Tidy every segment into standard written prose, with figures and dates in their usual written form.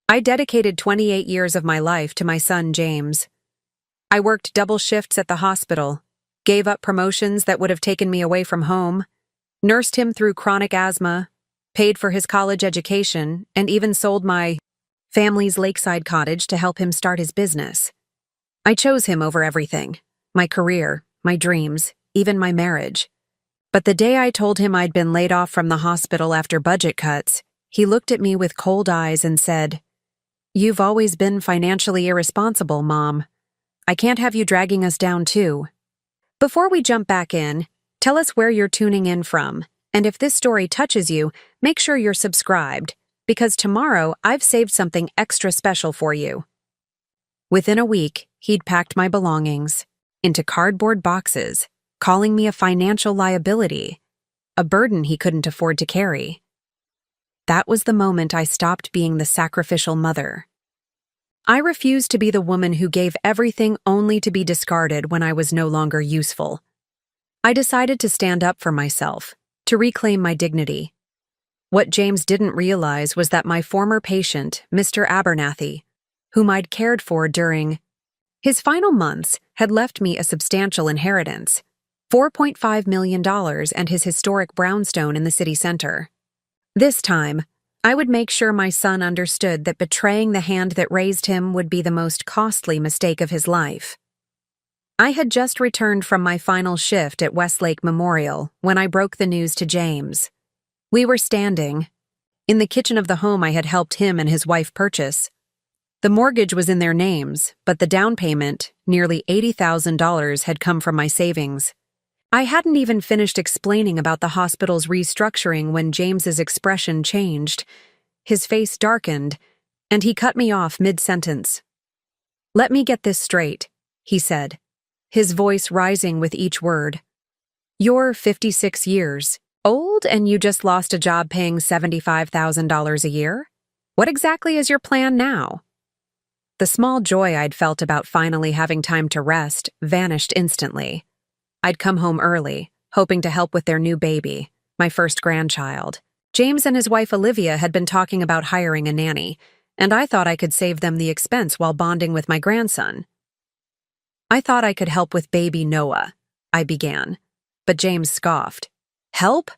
I dedicated 28 years of my life to my son, James. I worked double shifts at the hospital, gave up promotions that would have taken me away from home, nursed him through chronic asthma, paid for his college education, and even sold my family's lakeside cottage to help him start his business. I chose him over everything: my career, my dreams, even my marriage. But the day I told him I'd been laid off from the hospital after budget cuts, he looked at me with cold eyes and said, "You've always been financially irresponsible, Mom. I can't have you dragging us down too." Before we jump back in, tell us where you're tuning in from, and if this story touches you, make sure you're subscribed, because tomorrow I've saved something extra special for you. Within a week, he'd packed my belongings into cardboard boxes, calling me a financial liability, a burden he couldn't afford to carry. That was the moment I stopped being the sacrificial mother. I refused to be the woman who gave everything only to be discarded when I was no longer useful. I decided to stand up for myself, to reclaim my dignity. What James didn't realize was that my former patient, Mr. Abernathy, whom I'd cared for during his final months, had left me a substantial inheritance, $4.5 million and his historic brownstone in the city center. This time, I would make sure my son understood that betraying the hand that raised him would be the most costly mistake of his life. I had just returned from my final shift at Westlake Memorial when I broke the news to James. We were standing in the kitchen of the home I had helped him and his wife purchase. The mortgage was in their names, but the down payment, nearly $80,000, had come from my savings. I hadn't even finished explaining about the hospital's restructuring when James's expression changed. His face darkened, and he cut me off mid-sentence. "Let me get this straight," he said, his voice rising with each word. "You're 56 years old and you just lost a job paying $75,000 a year? What exactly is your plan now?" The small joy I'd felt about finally having time to rest vanished instantly. I'd come home early, hoping to help with their new baby, my first grandchild. James and his wife Olivia had been talking about hiring a nanny, and I thought I could save them the expense while bonding with my grandson. "I thought I could help with baby Noah," I began, but James scoffed. "Help?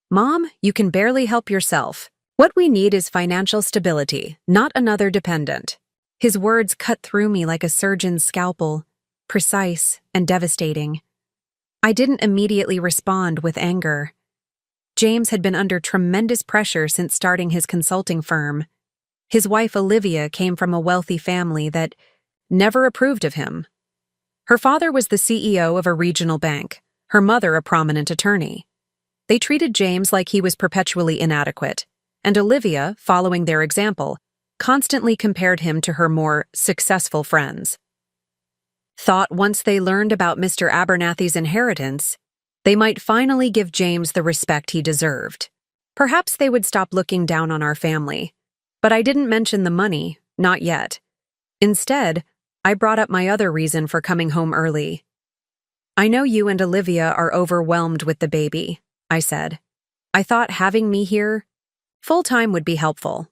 Mom, you can barely help yourself. What we need is financial stability, not another dependent." His words cut through me like a surgeon's scalpel, precise and devastating. I didn't immediately respond with anger. James had been under tremendous pressure since starting his consulting firm. His wife Olivia came from a wealthy family that never approved of him. Her father was the CEO of a regional bank, her mother a prominent attorney. They treated James like he was perpetually inadequate, and Olivia, following their example, constantly compared him to her more successful friends. Thought once they learned about Mr. Abernathy's inheritance, they might finally give James the respect he deserved. Perhaps they would stop looking down on our family. But I didn't mention the money, not yet. Instead, I brought up my other reason for coming home early. "I know you and Olivia are overwhelmed with the baby," I said. "I thought having me here full-time would be helpful.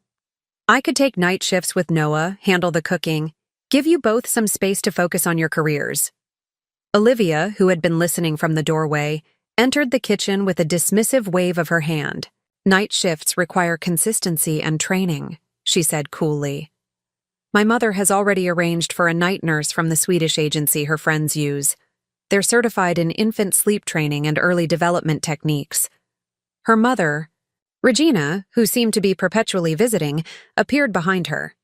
I could take night shifts with Noah, handle the cooking, give you both some space to focus on your careers." Olivia, who had been listening from the doorway, entered the kitchen with a dismissive wave of her hand. "Night shifts require consistency and training," she said coolly. "My mother has already arranged for a night nurse from the Swedish agency her friends use. They're certified in infant sleep training and early development techniques." Her mother, Regina, who seemed to be perpetually visiting, appeared behind her.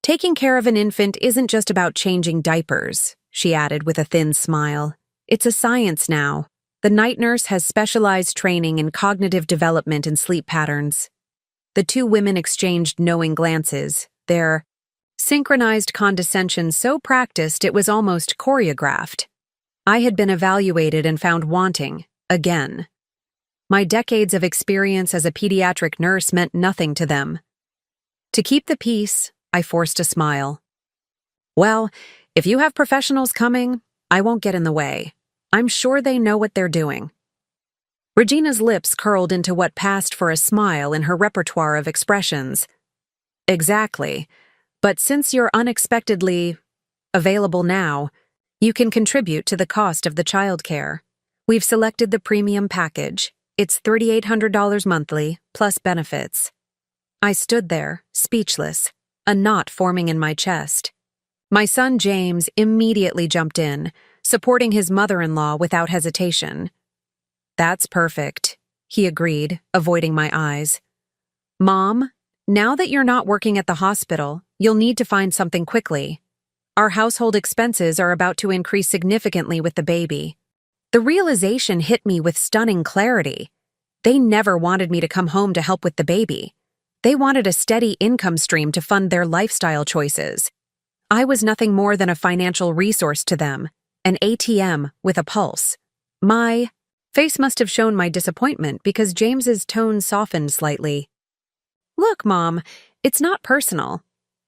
"Taking care of an infant isn't just about changing diapers," she added with a thin smile. "It's a science now. The night nurse has specialized training in cognitive development and sleep patterns." The two women exchanged knowing glances, their synchronized condescension so practiced it was almost choreographed. I had been evaluated and found wanting, again. My decades of experience as a pediatric nurse meant nothing to them. To keep the peace, I forced a smile. "Well, if you have professionals coming, I won't get in the way. I'm sure they know what they're doing." Regina's lips curled into what passed for a smile in her repertoire of expressions. Exactly. But since you're unexpectedly available now, you can contribute to the cost of the childcare. We've selected the premium package. It's $3,800 monthly, plus benefits. I stood there, speechless, a knot forming in my chest. My son James immediately jumped in, supporting his mother-in-law without hesitation. That's perfect, he agreed, avoiding my eyes. Mom, now that you're not working at the hospital, you'll need to find something quickly. Our household expenses are about to increase significantly with the baby. The realization hit me with stunning clarity. They never wanted me to come home to help with the baby. They wanted a steady income stream to fund their lifestyle choices. I was nothing more than a financial resource to them, an ATM with a pulse. My face must have shown my disappointment because James's tone softened slightly. Look, Mom, it's not personal.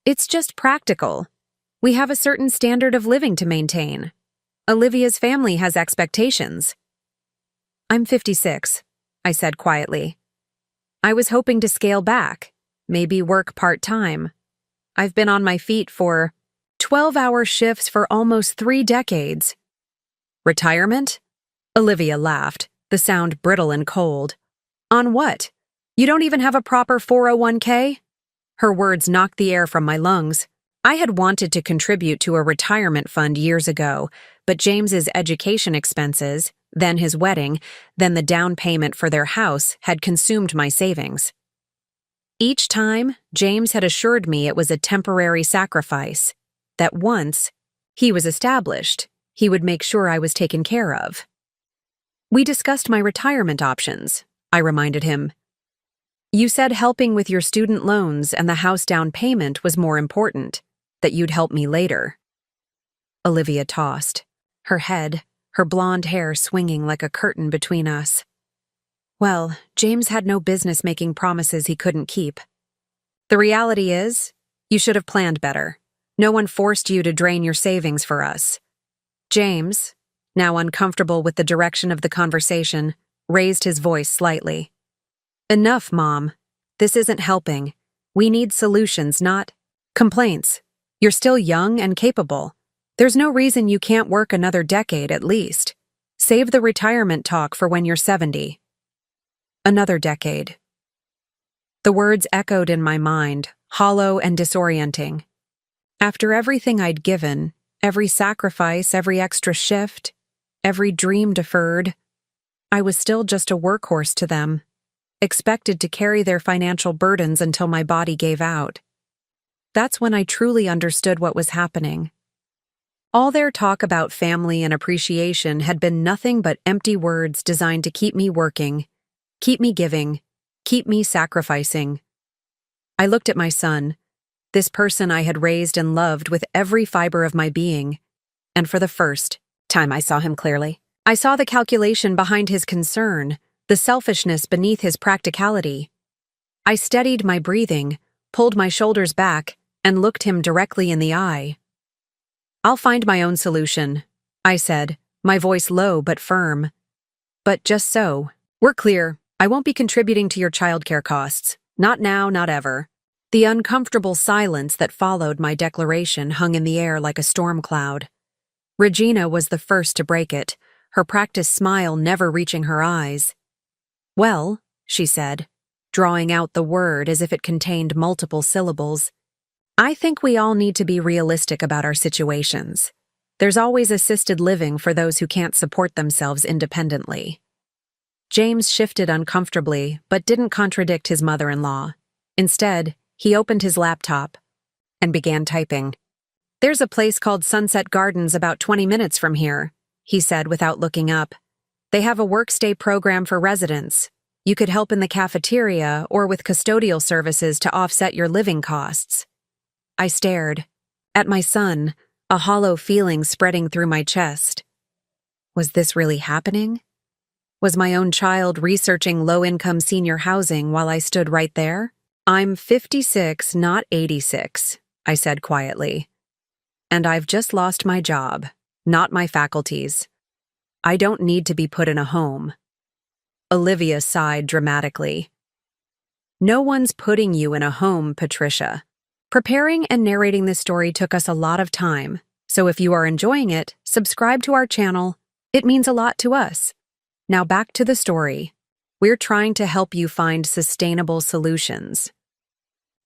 It's just practical. We have a certain standard of living to maintain. Olivia's family has expectations. I'm 56, I said quietly. I was hoping to scale back, maybe work part-time. I've been on my feet for 12-hour shifts for almost 3 decades. Retirement? Olivia laughed, the sound brittle and cold. On what? You don't even have a proper 401k? Her words knocked the air from my lungs. I had wanted to contribute to a retirement fund years ago, but James's education expenses, then his wedding, then the down payment for their house had consumed my savings. Each time, James had assured me it was a temporary sacrifice, that once he was established, he would make sure I was taken care of. We discussed my retirement options, I reminded him. You said helping with your student loans and the house down payment was more important, that you'd help me later. Olivia tossed, her head, her blonde hair swinging like a curtain between us. Well, James had no business making promises he couldn't keep. The reality is, you should have planned better. No one forced you to drain your savings for us. James, now uncomfortable with the direction of the conversation, raised his voice slightly. Enough, Mom. This isn't helping. We need solutions, not complaints. You're still young and capable. There's no reason you can't work another decade at least. Save the retirement talk for when you're 70. Another decade. The words echoed in my mind, hollow and disorienting. After everything I'd given, every sacrifice, every extra shift, every dream deferred, I was still just a workhorse to them, expected to carry their financial burdens until my body gave out. That's when I truly understood what was happening. All their talk about family and appreciation had been nothing but empty words designed to keep me working, keep me giving, keep me sacrificing. I looked at my son, this person I had raised and loved with every fiber of my being, and for the first time I saw him clearly. I saw the calculation behind his concern, the selfishness beneath his practicality. I steadied my breathing, pulled my shoulders back, and looked him directly in the eye. I'll find my own solution, I said, my voice low but firm. But just so, we're clear, I won't be contributing to your childcare costs. Not now, not ever. The uncomfortable silence that followed my declaration hung in the air like a storm cloud. Regina was the first to break it, her practiced smile never reaching her eyes. Well, she said, drawing out the word as if it contained multiple syllables, I think we all need to be realistic about our situations. There's always assisted living for those who can't support themselves independently. James shifted uncomfortably, but didn't contradict his mother-in-law. Instead, he opened his laptop and began typing. There's a place called Sunset Gardens about 20 minutes from here, he said without looking up. They have a work-stay program for residents. You could help in the cafeteria or with custodial services to offset your living costs. I stared at my son, a hollow feeling spreading through my chest. Was this really happening? Was my own child researching low-income senior housing while I stood right there? I'm 56, not 86, I said quietly. And I've just lost my job, not my faculties. I don't need to be put in a home. Olivia sighed dramatically. No one's putting you in a home, Patricia. Preparing and narrating this story took us a lot of time, so if you are enjoying it, subscribe to our channel. It means a lot to us. Now back to the story. We're trying to help you find sustainable solutions.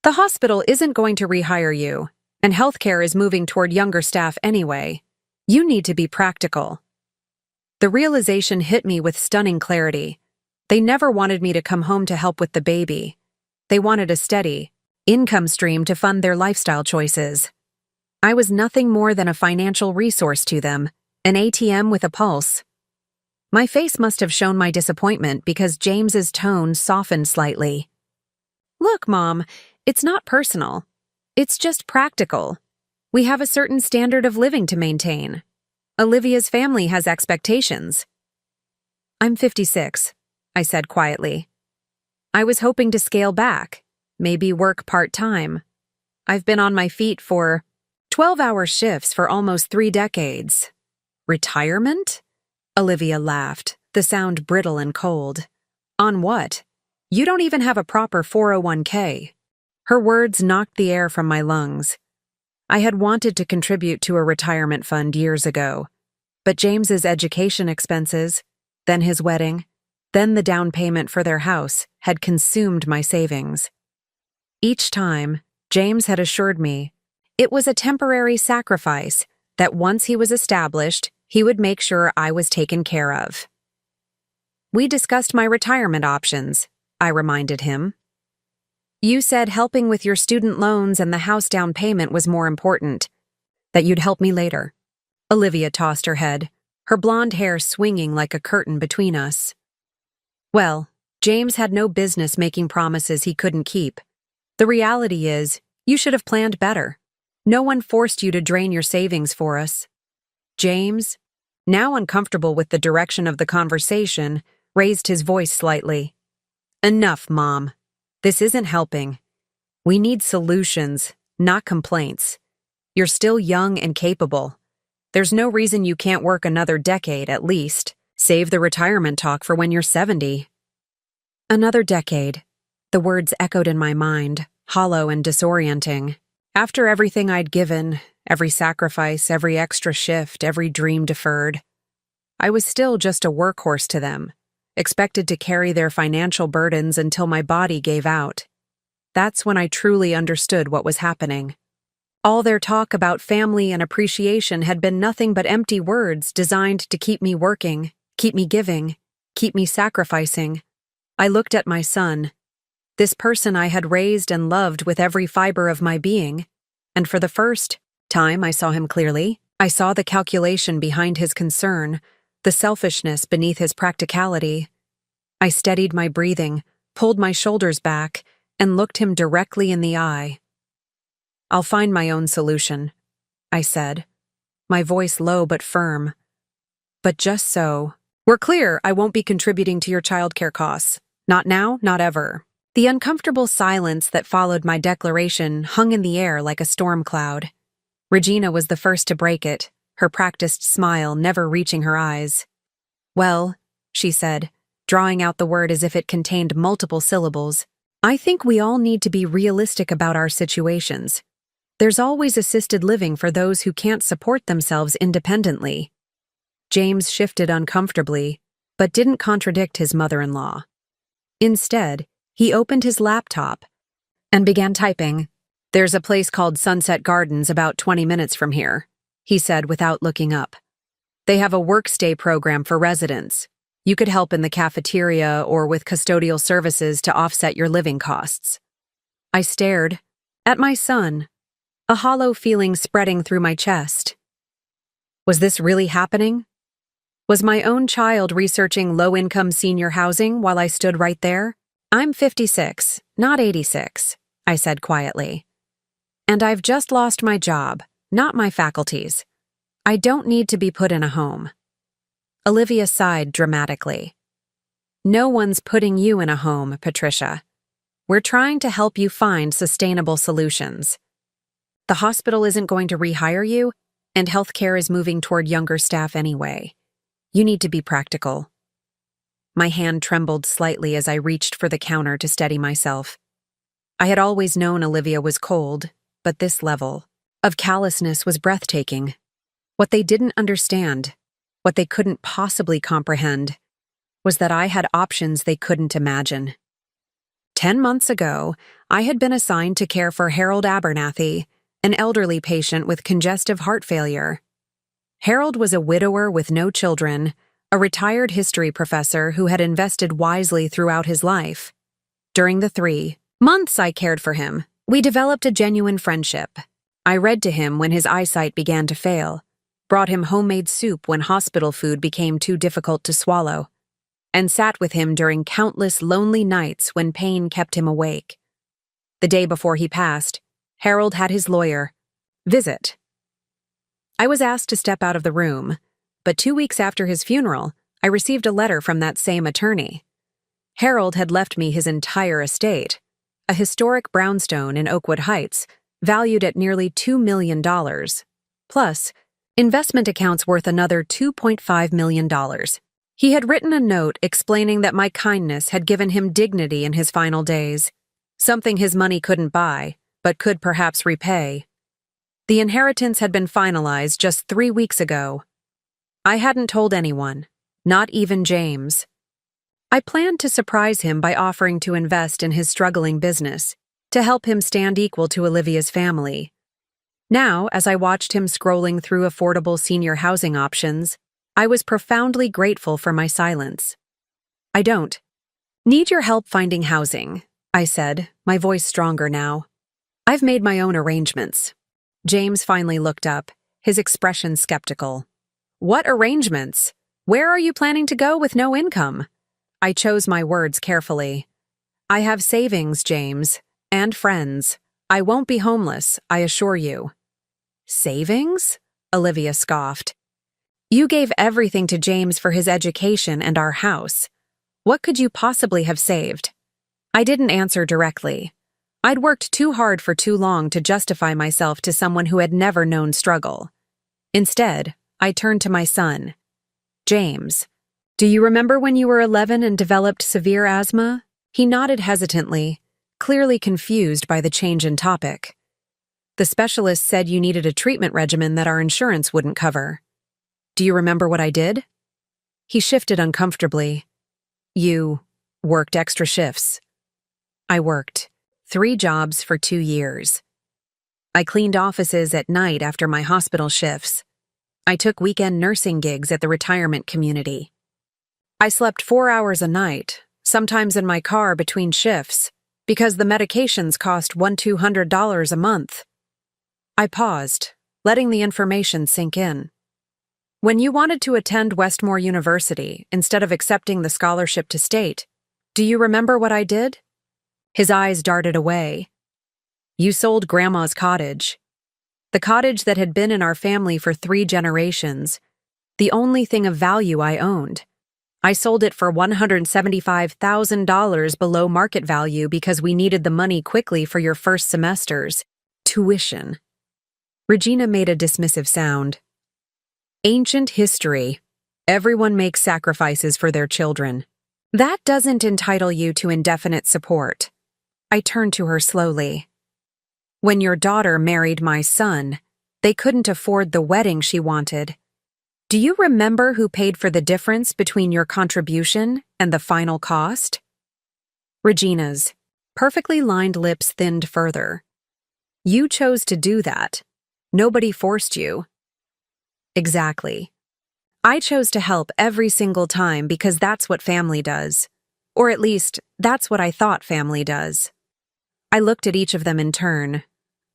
The hospital isn't going to rehire you, and healthcare is moving toward younger staff anyway. You need to be practical. The realization hit me with stunning clarity. They never wanted me to come home to help with the baby. They wanted a steady income stream to fund their lifestyle choices. I was nothing more than a financial resource to them, an ATM with a pulse. My face must have shown my disappointment because James's tone softened slightly. Look, Mom, it's not personal. It's just practical. We have a certain standard of living to maintain. Olivia's family has expectations. I'm 56, I said quietly. I was hoping to scale back, maybe work part-time. I've been on my feet for 12-hour shifts for almost 3 decades. Retirement? Olivia laughed, the sound brittle and cold. On what? You don't even have a proper 401k. Her words knocked the air from my lungs. I had wanted to contribute to a retirement fund years ago, but James's education expenses, then his wedding, then the down payment for their house had consumed my savings. Each time, James had assured me it was a temporary sacrifice, that once he was established, he would make sure I was taken care of. We discussed my retirement options, I reminded him. You said helping with your student loans and the house down payment was more important, that you'd help me later. Olivia tossed her head, her blonde hair swinging like a curtain between us. Well, James had no business making promises he couldn't keep. The reality is, you should have planned better. No one forced you to drain your savings for us. James, now uncomfortable with the direction of the conversation, raised his voice slightly. Enough, Mom. This isn't helping. We need solutions, not complaints. You're still young and capable. There's no reason you can't work another decade at least. Save the retirement talk for when you're 70. Another decade. The words echoed in my mind, hollow and disorienting. After everything I'd given, every sacrifice, every extra shift, every dream deferred, I was still just a workhorse to them, expected to carry their financial burdens until my body gave out. That's when I truly understood what was happening. All their talk about family and appreciation had been nothing but empty words designed to keep me working, keep me giving, keep me sacrificing. I looked at my son, this person I had raised and loved with every fiber of my being, and for the first time I saw him clearly. I saw the calculation behind his concern, the selfishness beneath his practicality. I steadied my breathing, pulled my shoulders back, and looked him directly in the eye. I'll find my own solution, I said, my voice low but firm. But just so we're clear, I won't be contributing to your childcare costs. Not now, not ever. The uncomfortable silence that followed my declaration hung in the air like a storm cloud. Regina was the first to break it, her practiced smile never reaching her eyes. Well, she said, drawing out the word as if it contained multiple syllables, I think we all need to be realistic about our situations. There's always assisted living for those who can't support themselves independently. James shifted uncomfortably, but didn't contradict his mother-in-law. Instead, he opened his laptop and began typing. There's a place called Sunset Gardens about 20 minutes from here, he said without looking up. They have a work-stay program for residents. You could help in the cafeteria or with custodial services to offset your living costs. I stared at my son, a hollow feeling spreading through my chest. Was this really happening? Was my own child researching low-income senior housing while I stood right there? I'm 56, not 86, I said quietly. And I've just lost my job, not my faculties. I don't need to be put in a home. Olivia sighed dramatically. No one's putting you in a home, Patricia. We're trying to help you find sustainable solutions. The hospital isn't going to rehire you, and healthcare is moving toward younger staff anyway. You need to be practical. My hand trembled slightly as I reached for the counter to steady myself. I had always known Olivia was cold, but this level of callousness was breathtaking. What they didn't understand, what they couldn't possibly comprehend, was that I had options they couldn't imagine. 10 months ago, I had been assigned to care for Harold Abernathy, an elderly patient with congestive heart failure. Harold was a widower with no children, a retired history professor who had invested wisely throughout his life. During the 3 months I cared for him, we developed a genuine friendship. I read to him when his eyesight began to fail, brought him homemade soup when hospital food became too difficult to swallow, and sat with him during countless lonely nights when pain kept him awake. The day before he passed, Harold had his lawyer visit. I was asked to step out of the room, but 2 weeks after his funeral, I received a letter from that same attorney. Harold had left me his entire estate, a historic brownstone in Oakwood Heights, valued at nearly $2 million, plus investment accounts worth another $2.5 million. He had written a note explaining that my kindness had given him dignity in his final days, something his money couldn't buy, but could perhaps repay. The inheritance had been finalized just 3 weeks ago. I hadn't told anyone, not even James. I planned to surprise him by offering to invest in his struggling business, to help him stand equal to Olivia's family. Now, as I watched him scrolling through affordable senior housing options, I was profoundly grateful for my silence. I don't need your help finding housing, I said, my voice stronger now. I've made my own arrangements. James finally looked up, his expression skeptical. What arrangements? Where are you planning to go with no income? I chose my words carefully. I have savings, James, and friends. I won't be homeless, I assure you. Savings? Olivia scoffed. You gave everything to James for his education and our house. What could you possibly have saved? I didn't answer directly. I'd worked too hard for too long to justify myself to someone who had never known struggle. Instead, I turned to my son. James, do you remember when you were 11 and developed severe asthma? He nodded hesitantly, clearly confused by the change in topic. The specialist said you needed a treatment regimen that our insurance wouldn't cover. Do you remember what I did? He shifted uncomfortably. You worked extra shifts. I worked 3 jobs for 2 years. I cleaned offices at night after my hospital shifts. I took weekend nursing gigs at the retirement community. I slept 4 hours a night, sometimes in my car between shifts, because the medications cost $100-200 a month. I paused, letting the information sink in. When you wanted to attend Westmore University instead of accepting the scholarship to state, do you remember what I did? His eyes darted away. You sold Grandma's cottage. The cottage that had been in our family for 3 generations, the only thing of value I owned. I sold it for $175,000 below market value because we needed the money quickly for your first semester's tuition. Regina made a dismissive sound. Ancient history. Everyone makes sacrifices for their children. That doesn't entitle you to indefinite support. I turned to her slowly. When your daughter married my son, they couldn't afford the wedding she wanted. Do you remember who paid for the difference between your contribution and the final cost? Regina's perfectly lined lips thinned further. You chose to do that. Nobody forced you. Exactly. I chose to help every single time because that's what family does. Or at least, that's what I thought family does. I looked at each of them in turn.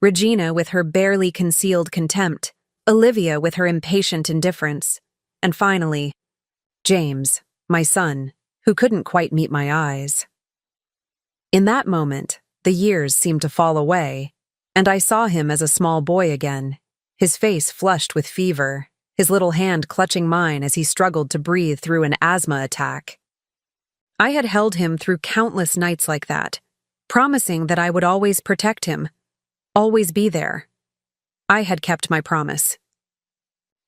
Regina with her barely concealed contempt, Olivia with her impatient indifference, and finally, James, my son, who couldn't quite meet my eyes. In that moment, the years seemed to fall away, and I saw him as a small boy again, his face flushed with fever, his little hand clutching mine as he struggled to breathe through an asthma attack. I had held him through countless nights like that, promising that I would always protect him, always be there. I had kept my promise.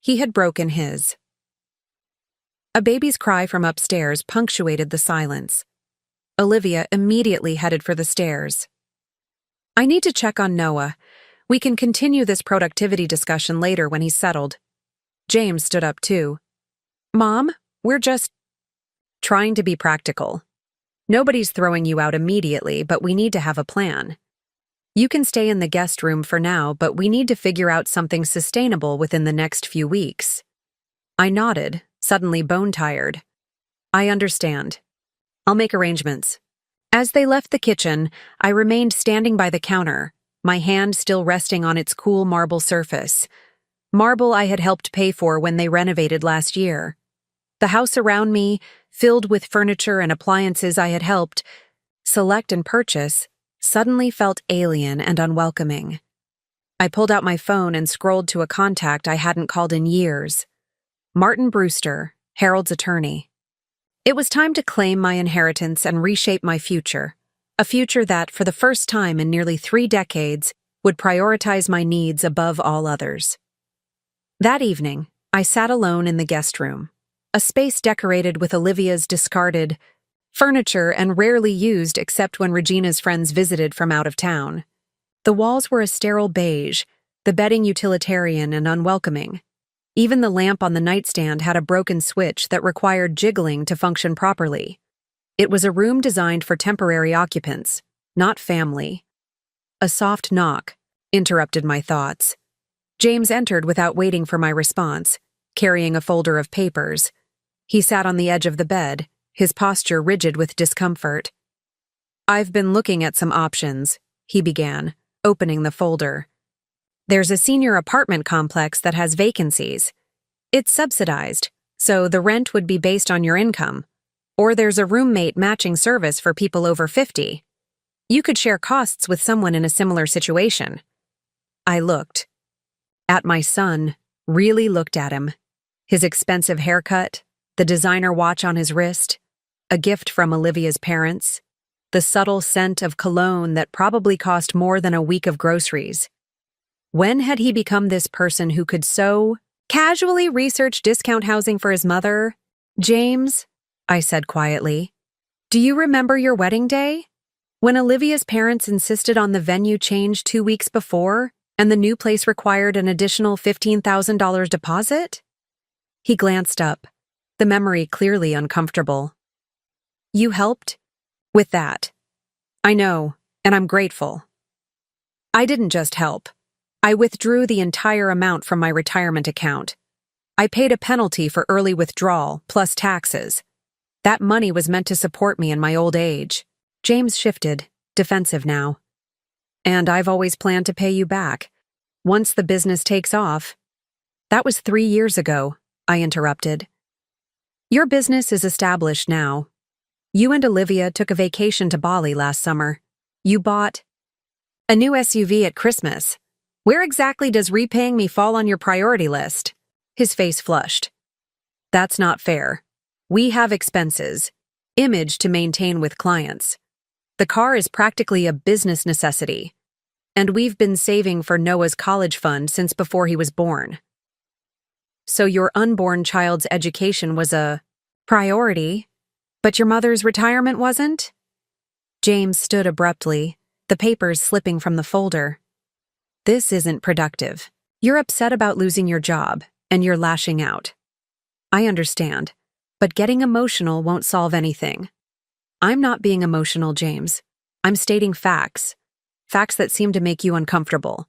He had broken his. A baby's cry from upstairs punctuated the silence. Olivia immediately headed for the stairs. I need to check on Noah. We can continue this productivity discussion later when he's settled. James stood up too. Mom, we're just trying to be practical. Nobody's throwing you out immediately, but we need to have a plan. You can stay in the guest room for now, but we need to figure out something sustainable within the next few weeks. I nodded, suddenly bone-tired. I understand. I'll make arrangements. As they left the kitchen, I remained standing by the counter, my hand still resting on its cool marble surface. Marble I had helped pay for when they renovated last year. The house around me, filled with furniture and appliances I had helped select and purchase, suddenly felt alien and unwelcoming. I pulled out my phone and scrolled to a contact I hadn't called in years. Martin Brewster, Harold's attorney. It was time to claim my inheritance and reshape my future, a future that, for the first time in nearly 3 decades, would prioritize my needs above all others. That evening, I sat alone in the guest room, a space decorated with Olivia's discarded furniture and rarely used except when Regina's friends visited from out of town. The walls were a sterile beige, the bedding utilitarian and unwelcoming. Even the lamp on the nightstand had a broken switch that required jiggling to function properly. It was a room designed for temporary occupants, not family. A soft knock interrupted my thoughts. James entered without waiting for my response, carrying a folder of papers. He sat on the edge of the bed, his posture rigid with discomfort. I've been looking at some options, he began, opening the folder. There's a senior apartment complex that has vacancies. It's subsidized, so the rent would be based on your income. Or there's a roommate matching service for people over 50. You could share costs with someone in a similar situation. I looked. At my son, really looked at him. His expensive haircut, the designer watch on his wrist, a gift from Olivia's parents, the subtle scent of cologne that probably cost more than a week of groceries. When had he become this person who could so casually research discount housing for his mother? James, I said quietly, do you remember your wedding day? When Olivia's parents insisted on the venue change 2 weeks before, and the new place required an additional $15,000 deposit? He glanced up, the memory clearly uncomfortable. You helped? With that. I know, and I'm grateful. I didn't just help. I withdrew the entire amount from my retirement account. I paid a penalty for early withdrawal, plus taxes. That money was meant to support me in my old age. James shifted, defensive now. And I've always planned to pay you back. Once the business takes off. That was 3 years ago, I interrupted. Your business is established now. You and Olivia took a vacation to Bali last summer. You bought a new SUV at Christmas. Where exactly does repaying me fall on your priority list? His face flushed. That's not fair. We have expenses, image to maintain with clients. The car is practically a business necessity. And we've been saving for Noah's college fund since before he was born. So your unborn child's education was a priority, but your mother's retirement wasn't? James stood abruptly, the papers slipping from the folder. This isn't productive. You're upset about losing your job, and you're lashing out. I understand, but getting emotional won't solve anything. I'm not being emotional, James. I'm stating facts. Facts that seem to make you uncomfortable.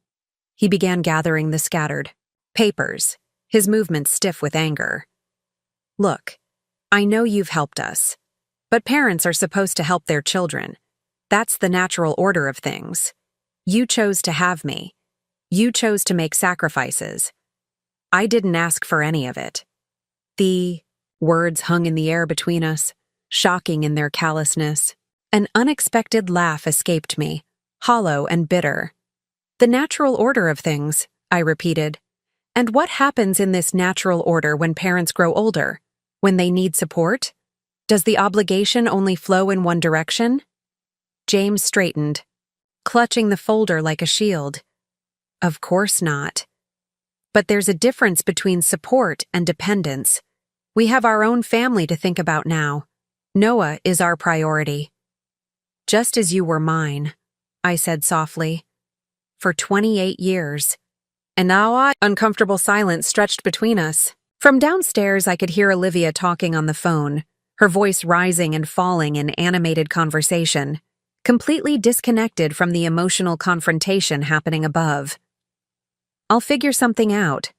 He began gathering the scattered papers, his movements stiff with anger. Look, I know you've helped us. But parents are supposed to help their children. That's the natural order of things. You chose to have me. You chose to make sacrifices. I didn't ask for any of it. The words hung in the air between us, shocking in their callousness. An unexpected laugh escaped me, hollow and bitter. The natural order of things, I repeated. And what happens in this natural order when parents grow older? When they need support? Does the obligation only flow in one direction? James straightened, clutching the folder like a shield. Of course not. But there's a difference between support and dependence. We have our own family to think about now. Noah is our priority. Just as you were mine, I said softly. for 28 years. And now uncomfortable silence stretched between us. From downstairs, I could hear Olivia talking on the phone, her voice rising and falling in animated conversation, completely disconnected from the emotional confrontation happening above. "I'll figure something out,"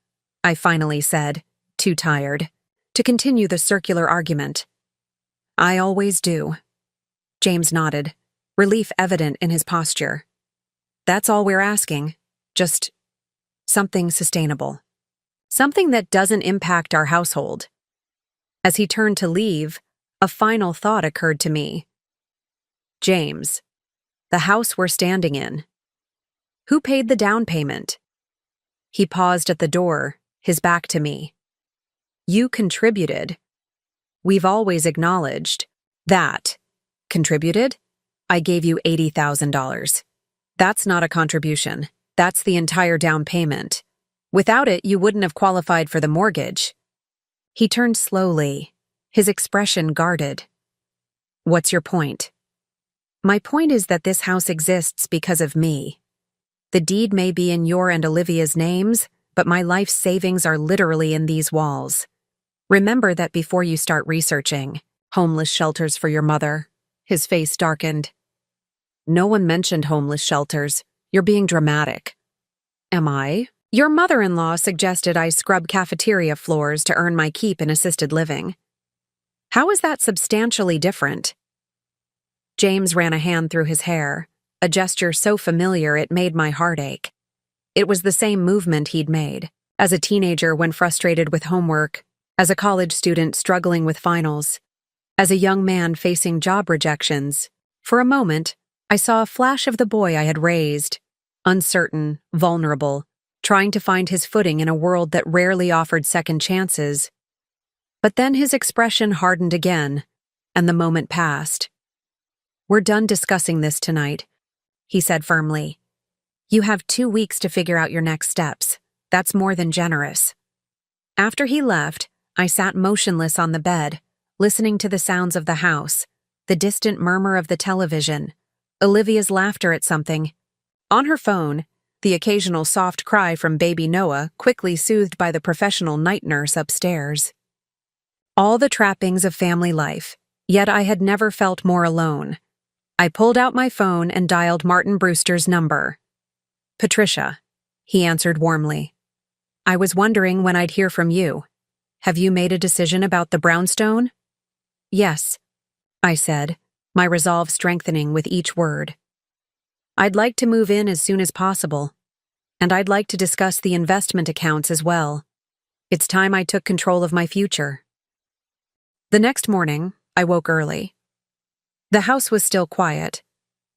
I finally said, too tired to continue the circular argument. "I always do." James nodded, relief evident in his posture. "That's all we're asking. Just something sustainable. Something that doesn't impact our household." As he turned to leave, a final thought occurred to me. "James, the house we're standing in. Who paid the down payment?" He paused at the door, his back to me. "You contributed. We've always acknowledged that." "Contributed? I gave you $80,000. That's not a contribution. That's the entire down payment. Without it, you wouldn't have qualified for the mortgage." He turned slowly, his expression guarded. "What's your point?" "My point is that this house exists because of me. The deed may be in your and Olivia's names, but my life savings are literally in these walls. Remember that before you start researching homeless shelters for your mother." His face darkened. "No one mentioned homeless shelters. You're being dramatic." "Am I? Your mother-in-law suggested I scrub cafeteria floors to earn my keep in assisted living. How is that substantially different?" James ran a hand through his hair, a gesture so familiar it made my heart ache. It was the same movement he'd made, as a teenager when frustrated with homework, as a college student struggling with finals, as a young man facing job rejections. For a moment, I saw a flash of the boy I had raised, uncertain, vulnerable, trying to find his footing in a world that rarely offered second chances. But then his expression hardened again, and the moment passed. "We're done discussing this tonight," he said firmly. "You have 2 weeks to figure out your next steps. That's more than generous." After he left, I sat motionless on the bed, listening to the sounds of the house, the distant murmur of the television, Olivia's laughter at something. On her phone, the occasional soft cry from baby Noah quickly soothed by the professional night nurse upstairs. All the trappings of family life, yet I had never felt more alone. I pulled out my phone and dialed Martin Brewster's number. "Patricia," he answered warmly. "I was wondering when I'd hear from you. Have you made a decision about the brownstone?" "Yes," I said, my resolve strengthening with each word. "I'd like to move in as soon as possible, and I'd like to discuss the investment accounts as well. It's time I took control of my future." The next morning, I woke early. The house was still quiet,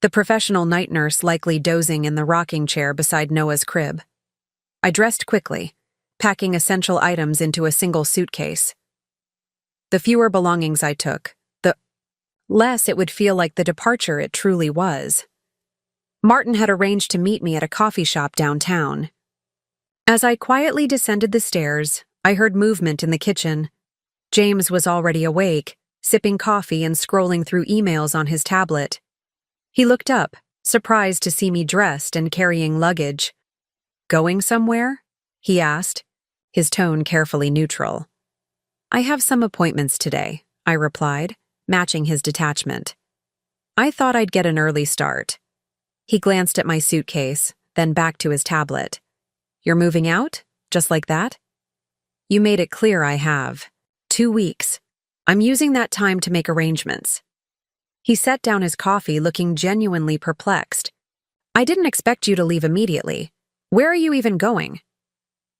the professional night nurse likely dozing in the rocking chair beside Noah's crib. I dressed quickly, packing essential items into a single suitcase. The fewer belongings I took, the less it would feel like the departure it truly was. Martin had arranged to meet me at a coffee shop downtown. As I quietly descended the stairs, I heard movement in the kitchen. James was already awake, sipping coffee and scrolling through emails on his tablet. He looked up, surprised to see me dressed and carrying luggage. "Going somewhere?" he asked, his tone carefully neutral. "I have some appointments today," I replied, matching his detachment. "I thought I'd get an early start." He glanced at my suitcase, then back to his tablet. "You're moving out? Just like that?" "You made it clear I have. 2 weeks. I'm using that time to make arrangements." He set down his coffee, looking genuinely perplexed. "I didn't expect you to leave immediately. Where are you even going?"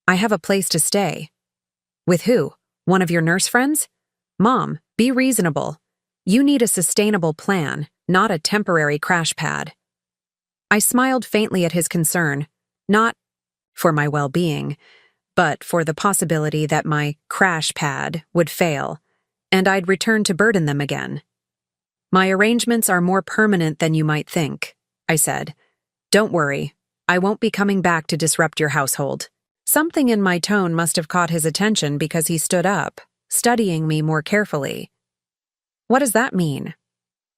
"I have a place to stay." "With who? One of your nurse friends?" "Mom, be reasonable. You need a sustainable plan, not a temporary crash pad." I smiled faintly at his concern, not for my well-being, but for the possibility that my crash pad would fail, and I'd return to burden them again. "My arrangements are more permanent than you might think," I said. "Don't worry, I won't be coming back to disrupt your household." Something in my tone must have caught his attention because he stood up, studying me more carefully. "What does that mean?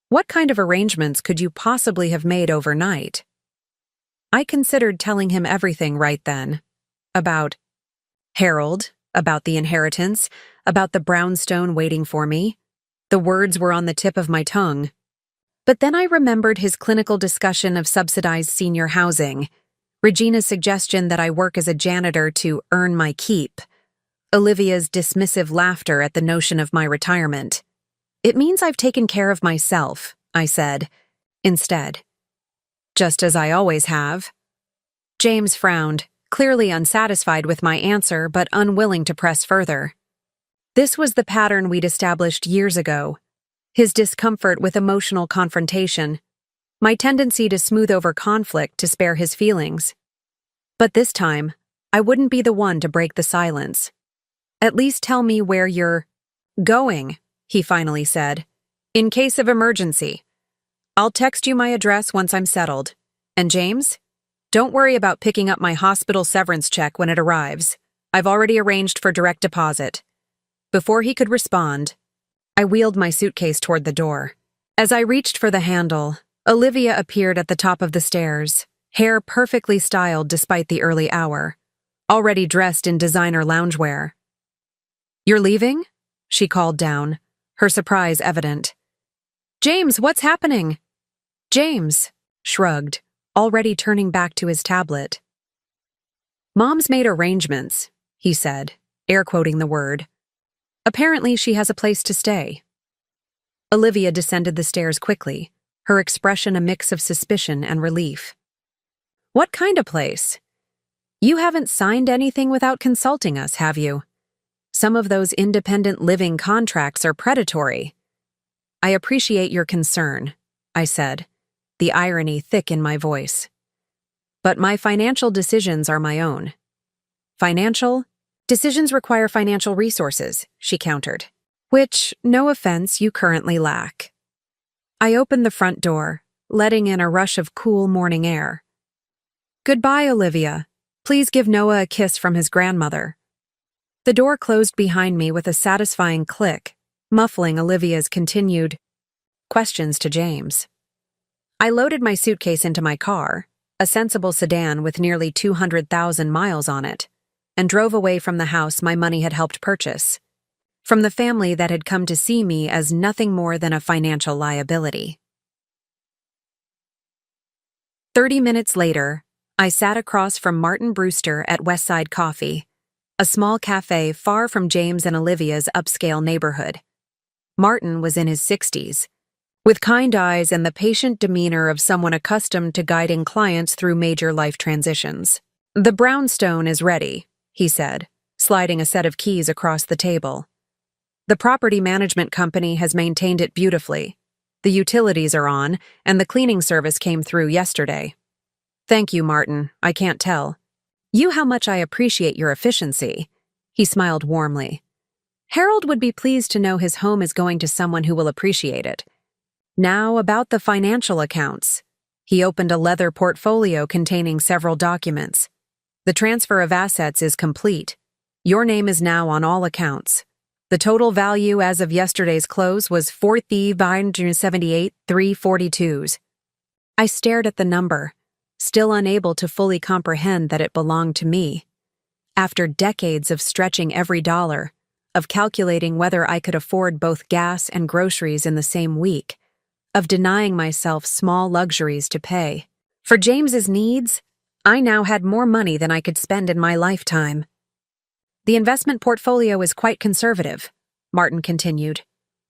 What kind of arrangements could you possibly have made overnight?" I considered telling him everything right then. About Harold, about the inheritance, about the brownstone waiting for me. The words were on the tip of my tongue. But then I remembered his clinical discussion of subsidized senior housing, Regina's suggestion that I work as a janitor to earn my keep, Olivia's dismissive laughter at the notion of my retirement. It means I've taken care of myself, I said, instead. Just as I always have. James frowned, clearly unsatisfied with my answer but unwilling to press further. This was the pattern we'd established years ago. His discomfort with emotional confrontation, my tendency to smooth over conflict to spare his feelings. But this time, I wouldn't be the one to break the silence. At least tell me where you're going, he finally said. In case of emergency. I'll text you my address once I'm settled. And James? Don't worry about picking up my hospital severance check when it arrives. I've already arranged for direct deposit. Before he could respond, I wheeled my suitcase toward the door. As I reached for the handle, Olivia appeared at the top of the stairs, hair perfectly styled despite the early hour, already dressed in designer loungewear. You're leaving? She called down, her surprise evident. James, what's happening? James shrugged, already turning back to his tablet. Mom's made arrangements, he said, air quoting the word. Apparently she has a place to stay. Olivia descended the stairs quickly, her expression a mix of suspicion and relief. What kind of place? You haven't signed anything without consulting us, have you? Some of those independent living contracts are predatory. I appreciate your concern, I said, the irony thick in my voice. But my financial decisions are my own. Financial? Decisions require financial resources, she countered, which, no offense, you currently lack. I opened the front door, letting in a rush of cool morning air. Goodbye, Olivia. Please give Noah a kiss from his grandmother. The door closed behind me with a satisfying click, muffling Olivia's continued questions to James. I loaded my suitcase into my car, a sensible sedan with nearly 200,000 miles on it, and drove away from the house my money had helped purchase, from the family that had come to see me as nothing more than a financial liability. 30 minutes later, I sat across from Martin Brewster at Westside Coffee, a small cafe far from James and Olivia's upscale neighborhood. Martin was in his 60s, with kind eyes and the patient demeanor of someone accustomed to guiding clients through major life transitions. The brownstone is ready, he said, sliding a set of keys across the table. The property management company has maintained it beautifully. The utilities are on, and the cleaning service came through yesterday. Thank you, Martin. I can't tell you how much I appreciate your efficiency. He smiled warmly. Harold would be pleased to know his home is going to someone who will appreciate it. Now about the financial accounts. He opened a leather portfolio containing several documents. The transfer of assets is complete. Your name is now on all accounts. The total value as of yesterday's close was $4,578,342. I stared at the number, still unable to fully comprehend that it belonged to me. After decades of stretching every dollar, of calculating whether I could afford both gas and groceries in the same week, of denying myself small luxuries to pay. For James's needs, I now had more money than I could spend in my lifetime. The investment portfolio is quite conservative, Martin continued.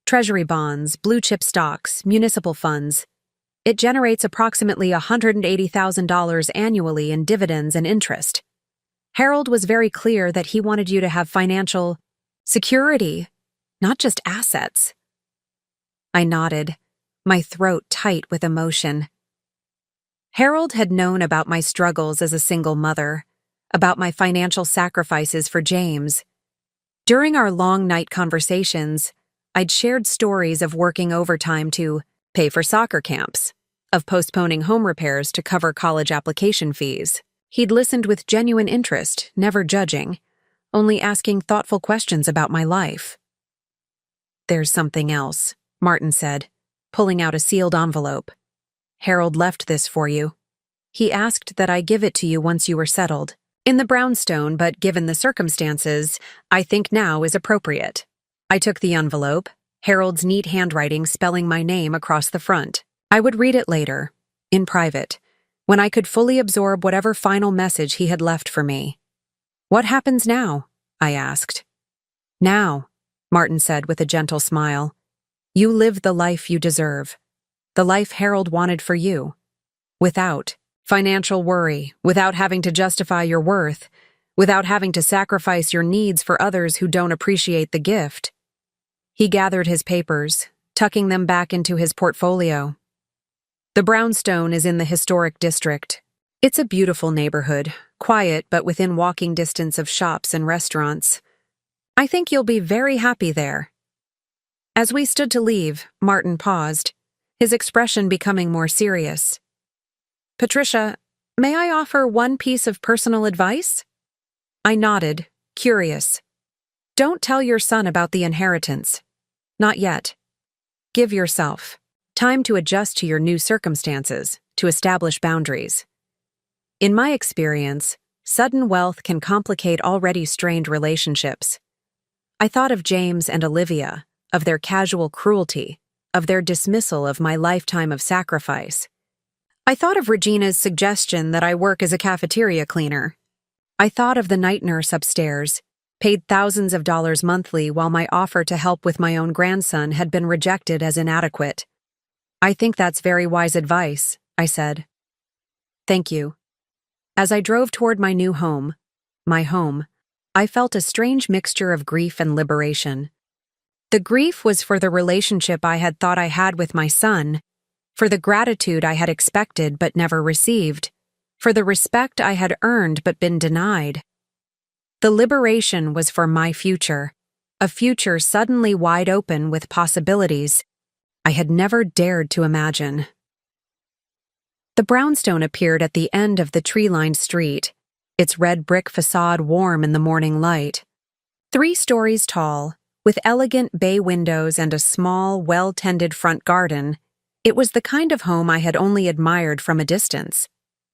Treasury bonds, blue-chip stocks, municipal funds. It generates approximately $180,000 annually in dividends and interest. Harold was very clear that he wanted you to have financial security, not just assets. I nodded, my throat tight with emotion. Harold had known about my struggles as a single mother, about my financial sacrifices for James. During our long night conversations, I'd shared stories of working overtime to pay for soccer camps, of postponing home repairs to cover college application fees. He'd listened with genuine interest, never judging, only asking thoughtful questions about my life. There's something else, Martin said, pulling out a sealed envelope. Harold left this for you. He asked that I give it to you once you were settled. In the brownstone, but given the circumstances, I think now is appropriate. I took the envelope, Harold's neat handwriting spelling my name across the front. I would read it later, in private, when I could fully absorb whatever final message he had left for me. "What happens now?" I asked. "Now," Martin said with a gentle smile, "you live the life you deserve. The life Harold wanted for you. Without financial worry, without having to justify your worth, without having to sacrifice your needs for others who don't appreciate the gift." He gathered his papers, tucking them back into his portfolio. The brownstone is in the historic district. It's a beautiful neighborhood, quiet but within walking distance of shops and restaurants. I think you'll be very happy there. As we stood to leave, Martin paused, his expression becoming more serious. "Patricia, may I offer one piece of personal advice?" I nodded, curious. "Don't tell your son about the inheritance. Not yet. Give yourself time to adjust to your new circumstances, to establish boundaries. In my experience, sudden wealth can complicate already strained relationships. I thought of James and Olivia, of their casual cruelty, of their dismissal of my lifetime of sacrifice. I thought of Regina's suggestion that I work as a cafeteria cleaner. I thought of the night nurse upstairs, paid thousands of dollars monthly while my offer to help with my own grandson had been rejected as inadequate. "I think that's very wise advice," I said. "Thank you." As I drove toward my new home, I felt a strange mixture of grief and liberation. The grief was for the relationship I had thought I had with my son, for the gratitude I had expected but never received, for the respect I had earned but been denied. The liberation was for my future, a future suddenly wide open with possibilities I had never dared to imagine. The brownstone appeared at the end of the tree-lined street, its red brick facade warm in the morning light. 3 stories tall, with elegant bay windows and a small, well-tended front garden, it was the kind of home I had only admired from a distance,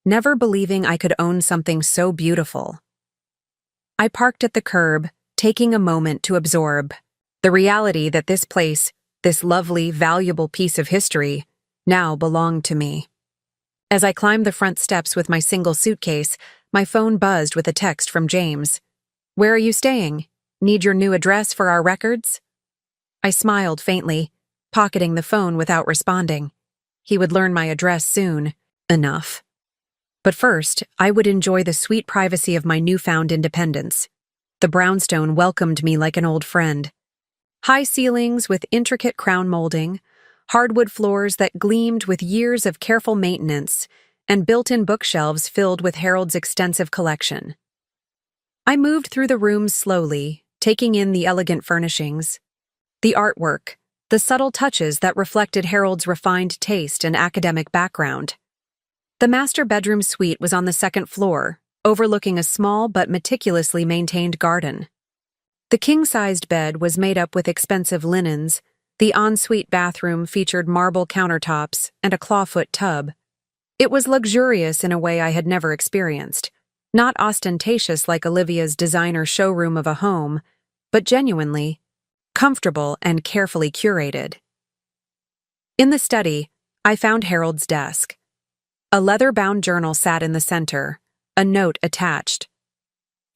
never believing I could own something so beautiful. I parked at the curb, taking a moment to absorb the reality that this place, this lovely, valuable piece of history, now belonged to me. As I climbed the front steps with my single suitcase, my phone buzzed with a text from James. "Where are you staying? Need your new address for our records?" I smiled faintly, pocketing the phone without responding. He would learn my address soon enough. But first, I would enjoy the sweet privacy of my newfound independence. The brownstone welcomed me like an old friend. High ceilings with intricate crown molding, hardwood floors that gleamed with years of careful maintenance, and built-in bookshelves filled with Harold's extensive collection. I moved through the rooms slowly, taking in the elegant furnishings, the artwork, the subtle touches that reflected Harold's refined taste and academic background. The master bedroom suite was on the second floor, overlooking a small but meticulously maintained garden. The king-sized bed was made up with expensive linens. The ensuite bathroom featured marble countertops and a clawfoot tub. It was luxurious in a way I had never experienced, not ostentatious like Olivia's designer showroom of a home, but genuinely comfortable and carefully curated. In the study, I found Harold's desk. A leather-bound journal sat in the center, a note attached.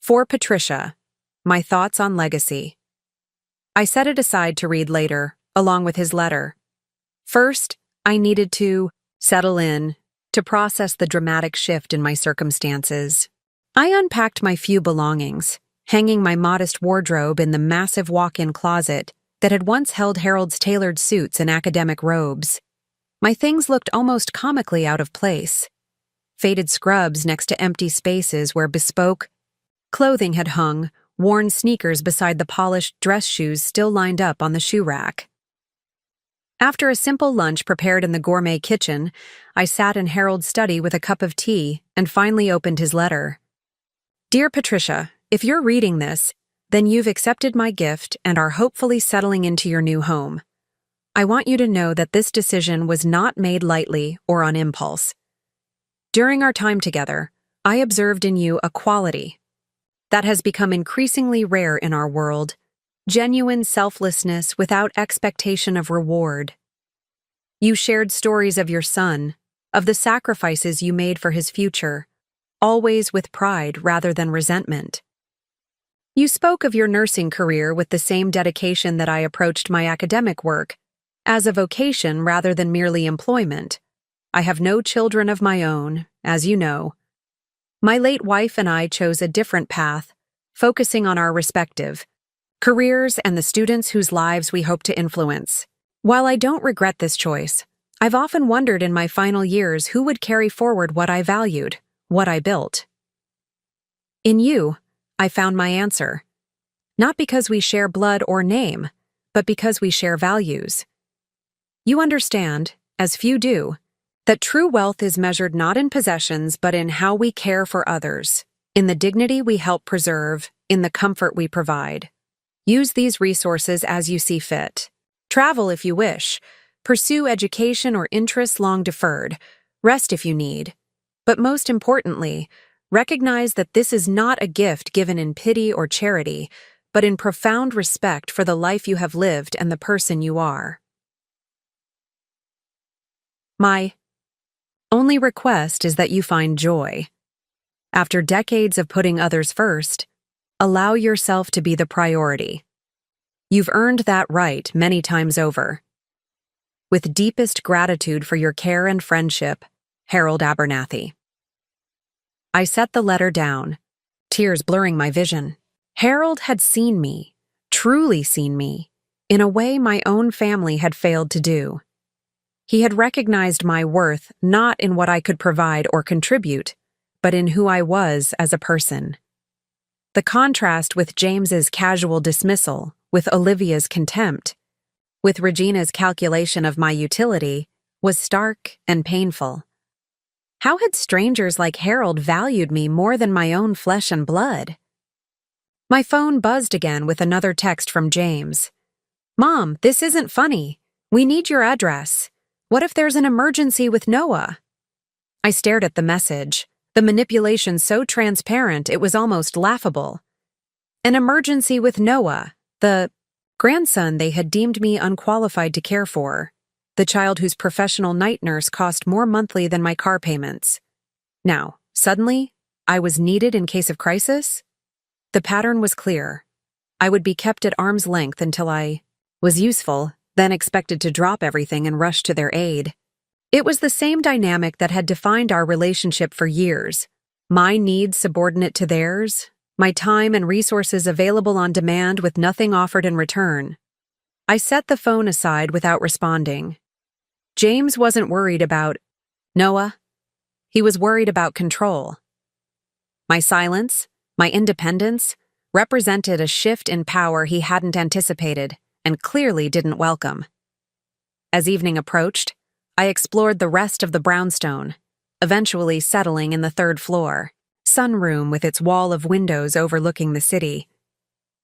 "For Patricia, my thoughts on legacy." I set it aside to read later, along with his letter. First, I needed to settle in, to process the dramatic shift in my circumstances. I unpacked my few belongings, hanging my modest wardrobe in the massive walk-in closet that had once held Harold's tailored suits and academic robes. My things looked almost comically out of place. Faded scrubs next to empty spaces where bespoke clothing had hung, worn sneakers beside the polished dress shoes still lined up on the shoe rack. After a simple lunch prepared in the gourmet kitchen, I sat in Harold's study with a cup of tea and finally opened his letter. "Dear Patricia, if you're reading this, then you've accepted my gift and are hopefully settling into your new home. I want you to know that this decision was not made lightly or on impulse. During our time together, I observed in you a quality that has become increasingly rare in our world: genuine selflessness without expectation of reward. You shared stories of your son, of the sacrifices you made for his future, always with pride rather than resentment. You spoke of your nursing career with the same dedication that I approached my academic work, as a vocation rather than merely employment. I have no children of my own, as you know. My late wife and I chose a different path, focusing on our respective careers and the students whose lives we hope to influence. While I don't regret this choice, I've often wondered in my final years who would carry forward what I valued, what I built. In you, I found my answer. Not because we share blood or name, but because we share values. You understand, as few do, that true wealth is measured not in possessions but in how we care for others, in the dignity we help preserve, in the comfort we provide. Use these resources as you see fit. Travel if you wish, pursue education or interests long deferred, rest if you need. But most importantly, recognize that this is not a gift given in pity or charity, but in profound respect for the life you have lived and the person you are. My only request is that you find joy. After decades of putting others first, allow yourself to be the priority. You've earned that right many times over. With deepest gratitude for your care and friendship, Harold Abernathy. I set the letter down, tears blurring my vision. Harold had seen me, truly seen me, in a way my own family had failed to do. He had recognized my worth not in what I could provide or contribute, but in who I was as a person. The contrast with James's casual dismissal, with Olivia's contempt, with Regina's calculation of my utility, was stark and painful. How had strangers like Harold valued me more than my own flesh and blood? My phone buzzed again with another text from James. "Mom, this isn't funny. We need your address. What if there's an emergency with Noah?" I stared at the message, the manipulation so transparent it was almost laughable. An emergency with Noah, the grandson they had deemed me unqualified to care for, the child whose professional night nurse cost more monthly than my car payments. Now, suddenly, I was needed in case of crisis? The pattern was clear. I would be kept at arm's length until I was useful, then expected to drop everything and rush to their aid. It was the same dynamic that had defined our relationship for years. My needs subordinate to theirs, my time and resources available on demand with nothing offered in return. I set the phone aside without responding. James wasn't worried about Noah. He was worried about control. My silence, my independence, represented a shift in power he hadn't anticipated and clearly didn't welcome. As evening approached, I explored the rest of the brownstone, eventually settling in the third floor, sunroom with its wall of windows overlooking the city.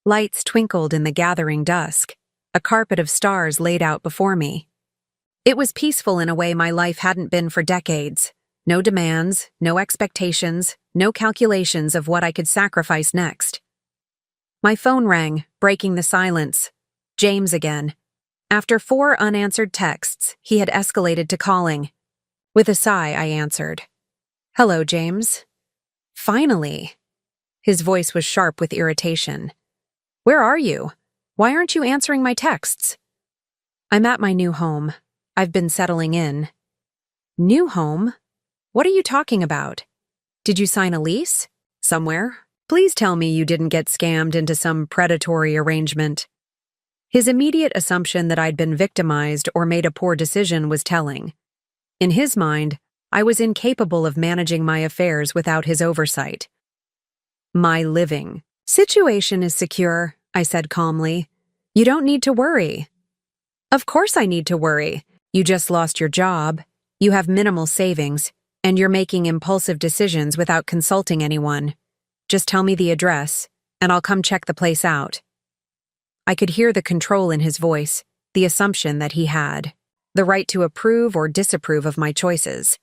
Lights twinkled in the gathering dusk, a carpet of stars laid out before me. It was peaceful in a way my life hadn't been for decades. No demands, no expectations, no calculations of what I could sacrifice next. My phone rang, breaking the silence. James again. After 4 unanswered texts, he had escalated to calling. With a sigh, I answered. "Hello, James." "Finally." His voice was sharp with irritation. "Where are you? Why aren't you answering my texts?" "I'm at my new home. I've been settling in." "New home? What are you talking about? Did you sign a lease? Somewhere? Please tell me you didn't get scammed into some predatory arrangement." His immediate assumption that I'd been victimized or made a poor decision was telling. In his mind, I was incapable of managing my affairs without his oversight. "My living situation is secure," I said calmly. "You don't need to worry." "Of course I need to worry. You just lost your job, you have minimal savings, and you're making impulsive decisions without consulting anyone. Just tell me the address, and I'll come check the place out." I could hear the control in his voice, the assumption that he had the right to approve or disapprove of my choices.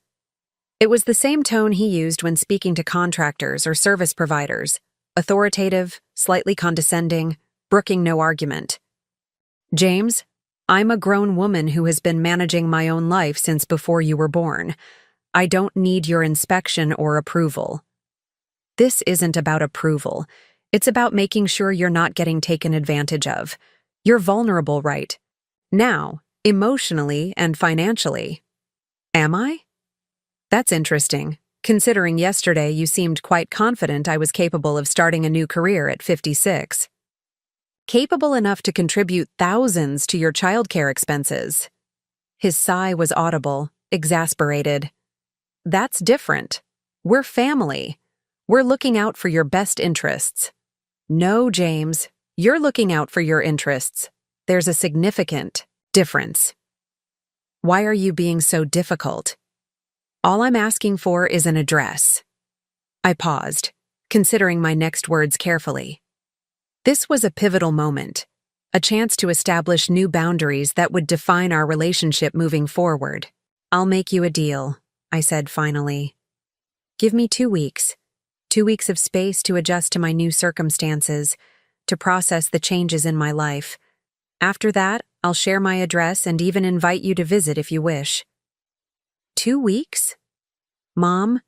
It was the same tone he used when speaking to contractors or service providers, authoritative, slightly condescending, brooking no argument. James, I'm a grown woman who has been managing my own life since before you were born. I don't need your inspection or approval. This isn't about approval. It's about making sure you're not getting taken advantage of. You're vulnerable right now, emotionally and financially. Am I? That's interesting, considering yesterday you seemed quite confident I was capable of starting a new career at 56. Capable enough to contribute thousands to your childcare expenses. His sigh was audible, exasperated. That's different. We're family. We're looking out for your best interests. No, James, you're looking out for your interests. There's a significant difference. Why are you being so difficult? All I'm asking for is an address. I paused, considering my next words carefully. This was a pivotal moment, a chance to establish new boundaries that would define our relationship moving forward. I'll make you a deal, I said finally. Give me 2 weeks. 2 weeks of space to adjust to my new circumstances, to process the changes in my life. After that, I'll share my address and even invite you to visit if you wish. 2 weeks? Mom,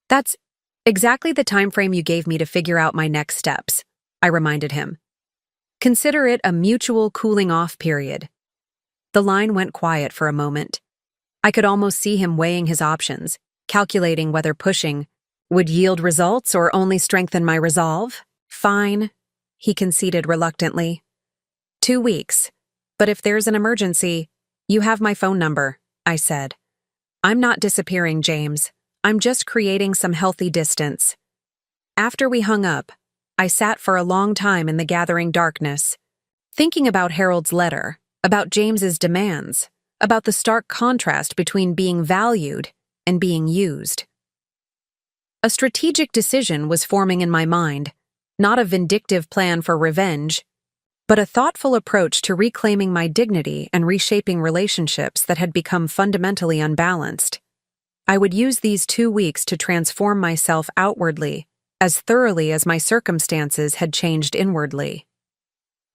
that's exactly the time frame you gave me to figure out my next steps, I reminded him. Consider it a mutual cooling-off period. The line went quiet for a moment. I could almost see him weighing his options, calculating whether pushing would yield results or only strengthen my resolve. Fine, he conceded reluctantly. 2 weeks. But if there's an emergency, you have my phone number, I said. I'm not disappearing, James. I'm just creating some healthy distance. After we hung up, I sat for a long time in the gathering darkness, thinking about Harold's letter, about James's demands, about the stark contrast between being valued and being used. A strategic decision was forming in my mind, not a vindictive plan for revenge, but a thoughtful approach to reclaiming my dignity and reshaping relationships that had become fundamentally unbalanced. I would use these 2 weeks to transform myself outwardly, as thoroughly as my circumstances had changed inwardly.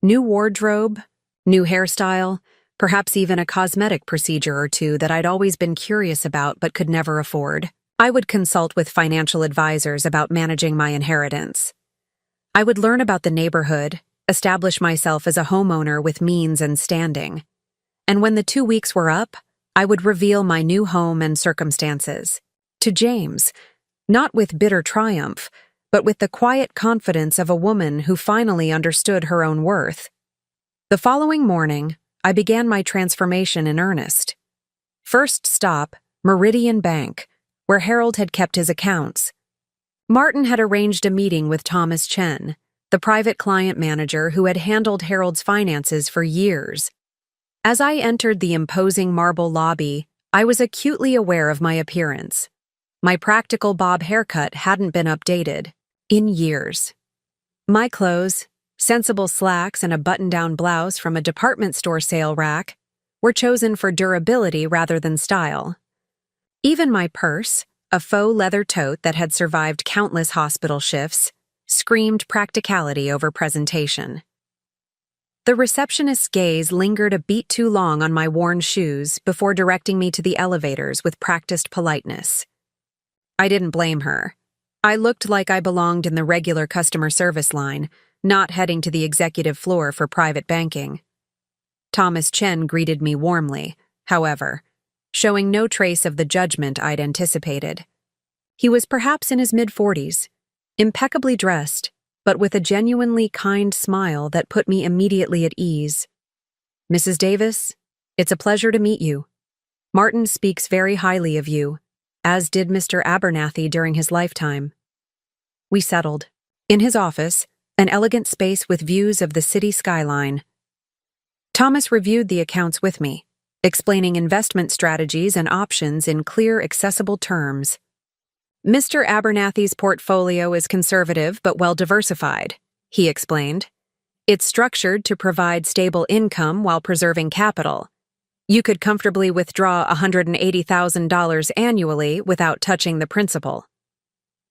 New wardrobe, new hairstyle, perhaps even a cosmetic procedure or two that I'd always been curious about but could never afford. I would consult with financial advisors about managing my inheritance. I would learn about the neighborhood, establish myself as a homeowner with means and standing. And when the 2 weeks were up, I would reveal my new home and circumstances. To James, not with bitter triumph, but with the quiet confidence of a woman who finally understood her own worth. The following morning, I began my transformation in earnest. First stop, Meridian Bank, where Harold had kept his accounts. Martin had arranged a meeting with Thomas Chen, the private client manager who had handled Harold's finances for years. As I entered the imposing marble lobby, I was acutely aware of my appearance. My practical bob haircut hadn't been updated in years. My clothes, sensible slacks and a button-down blouse from a department store sale rack, were chosen for durability rather than style. Even my purse, a faux leather tote that had survived countless hospital shifts, screamed practicality over presentation. The receptionist's gaze lingered a beat too long on my worn shoes before directing me to the elevators with practiced politeness. I didn't blame her. I looked like I belonged in the regular customer service line, not heading to the executive floor for private banking. Thomas Chen greeted me warmly, however, showing no trace of the judgment I'd anticipated. He was perhaps in his mid-40s, impeccably dressed, but with a genuinely kind smile that put me immediately at ease. Mrs. Davis, it's a pleasure to meet you. Martin speaks very highly of you, as did Mr. Abernathy during his lifetime. We settled. In his office, an elegant space with views of the city skyline. Thomas reviewed the accounts with me, explaining investment strategies and options in clear, accessible terms. Mr. Abernathy's portfolio is conservative but well-diversified, he explained. It's structured to provide stable income while preserving capital. You could comfortably withdraw $180,000 annually without touching the principal.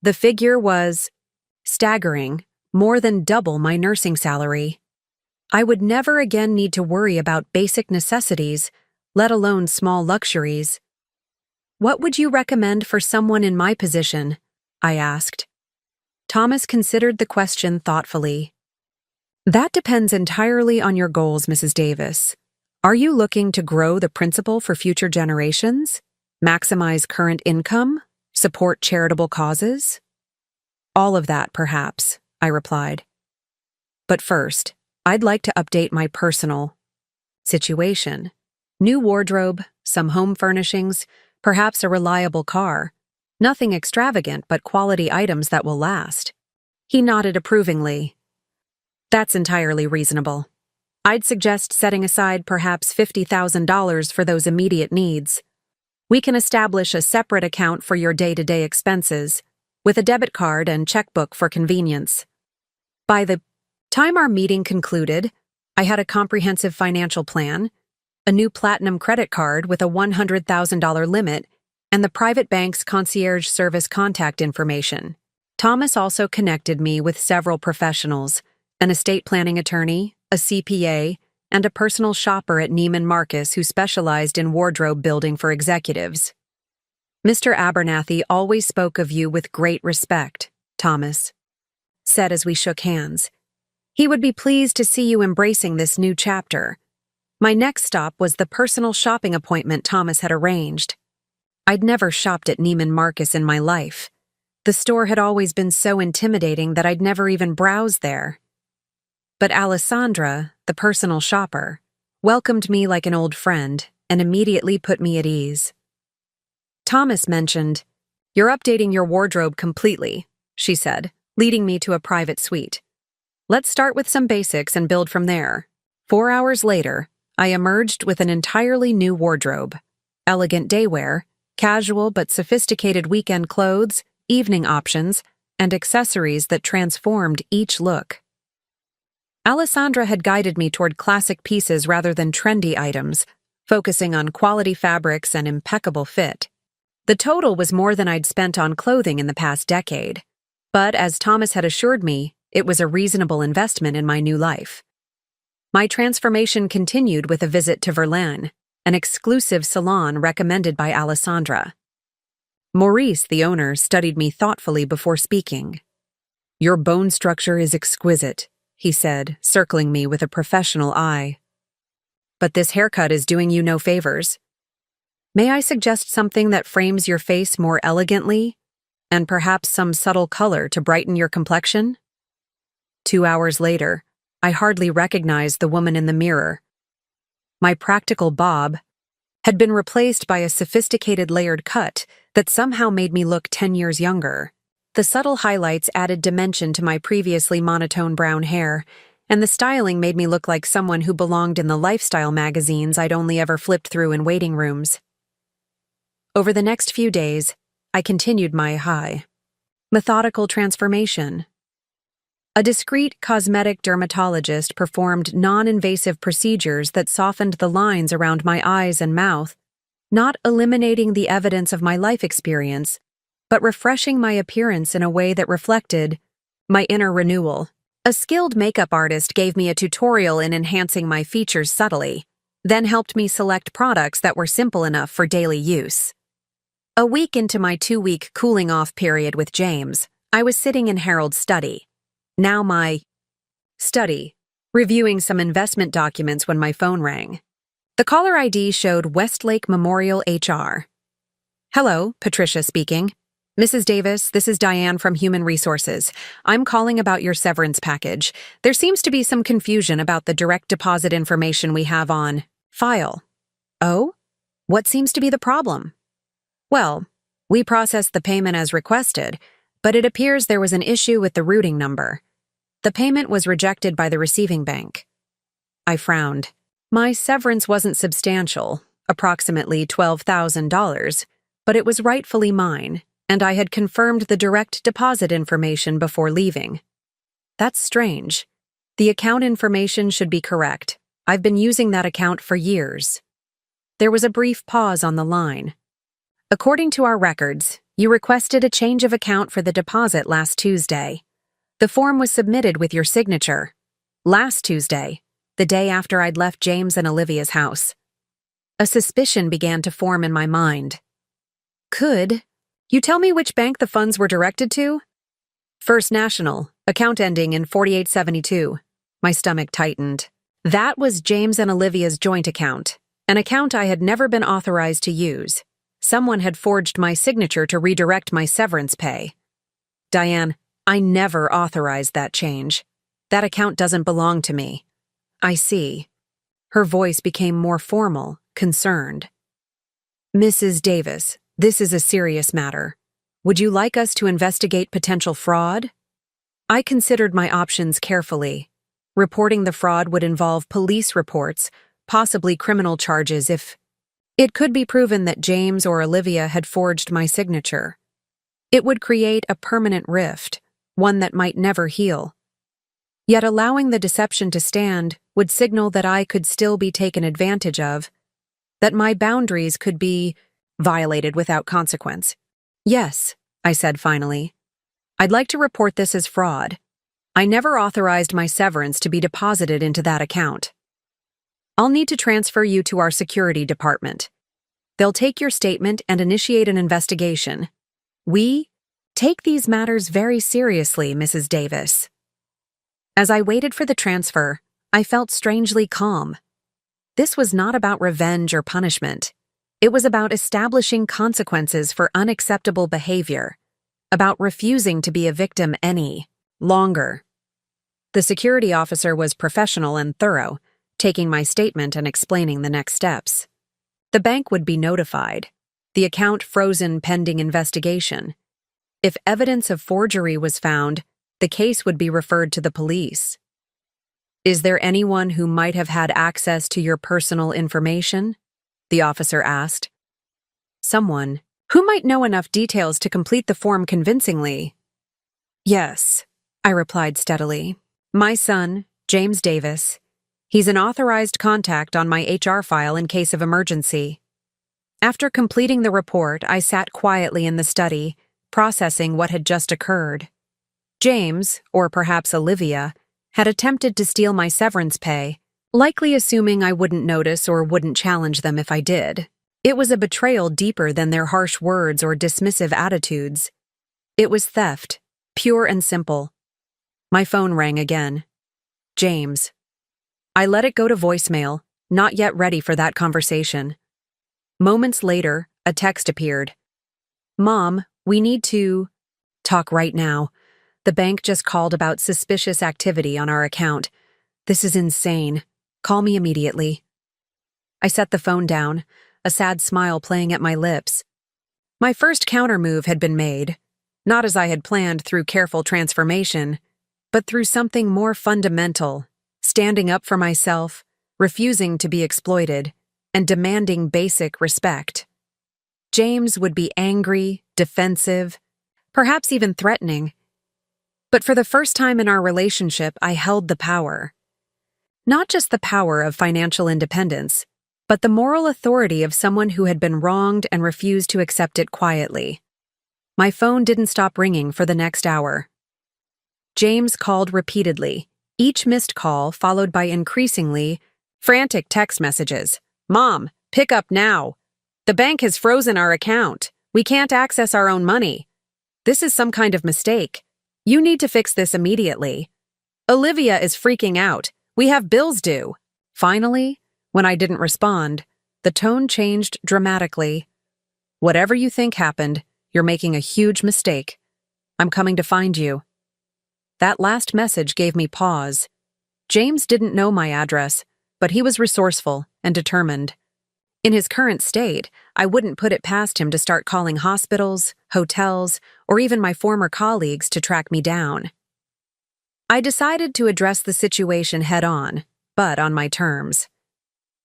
The figure was staggering, more than double my nursing salary. I would never again need to worry about basic necessities, let alone small luxuries. What would you recommend for someone in my position? I asked. Thomas considered the question thoughtfully. That depends entirely on your goals, Mrs. Davis. Are you looking to grow the principal for future generations? Maximize current income? Support charitable causes? All of that, perhaps, I replied. But first, I'd like to update my personal situation. New wardrobe, some home furnishings, perhaps a reliable car. Nothing extravagant, but quality items that will last. He nodded approvingly. That's entirely reasonable. I'd suggest setting aside perhaps $50,000 for those immediate needs. We can establish a separate account for your day-to-day expenses, with a debit card and checkbook for convenience. By the time our meeting concluded, I had a comprehensive financial plan, a new platinum credit card with a $100,000 limit, and the private bank's concierge service contact information. Thomas also connected me with several professionals, an estate planning attorney, a CPA, and a personal shopper at Neiman Marcus who specialized in wardrobe building for executives. Mr. Abernathy always spoke of you with great respect, Thomas said as we shook hands. He would be pleased to see you embracing this new chapter. My next stop was the personal shopping appointment Thomas had arranged. I'd never shopped at Neiman Marcus in my life. The store had always been so intimidating that I'd never even browsed there. But Alessandra, the personal shopper, welcomed me like an old friend and immediately put me at ease. Thomas mentioned, "You're updating your wardrobe completely," she said, leading me to a private suite. "Let's start with some basics and build from there." 4 hours later, I emerged with an entirely new wardrobe. Elegant daywear, casual but sophisticated weekend clothes, evening options, and accessories that transformed each look. Alessandra had guided me toward classic pieces rather than trendy items, focusing on quality fabrics and impeccable fit. The total was more than I'd spent on clothing in the past decade. But as Thomas had assured me, it was a reasonable investment in my new life. My transformation continued with a visit to Verlaine, an exclusive salon recommended by Alessandra. Maurice, the owner, studied me thoughtfully before speaking. "Your bone structure is exquisite," he said, circling me with a professional eye. "But this haircut is doing you no favors. May I suggest something that frames your face more elegantly, and perhaps some subtle color to brighten your complexion?" 2 hours later, I hardly recognized the woman in the mirror. My practical bob had been replaced by a sophisticated layered cut that somehow made me look 10 years younger. The subtle highlights added dimension to my previously monotone brown hair, and the styling made me look like someone who belonged in the lifestyle magazines I'd only ever flipped through in waiting rooms. Over the next few days, I continued my methodical transformation. A discreet cosmetic dermatologist performed non-invasive procedures that softened the lines around my eyes and mouth, not eliminating the evidence of my life experience, but refreshing my appearance in a way that reflected my inner renewal. A skilled makeup artist gave me a tutorial in enhancing my features subtly, then helped me select products that were simple enough for daily use. A week into my 2-week cooling-off period with James, I was sitting in Harold's study. Now my study, reviewing some investment documents when my phone rang. The caller ID showed Westlake Memorial HR. "Hello, Patricia speaking. Mrs. Davis, this is Diane from Human Resources. I'm calling about your severance package. There seems to be some confusion about the direct deposit information we have on file." "Oh? What seems to be the problem?" "Well, we processed the payment as requested, but it appears there was an issue with the routing number. The payment was rejected by the receiving bank." I frowned. My severance wasn't substantial, approximately $12,000, but it was rightfully mine, and I had confirmed the direct deposit information before leaving. "That's strange. The account information should be correct. I've been using that account for years." There was a brief pause on the line. According to our records, you requested a change of account for the deposit last Tuesday. The form was submitted with your signature. Last Tuesday, the day after I'd left James and Olivia's house. A suspicion began to form in my mind. Could you tell me which bank the funds were directed to? First National, account ending in 4872. My stomach tightened. That was James and Olivia's joint account, an account I had never been authorized to use. Someone had forged my signature to redirect my severance pay. Diane, I never authorized that change. That account doesn't belong to me. I see. Her voice became more formal, concerned. Mrs. Davis, this is a serious matter. Would you like us to investigate potential fraud? I considered my options carefully. Reporting the fraud would involve police reports, possibly criminal charges if it could be proven that James or Olivia had forged my signature. It would create a permanent rift, one that might never heal. Yet allowing the deception to stand would signal that I could still be taken advantage of, that my boundaries could be violated without consequence. Yes, I said finally. I'd like to report this as fraud. I never authorized my severance to be deposited into that account. I'll need to transfer you to our security department. They'll take your statement and initiate an investigation. We take these matters very seriously, Mrs. Davis. As I waited for the transfer, I felt strangely calm. This was not about revenge or punishment. It was about establishing consequences for unacceptable behavior, about refusing to be a victim any longer. The security officer was professional and thorough, taking my statement and explaining the next steps. The bank would be notified, the account frozen pending investigation. If evidence of forgery was found, the case would be referred to the police. Is there anyone who might have had access to your personal information? The officer asked. Someone who might know enough details to complete the form convincingly. Yes, I replied steadily. My son, James Davis. He's an authorized contact on my HR file in case of emergency. After completing the report, I sat quietly in the study, processing what had just occurred. James, or perhaps Olivia, had attempted to steal my severance pay, likely assuming I wouldn't notice or wouldn't challenge them if I did. It was a betrayal deeper than their harsh words or dismissive attitudes. It was theft, pure and simple. My phone rang again. James. I let it go to voicemail, not yet ready for that conversation. Moments later, a text appeared. Mom, we need to talk right now. The bank just called about suspicious activity on our account. This is insane. Call me immediately. I set the phone down, a sad smile playing at my lips. My first counter-move had been made, not as I had planned through careful transformation, but through something more fundamental, standing up for myself, refusing to be exploited, and demanding basic respect. James would be angry, defensive, perhaps even threatening. But for the first time in our relationship, I held the power. Not just the power of financial independence, but the moral authority of someone who had been wronged and refused to accept it quietly. My phone didn't stop ringing for the next hour. James called repeatedly, each missed call followed by increasingly frantic text messages. Mom, pick up now. The bank has frozen our account. We can't access our own money. This is some kind of mistake. You need to fix this immediately. Olivia is freaking out. We have bills due. Finally, when I didn't respond, the tone changed dramatically. Whatever you think happened, you're making a huge mistake. I'm coming to find you. That last message gave me pause. James didn't know my address, but he was resourceful and determined. In his current state, I wouldn't put it past him to start calling hospitals, hotels, or even my former colleagues to track me down. I decided to address the situation head-on, but on my terms.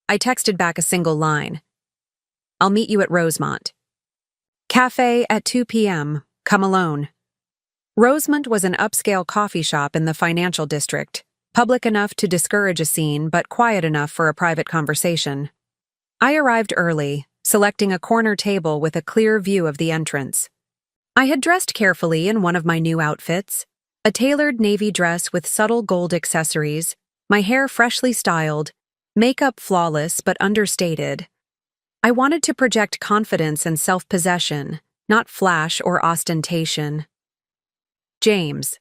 I texted back a single line. I'll meet you at Rosemont. Cafe at 2 p.m. Come alone. Rosemont was an upscale coffee shop in the financial district, public enough to discourage a scene but quiet enough for a private conversation. I arrived early, selecting a corner table with a clear view of the entrance. I had dressed carefully in one of my new outfits, a tailored navy dress with subtle gold accessories, my hair freshly styled, makeup flawless but understated. I wanted to project confidence and self-possession, not flash or ostentation. James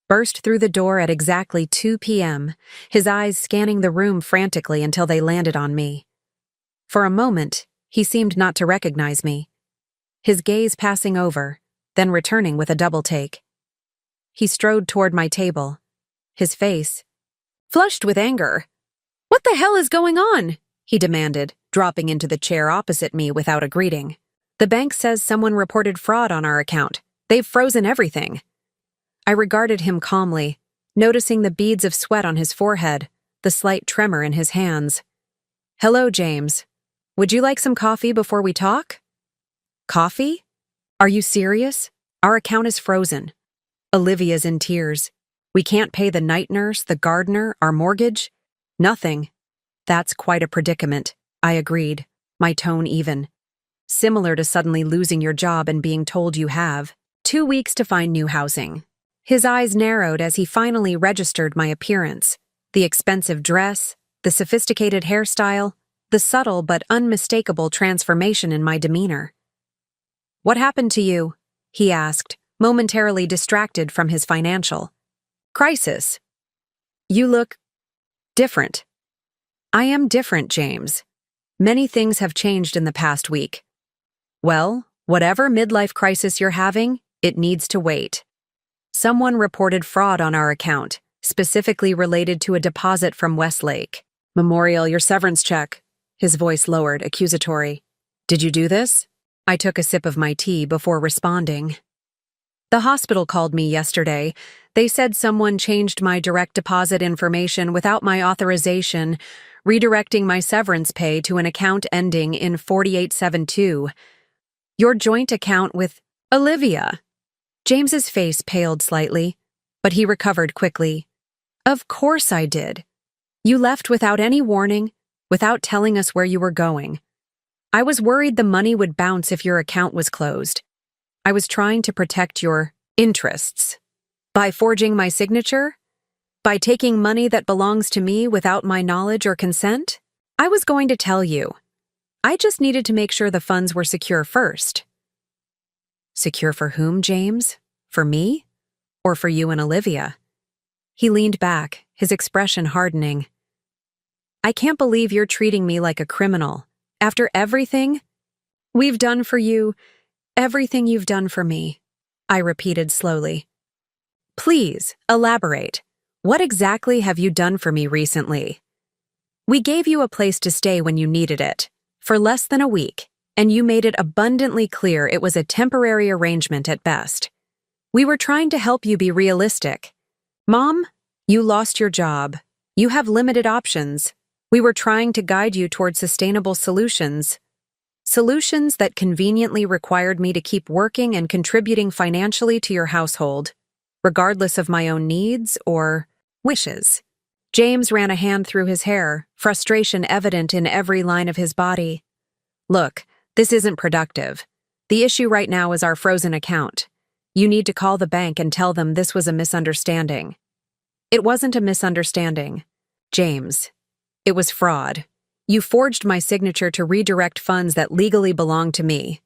burst through the door at exactly 2 p.m., his eyes scanning the room frantically until they landed on me. For a moment, he seemed not to recognize me, his gaze passing over, then returning with a double take. He strode toward my table, his face flushed with anger. "What the hell is going on?" he demanded, dropping into the chair opposite me without a greeting. "The bank says someone reported fraud on our account. They've frozen everything." I regarded him calmly, noticing the beads of sweat on his forehead, the slight tremor in his hands. "Hello, James. Would you like some coffee before we talk?" "Coffee? Are you serious? Our account is frozen. Olivia's in tears. We can't pay the night nurse, the gardener, our mortgage. Nothing." "That's quite a predicament," I agreed, my tone even. "Similar to suddenly losing your job and being told you have 2 weeks to find new housing." His eyes narrowed as he finally registered my appearance, the expensive dress, the sophisticated hairstyle, the subtle but unmistakable transformation in my demeanor. "What happened to you?" he asked, momentarily distracted from his financial crisis. "You look different." "I am different, James. Many things have changed in the past week." "Well, whatever midlife crisis you're having, it needs to wait. Someone reported fraud on our account, specifically related to a deposit from Westlake. Memorial, your severance check." His voice lowered, accusatory. "Did you do this?" I took a sip of my tea before responding. "The hospital called me yesterday. They said someone changed my direct deposit information without my authorization, redirecting my severance pay to an account ending in 4872. Your joint account with Olivia." James's face paled slightly, but he recovered quickly. "Of course I did. You left without any warning, without telling us where you were going. I was worried the money would bounce if your account was closed. I was trying to protect your interests. By forging my signature? By taking money that belongs to me without my knowledge or consent? I was going to tell you. I just needed to make sure the funds were secure first." "Secure for whom, James? For me? Or for you and Olivia?" He leaned back, his expression hardening. "I can't believe you're treating me like a criminal. After everything we've done for you, everything you've done for me," I repeated slowly. "Please, elaborate. What exactly have you done for me recently?" "We gave you a place to stay when you needed it, for less than a week, and you made it abundantly clear it was a temporary arrangement at best. We were trying to help you be realistic. Mom, you lost your job. You have limited options. We were trying to guide you toward sustainable solutions. Solutions that conveniently required me to keep working and contributing financially to your household, regardless of my own needs or wishes." James ran a hand through his hair, frustration evident in every line of his body. "Look, this isn't productive. The issue right now is our frozen account. You need to call the bank and tell them this was a misunderstanding." "It wasn't a misunderstanding, James. It was fraud. You forged my signature to redirect funds that legally belong to me."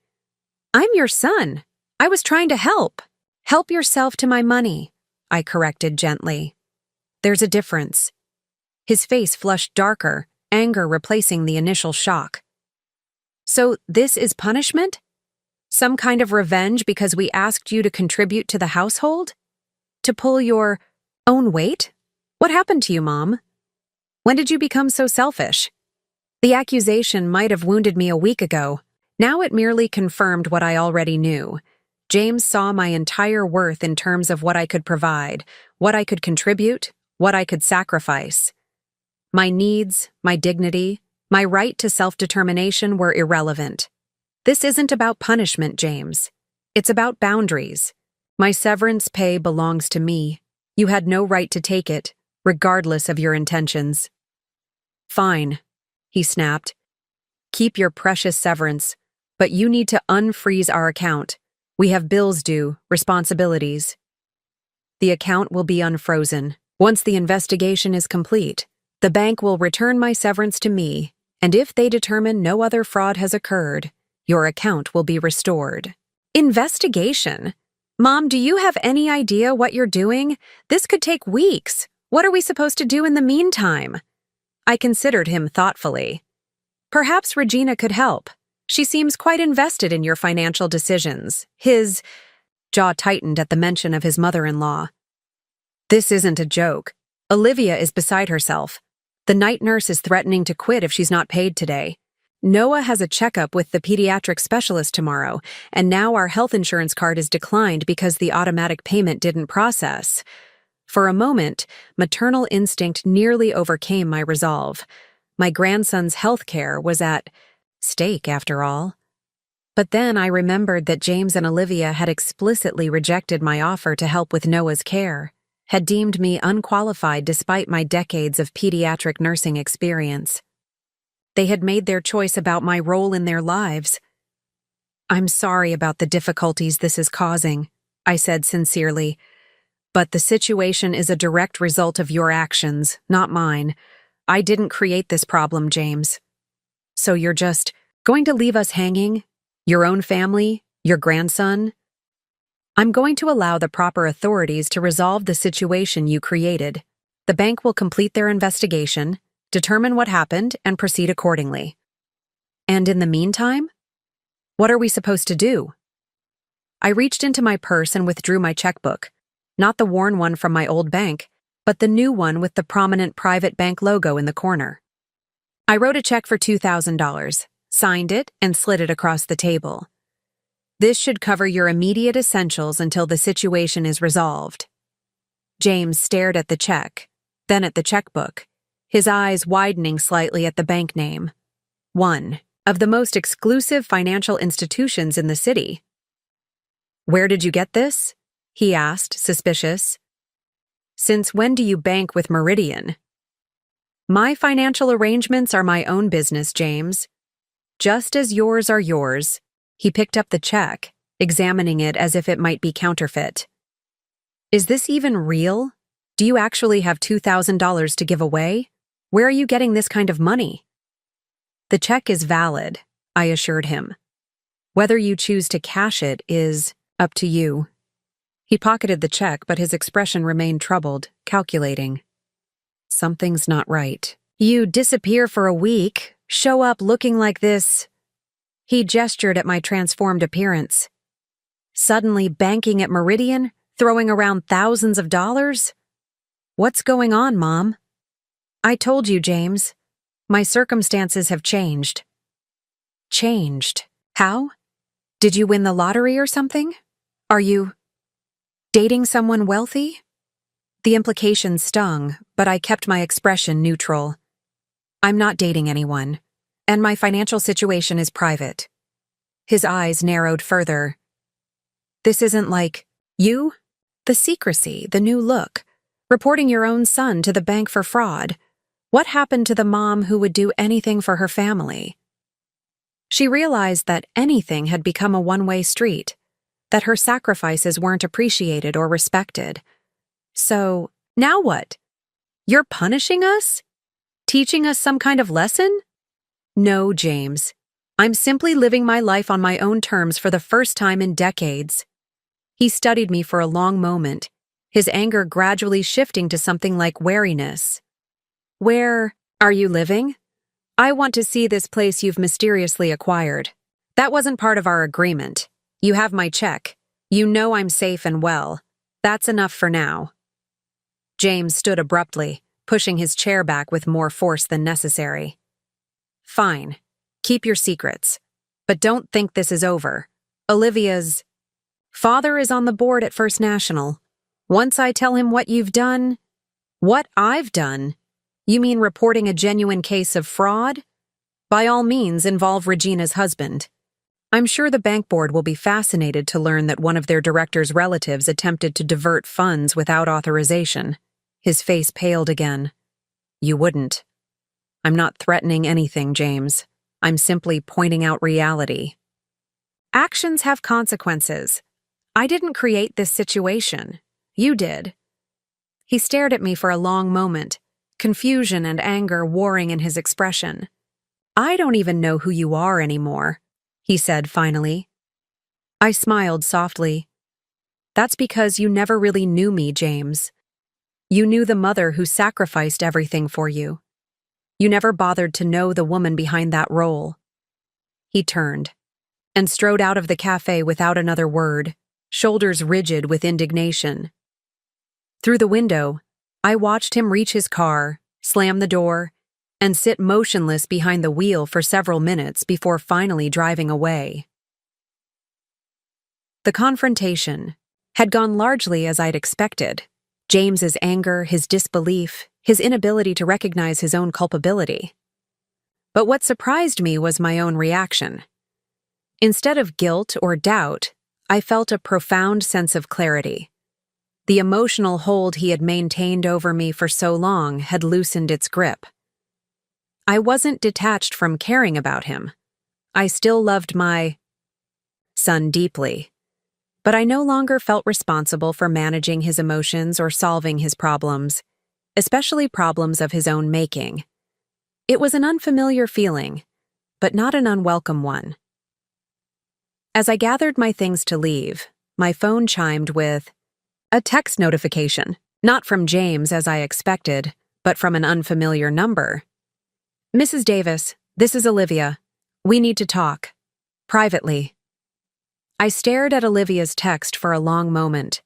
"I'm your son. I was trying to help." "Help yourself to my money," I corrected gently. "There's a difference." His face flushed darker, anger replacing the initial shock. "So this is punishment? Some kind of revenge because we asked you to contribute to the household? To pull your own weight? What happened to you, Mom? When did you become so selfish?" The accusation might have wounded me a week ago. Now it merely confirmed what I already knew. James saw my entire worth in terms of what I could provide, what I could contribute, what I could sacrifice. My needs, my dignity, my right to self-determination were irrelevant. This isn't about punishment, James. It's about boundaries. My severance pay belongs to me. You had no right to take it, regardless of your intentions. "Fine," he snapped. Keep your precious severance, but you need to unfreeze our account. We have bills due, responsibilities. The account will be unfrozen. Once the investigation is complete, the bank will return my severance to me, and if they determine no other fraud has occurred, your account will be restored. Investigation? Mom, do you have any idea what you're doing? This could take weeks. What are we supposed to do in the meantime? I considered him thoughtfully. Perhaps Regina could help. She seems quite invested in your financial decisions. His jaw tightened at the mention of his mother-in-law. This isn't a joke. Olivia is beside herself. The night nurse is threatening to quit if she's not paid today. Noah has a checkup with the pediatric specialist tomorrow, and now our health insurance card is declined because the automatic payment didn't process. For a moment, maternal instinct nearly overcame my resolve. My grandson's health care was at stake, after all. But then I remembered that James and Olivia had explicitly rejected my offer to help with Noah's care, had deemed me unqualified despite my decades of pediatric nursing experience. They had made their choice about my role in their lives. I'm sorry about the difficulties this is causing, I said sincerely, but the situation is a direct result of your actions, not mine. I didn't create this problem, James. So you're just going to leave us hanging? Your own family? Your grandson? I'm going to allow the proper authorities to resolve the situation you created. The bank will complete their investigation, determine what happened, and proceed accordingly. And in the meantime? What are we supposed to do? I reached into my purse and withdrew my checkbook, not the worn one from my old bank, but the new one with the prominent private bank logo in the corner. I wrote a check for $2,000, signed it, and slid it across the table. This should cover your immediate essentials until the situation is resolved. James stared at the check, then at the checkbook, his eyes widening slightly at the bank name. One of the most exclusive financial institutions in the city. Where did you get this? He asked, suspicious. Since when do you bank with Meridian? My financial arrangements are my own business, James. Just as yours are yours. He picked up the check, examining it as if it might be counterfeit. Is this even real? Do you actually have $2,000 to give away? Where are you getting this kind of money? The check is valid, I assured him. Whether you choose to cash it is up to you. He pocketed the check, but his expression remained troubled, calculating. Something's not right. You disappear for a week, show up looking like this. He gestured at my transformed appearance. Suddenly banking at Meridian, throwing around thousands of dollars? What's going on, Mom? I told you, James. My circumstances have changed. Changed? How? Did you win the lottery or something? Are you dating someone wealthy? The implication stung, but I kept my expression neutral. I'm not dating anyone, and my financial situation is private. His eyes narrowed further. This isn't like you? The secrecy, the new look, reporting your own son to the bank for fraud. What happened to the mom who would do anything for her family? She realized that anything had become a one-way street, that her sacrifices weren't appreciated or respected. So, now what? You're punishing us? Teaching us some kind of lesson? No, James. I'm simply living my life on my own terms for the first time in decades. He studied me for a long moment, his anger gradually shifting to something like wariness. Where are you living? I want to see this place you've mysteriously acquired. That wasn't part of our agreement. You have my check. You know I'm safe and well. That's enough for now. James stood abruptly, pushing his chair back with more force than necessary. Fine. Keep your secrets. But don't think this is over. Olivia's father is on the board at First National. Once I tell him what you've done, what I've done, you mean reporting a genuine case of fraud? By all means, involve Regina's husband. I'm sure the bank board will be fascinated to learn that one of their director's relatives attempted to divert funds without authorization. His face paled again. You wouldn't. I'm not threatening anything, James. I'm simply pointing out reality. Actions have consequences. I didn't create this situation. You did. He stared at me for a long moment, confusion and anger warring in his expression. I don't even know who you are anymore, he said finally. I smiled softly. That's because you never really knew me, James. You knew the mother who sacrificed everything for you. You never bothered to know the woman behind that role. He turned and strode out of the cafe without another word, shoulders rigid with indignation. Through the window, I watched him reach his car, slam the door, and sit motionless behind the wheel for several minutes before finally driving away. The confrontation had gone largely as I'd expected. James's anger, his disbelief, his inability to recognize his own culpability. But what surprised me was my own reaction. Instead of guilt or doubt, I felt a profound sense of clarity. The emotional hold he had maintained over me for so long had loosened its grip. I wasn't detached from caring about him. I still loved my son deeply. But I no longer felt responsible for managing his emotions or solving his problems, especially problems of his own making. It was an unfamiliar feeling, but not an unwelcome one. As I gathered my things to leave, my phone chimed with a text notification, not from James as I expected, but from an unfamiliar number. Mrs. Davis, this is Olivia. We need to talk. Privately. I stared at Olivia's text for a long moment.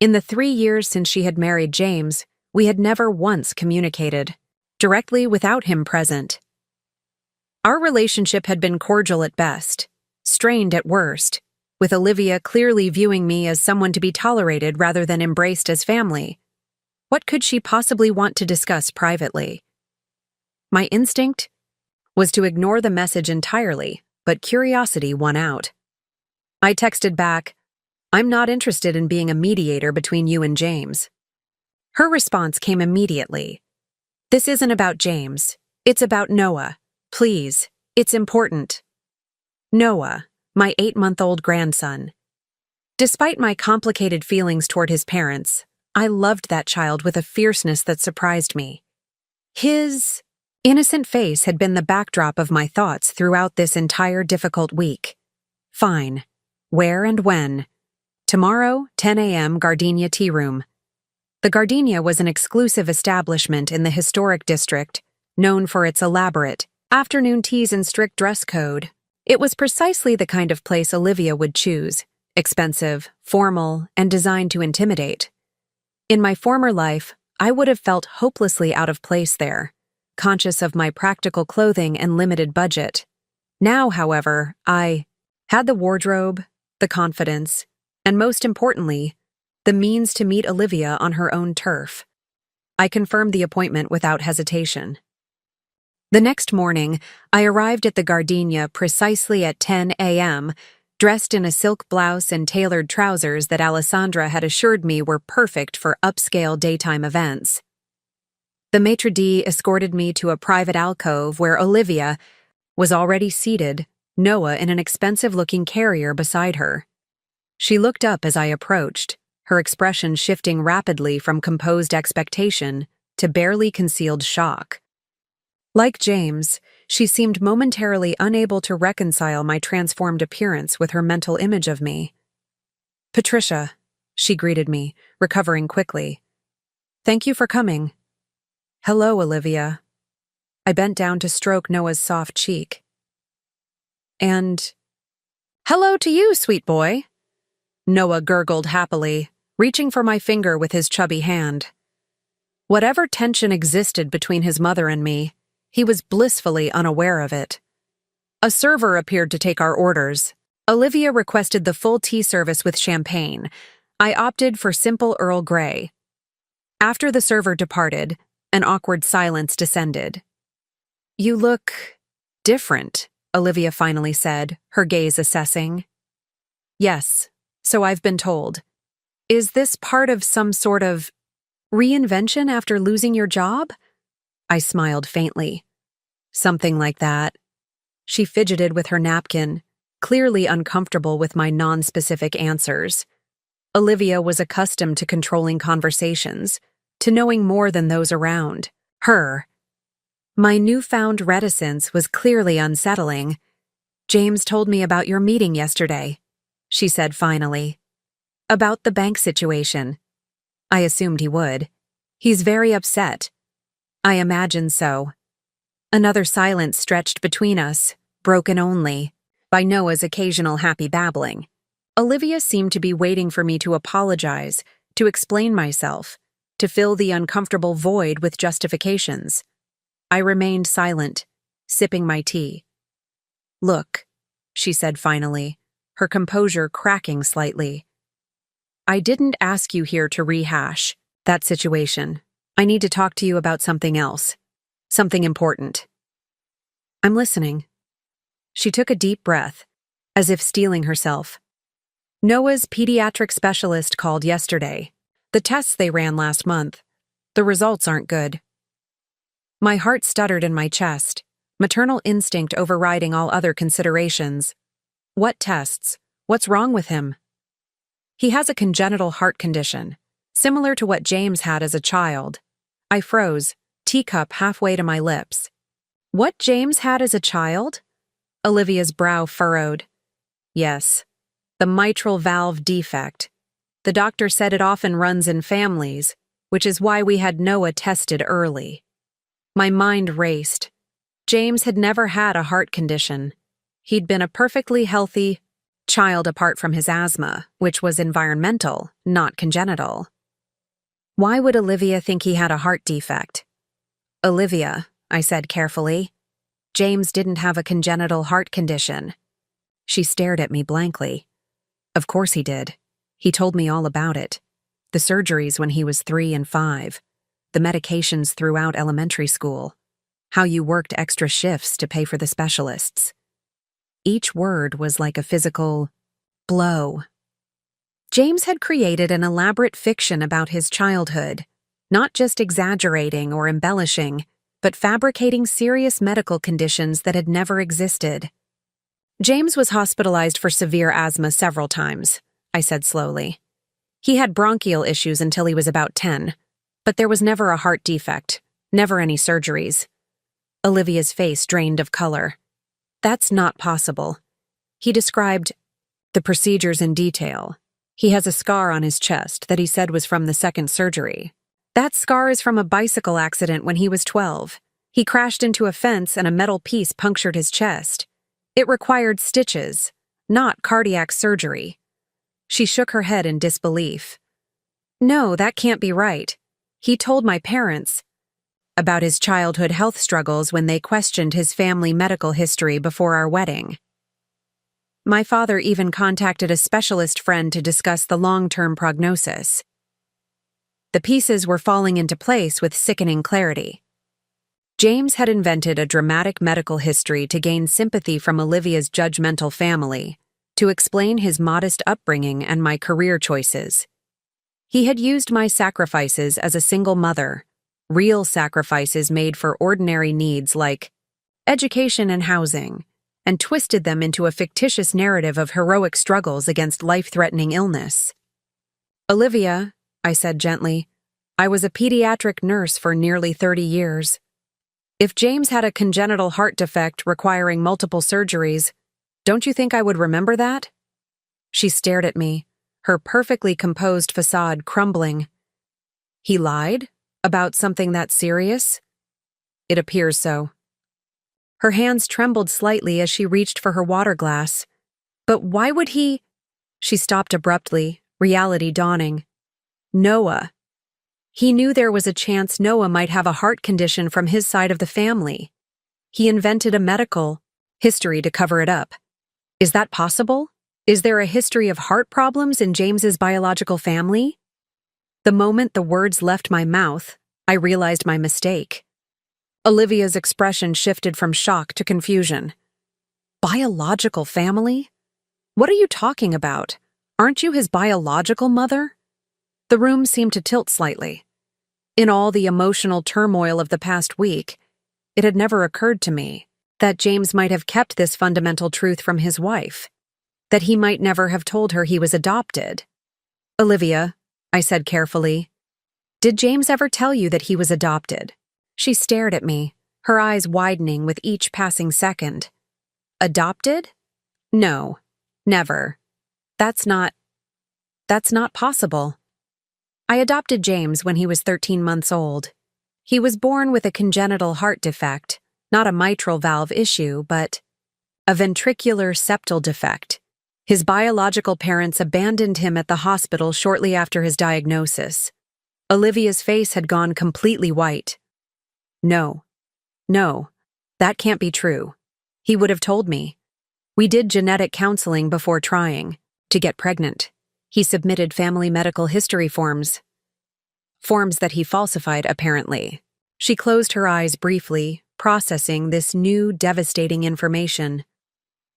In the 3 years since she had married James, we had never once communicated, directly without him present. Our relationship had been cordial at best, strained at worst, with Olivia clearly viewing me as someone to be tolerated rather than embraced as family. What could she possibly want to discuss privately? My instinct was to ignore the message entirely, but curiosity won out. I texted back, I'm not interested in being a mediator between you and James. Her response came immediately. This isn't about James. It's about Noah. Please, it's important. Noah, my 8-month-old grandson. Despite my complicated feelings toward his parents, I loved that child with a fierceness that surprised me. His innocent face had been the backdrop of my thoughts throughout this entire difficult week. Fine. Where and when? Tomorrow, 10 a.m., Gardenia Tea Room. The Gardenia was an exclusive establishment in the historic district, known for its elaborate afternoon teas and strict dress code. It was precisely the kind of place Olivia would choose, expensive, formal, and designed to intimidate. In my former life, I would have felt hopelessly out of place there, conscious of my practical clothing and limited budget. Now, however, I had the wardrobe, the confidence, and most importantly, the means to meet Olivia on her own turf. I confirmed the appointment without hesitation. The next morning, I arrived at the Gardenia precisely at 10 a.m., dressed in a silk blouse and tailored trousers that Alessandra had assured me were perfect for upscale daytime events. The maitre d' escorted me to a private alcove where Olivia was already seated, Noah in an expensive-looking carrier beside her. She looked up as I approached, her expression shifting rapidly from composed expectation to barely concealed shock. Like James, she seemed momentarily unable to reconcile my transformed appearance with her mental image of me. Patricia, she greeted me, recovering quickly. Thank you for coming. Hello, Olivia. I bent down to stroke Noah's soft cheek. And, hello to you, sweet boy. Noah gurgled happily, reaching for my finger with his chubby hand. Whatever tension existed between his mother and me, he was blissfully unaware of it. A server appeared to take our orders. Olivia requested the full tea service with champagne. I opted for simple Earl Grey. After the server departed, an awkward silence descended. You look different, Olivia finally said, her gaze assessing. Yes, so I've been told. Is this part of some sort of reinvention after losing your job? I smiled faintly. Something like that. She fidgeted with her napkin, clearly uncomfortable with my non-specific answers. Olivia was accustomed to controlling conversations, to knowing more than those around her. My newfound reticence was clearly unsettling. "James told me about your meeting yesterday," she said finally. "About the bank situation." I assumed he would. "He's very upset." I imagined so. Another silence stretched between us, broken only by Noah's occasional happy babbling. Olivia seemed to be waiting for me to apologize, to explain myself, to fill the uncomfortable void with justifications. I remained silent, sipping my tea. "Look," she said finally, her composure cracking slightly. "I didn't ask you here to rehash that situation. I need to talk to you about something else. Something important." "I'm listening." She took a deep breath, as if steeling herself. "Noah's pediatric specialist called yesterday. The tests they ran last month. The results aren't good." My heart stuttered in my chest, maternal instinct overriding all other considerations. "What tests? What's wrong with him?" "He has a congenital heart condition, similar to what James had as a child." I froze, teacup halfway to my lips. "What James had as a child?" Olivia's brow furrowed. "Yes, the mitral valve defect. The doctor said it often runs in families, which is why we had Noah tested early." My mind raced. James had never had a heart condition. He'd been a perfectly healthy child apart from his asthma, which was environmental, not congenital. Why would Olivia think he had a heart defect? "Olivia," I said carefully, "James didn't have a congenital heart condition." She stared at me blankly. "Of course he did. He told me all about it. The surgeries when he was 3 and 5. The medications throughout elementary school. How you worked extra shifts to pay for the specialists." Each word was like a physical blow. James had created an elaborate fiction about his childhood, not just exaggerating or embellishing, but fabricating serious medical conditions that had never existed. "James was hospitalized for severe asthma several times," I said slowly. "He had bronchial issues until he was about 10, but there was never a heart defect, never any surgeries." Olivia's face drained of color. "That's not possible." He described the procedures in detail. "He has a scar on his chest that he said was from the second surgery. That scar is from a bicycle accident when he was 12. He crashed into a fence and a metal piece punctured his chest. It required stitches, not cardiac surgery." She shook her head in disbelief. "No, that can't be right. He told my parents about his childhood health struggles when they questioned his family medical history before our wedding. My father even contacted a specialist friend to discuss the long-term prognosis. The pieces were falling into place with sickening clarity. James had invented a dramatic medical history to gain sympathy from Olivia's judgmental family, to explain his modest upbringing and my career choices. He had used my sacrifices as a single mother, real sacrifices made for ordinary needs like education and housing, and twisted them into a fictitious narrative of heroic struggles against life-threatening illness. "Olivia," I said gently, "I was a pediatric nurse for nearly 30 years. If James had a congenital heart defect requiring multiple surgeries, don't you think I would remember that?" She stared at me, her perfectly composed facade crumbling. "He lied? About something that serious?" "It appears so." Her hands trembled slightly as she reached for her water glass. "But why would he—" She stopped abruptly, reality dawning. "Noah. He knew there was a chance Noah might have a heart condition from his side of the family. He invented a medical history to cover it up. Is that possible? Is there a history of heart problems in James's biological family?" The moment the words left my mouth, I realized my mistake. Olivia's expression shifted from shock to confusion. "Biological family? What are you talking about? Aren't you his biological mother?" The room seemed to tilt slightly. In all the emotional turmoil of the past week, it had never occurred to me That James might have kept this fundamental truth from his wife. That he might never have told her he was adopted. "Olivia," I said carefully, "did James ever tell you that he was adopted?" She stared at me, her eyes widening with each passing second. "Adopted? No, never. That's not possible. I adopted James when he was 13 months old. He was born with a congenital heart defect, not a mitral valve issue, but a ventricular septal defect. His biological parents abandoned him at the hospital shortly after his diagnosis." Olivia's face had gone completely white. No, that can't be true. He would have told me. We did genetic counseling before trying to get pregnant. He submitted family medical history forms that he falsified, apparently. She closed her eyes briefly, processing this new, devastating information.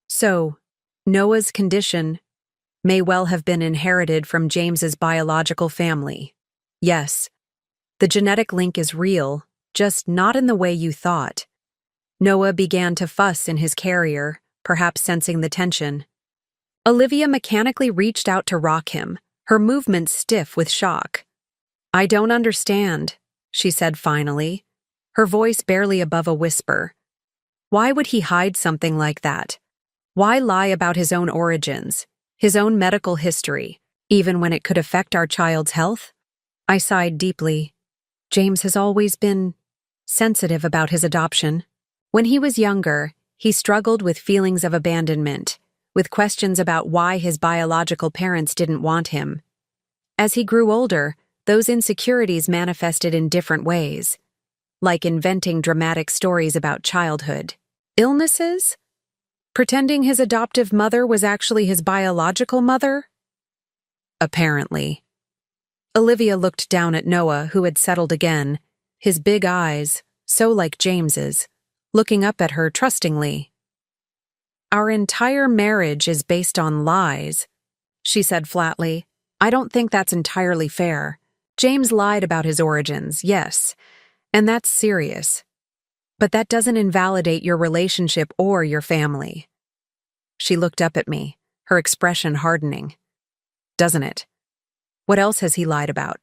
So, Noah's condition may well have been inherited from James's biological family. Yes, the genetic link is real, just not in the way you thought. Noah began to fuss in his carrier, perhaps sensing the tension. Olivia mechanically reached out to rock him, her movements stiff with shock. "I don't understand," she said finally, her voice barely above a whisper. "Why would he hide something like that? Why lie about his own origins, his own medical history, even when it could affect our child's health?" I sighed deeply. James has always been sensitive about his adoption. When he was younger, he struggled with feelings of abandonment, with questions about why his biological parents didn't want him. As he grew older, those insecurities manifested in different ways, like inventing dramatic stories about childhood illnesses, pretending his adoptive mother was actually his biological mother. Apparently. Olivia looked down at Noah, who had settled again, his big eyes, so like James's, looking up at her trustingly. "Our entire marriage is based on lies," she said flatly. "I don't think that's entirely fair. James lied about his origins, yes, and that's serious. But that doesn't invalidate your relationship or your family." She looked up at me, her expression hardening. "Doesn't it? What else has he lied about?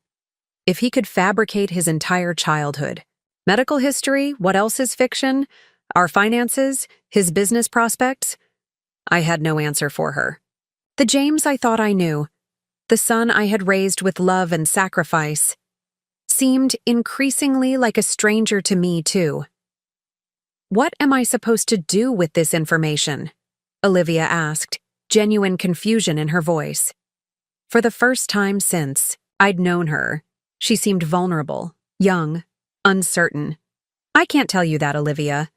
If he could fabricate his entire childhood, medical history, what else is fiction? Our finances, his business prospects?" I had no answer for her. The James I thought I knew, the son I had raised with love and sacrifice, seemed increasingly like a stranger to me, too. "What am I supposed to do with this information?" Olivia asked, genuine confusion in her voice. For the first time since I'd known her, she seemed vulnerable, young, uncertain. "I can't tell you that, Olivia,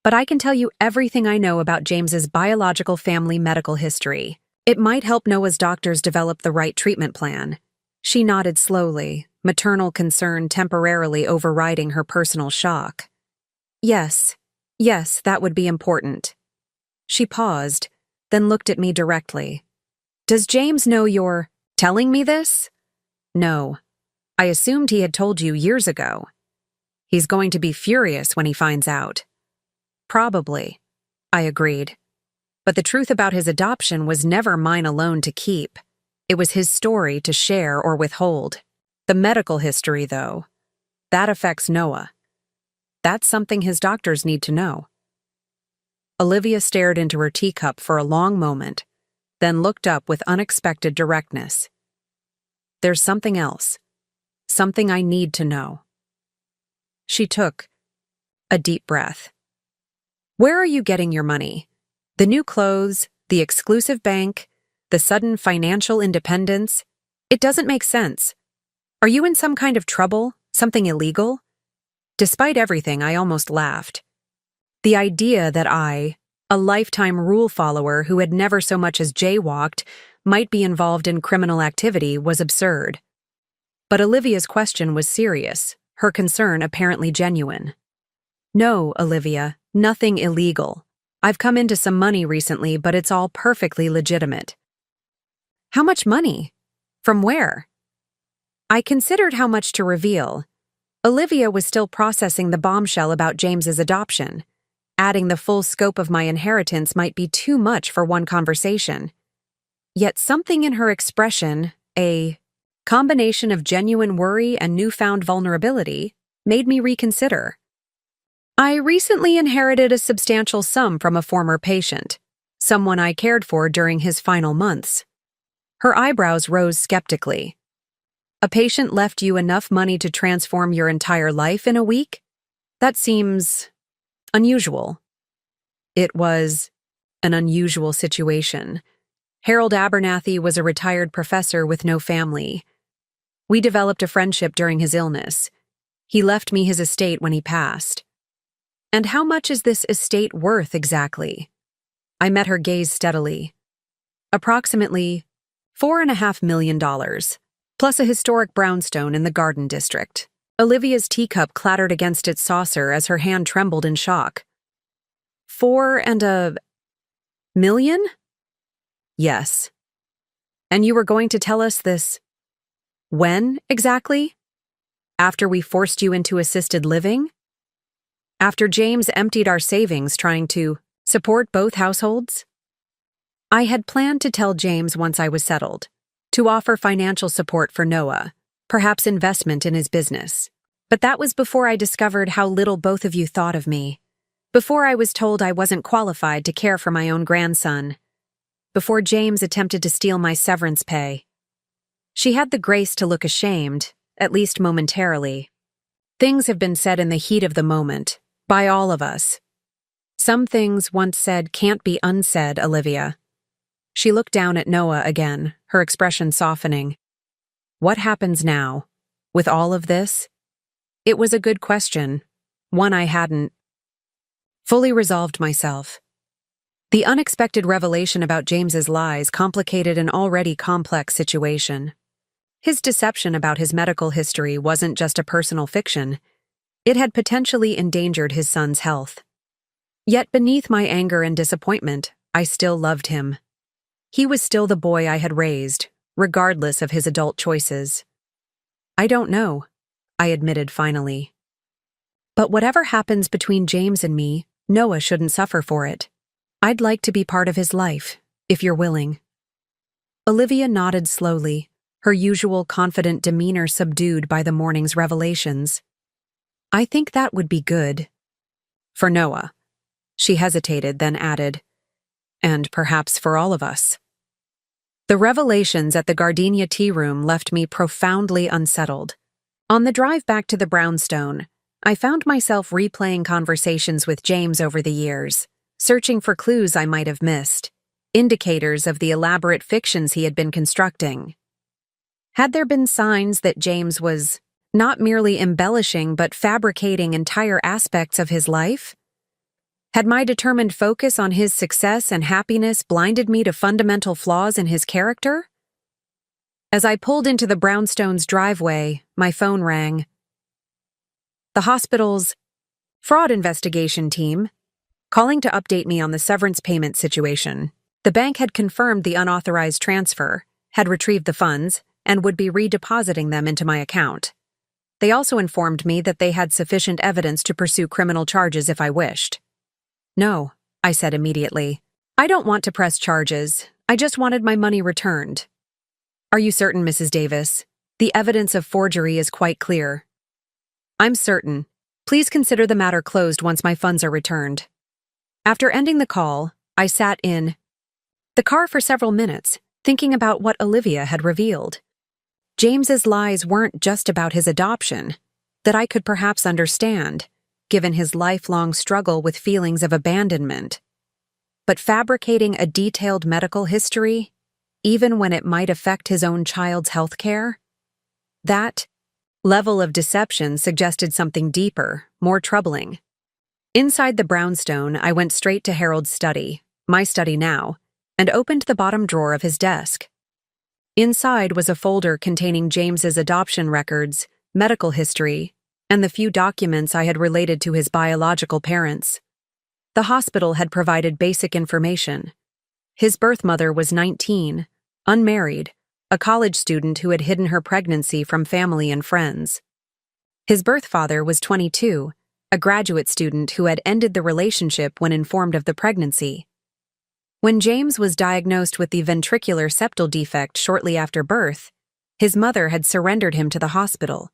but I can tell you everything I know about James's biological family medical history. It might help Noah's doctors develop the right treatment plan." She nodded slowly, maternal concern temporarily overriding her personal shock. Yes, that would be important." She paused, then looked at me directly. "Does James know you're telling me this?" "No. I assumed he had told you years ago. He's going to be furious when he finds out." "Probably," I agreed. But the truth about his adoption was never mine alone to keep. It was his story to share or withhold. The medical history, though, that affects Noah. That's something his doctors need to know. Olivia stared into her teacup for a long moment, then looked up with unexpected directness. "There's something else. Something I need to know." She took a deep breath. "Where are you getting your money? The new clothes, the exclusive bank, the sudden financial independence? It doesn't make sense. Are you in some kind of trouble? Something illegal?" Despite everything, I almost laughed. The idea that I, a lifetime rule follower who had never so much as jaywalked, might be involved in criminal activity was absurd. But Olivia's question was serious, her concern apparently genuine. "No, Olivia, nothing illegal. I've come into some money recently, but it's all perfectly legitimate." "How much money? From where?" I considered how much to reveal. Olivia was still processing the bombshell about James's adoption. adding the full scope of my inheritance might be too much for one conversation. Yet something in her expression, a combination of genuine worry and newfound vulnerability, made me reconsider. I recently inherited a substantial sum from a former patient, someone I cared for during his final months. Her eyebrows rose skeptically. A patient left you enough money to transform your entire life in a week? That seems unusual. It was an unusual situation. Harold Abernathy was a retired professor with no family. We developed a friendship during his illness. He left me his estate when he passed. And how much is this estate worth exactly? I met her gaze steadily. Approximately $4.5 million, plus a historic brownstone in the Garden District. Olivia's teacup clattered against its saucer as her hand trembled in shock. $4.1 million? Yes. And you were going to tell us this when exactly? After we forced you into assisted living? After James emptied our savings trying to support both households? I had planned to tell James once I was settled, to offer financial support for Noah, perhaps investment in his business. But that was before I discovered how little both of you thought of me, before I was told I wasn't qualified to care for my own grandson, before James attempted to steal my severance pay. She had the grace to look ashamed, at least momentarily. Things have been said in the heat of the moment, by all of us. Some things once said can't be unsaid, Olivia. She looked down at Noah again, her expression softening. What happens now, with all of this? It was a good question, one I hadn't fully resolved myself. The unexpected revelation about James's lies complicated an already complex situation. His deception about his medical history wasn't just a personal fiction. It had potentially endangered his son's health. Yet beneath my anger and disappointment, I still loved him. He was still the boy I had raised, regardless of his adult choices. I don't know, I admitted finally. But whatever happens between James and me, Noah shouldn't suffer for it. I'd like to be part of his life, if you're willing. Olivia nodded slowly, her usual confident demeanor subdued by the morning's revelations. I think that would be good. For Noah. She hesitated, then added, and perhaps for all of us. The revelations at the Gardenia tea room left me profoundly unsettled. On the drive back to the brownstone, I found myself replaying conversations with James over the years, searching for clues I might have missed, indicators of the elaborate fictions he had been constructing. Had there been signs that James was not merely embellishing but fabricating entire aspects of his life? Had my determined focus on his success and happiness blinded me to fundamental flaws in his character? As I pulled into the brownstone's driveway, my phone rang. The hospital's fraud investigation team, calling to update me on the severance payment situation. The bank had confirmed the unauthorized transfer, had retrieved the funds, and would be redepositing them into my account. They also informed me that they had sufficient evidence to pursue criminal charges if I wished. No, I said immediately. I don't want to press charges. I just wanted my money returned. Are you certain, Mrs. Davis? The evidence of forgery is quite clear. I'm certain. Please consider the matter closed once my funds are returned. After ending the call, I sat in the car for several minutes, thinking about what Olivia had revealed. James's lies weren't just about his adoption, that I could perhaps understand, given his lifelong struggle with feelings of abandonment. But fabricating a detailed medical history, even when it might affect his own child's health care? That level of deception suggested something deeper, more troubling. Inside the brownstone, I went straight to Harold's study, my study now, and opened the bottom drawer of his desk. Inside was a folder containing James's adoption records, medical history, and the few documents I had related to his biological parents. The hospital had provided basic information. His birth mother was 19, unmarried, a college student who had hidden her pregnancy from family and friends. His birth father was 22, a graduate student who had ended the relationship when informed of the pregnancy. When James was diagnosed with the ventricular septal defect shortly after birth, his mother had surrendered him to the hospital,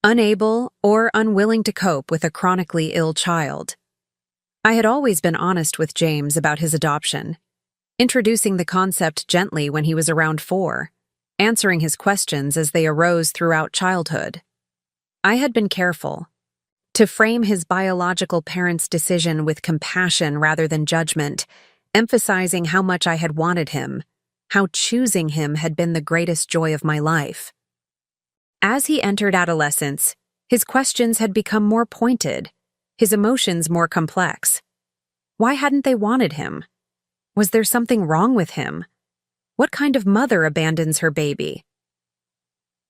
unable or unwilling to cope with a chronically ill child. I had always been honest with James about his adoption, introducing the concept gently when he was around 4, answering his questions as they arose throughout childhood. I had been careful to frame his biological parents' decision with compassion rather than judgment, emphasizing how much I had wanted him, how choosing him had been the greatest joy of my life. As he entered adolescence, his questions had become more pointed, his emotions more complex. Why hadn't they wanted him? Was there something wrong with him? What kind of mother abandons her baby?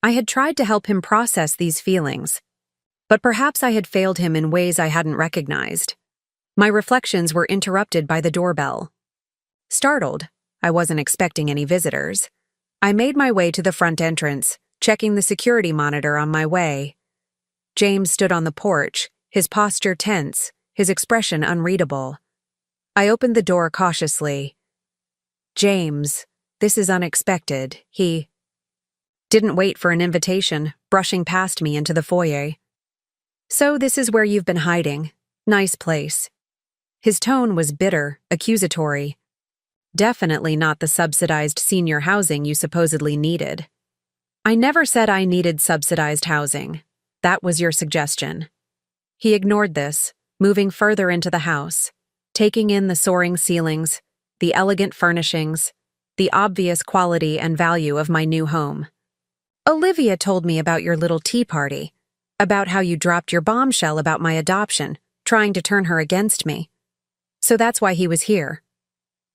I had tried to help him process these feelings, but perhaps I had failed him in ways I hadn't recognized. My reflections were interrupted by the doorbell. Startled, I wasn't expecting any visitors. I made my way to the front entrance, checking the security monitor on my way. James stood on the porch, his posture tense, his expression unreadable. I opened the door cautiously. "James, this is unexpected," he didn't wait for an invitation, brushing past me into the foyer. "So this is where you've been hiding. Nice place." His tone was bitter, accusatory. Definitely not the subsidized senior housing you supposedly needed. "I never said I needed subsidized housing. That was your suggestion." He ignored this, moving further into the house, taking in the soaring ceilings, the elegant furnishings, the obvious quality and value of my new home. "Olivia told me about your little tea party, about how you dropped your bombshell about my adoption, trying to turn her against me. So that's why he was here.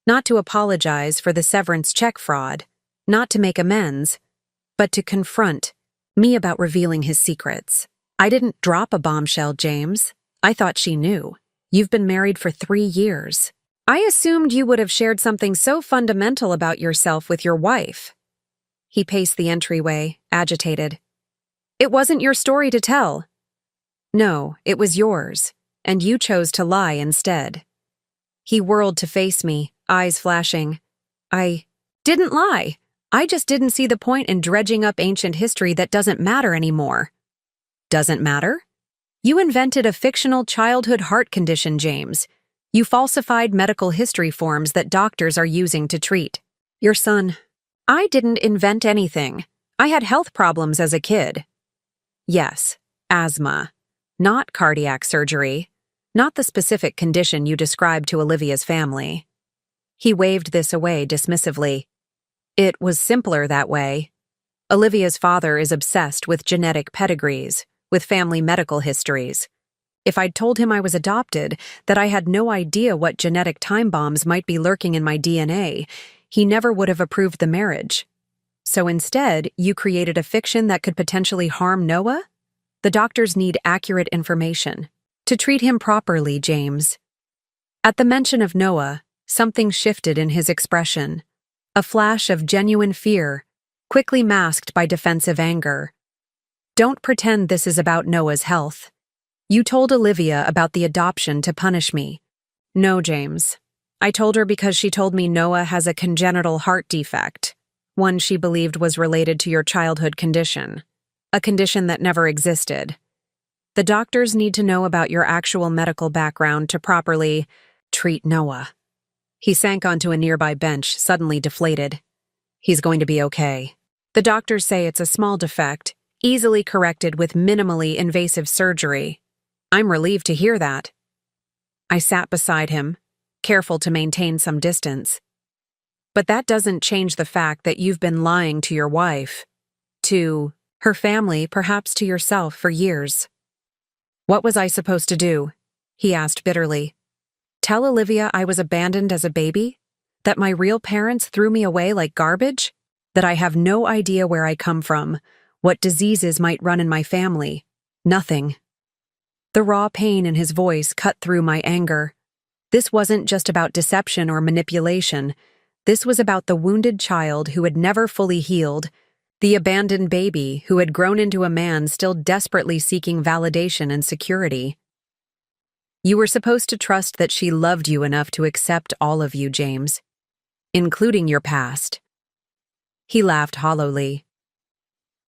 Not to apologize for the severance check fraud, not to make amends, but to confront me about revealing his secrets. I didn't drop a bombshell, James. I thought she knew. You've been married for 3 years. I assumed you would have shared something so fundamental about yourself with your wife." He paced the entryway, agitated. "It wasn't your story to tell." "No, it was yours, and you chose to lie instead." He whirled to face me, eyes flashing. "I didn't lie. I just didn't see the point in dredging up ancient history that doesn't matter anymore." "Doesn't matter? You invented a fictional childhood heart condition, James. You falsified medical history forms that doctors are using to treat your son." "I didn't invent anything. I had health problems as a kid." "Yes, asthma. Not cardiac surgery. Not the specific condition you described to Olivia's family." He waved this away dismissively. "It was simpler that way. Olivia's father is obsessed with genetic pedigrees, with family medical histories. If I'd told him I was adopted, that I had no idea what genetic time bombs might be lurking in my DNA, he never would have approved the marriage. So instead, you created a fiction that could potentially harm Noah? The doctors need accurate information to treat him properly, James." At the mention of Noah, something shifted in his expression. A flash of genuine fear, quickly masked by defensive anger. "Don't pretend this is about Noah's health. You told Olivia about the adoption to punish me." "No, James. I told her because she told me Noah has a congenital heart defect, one she believed was related to your childhood condition, a condition that never existed. The doctors need to know about your actual medical background to properly treat Noah." He sank onto a nearby bench, suddenly deflated. "He's going to be okay. The doctors say it's a small defect, easily corrected with minimally invasive surgery." "I'm relieved to hear that." I sat beside him, careful to maintain some distance. "But that doesn't change the fact that you've been lying to your wife, to her family, perhaps to yourself for years." "What was I supposed to do?" he asked bitterly. "Tell Olivia I was abandoned as a baby? That my real parents threw me away like garbage? That I have no idea where I come from, what diseases might run in my family? Nothing." The raw pain in his voice cut through my anger. This wasn't just about deception or manipulation. This was about the wounded child who had never fully healed, the abandoned baby who had grown into a man still desperately seeking validation and security. You were supposed to trust that she loved you enough to accept all of you, James, including your past. He laughed hollowly.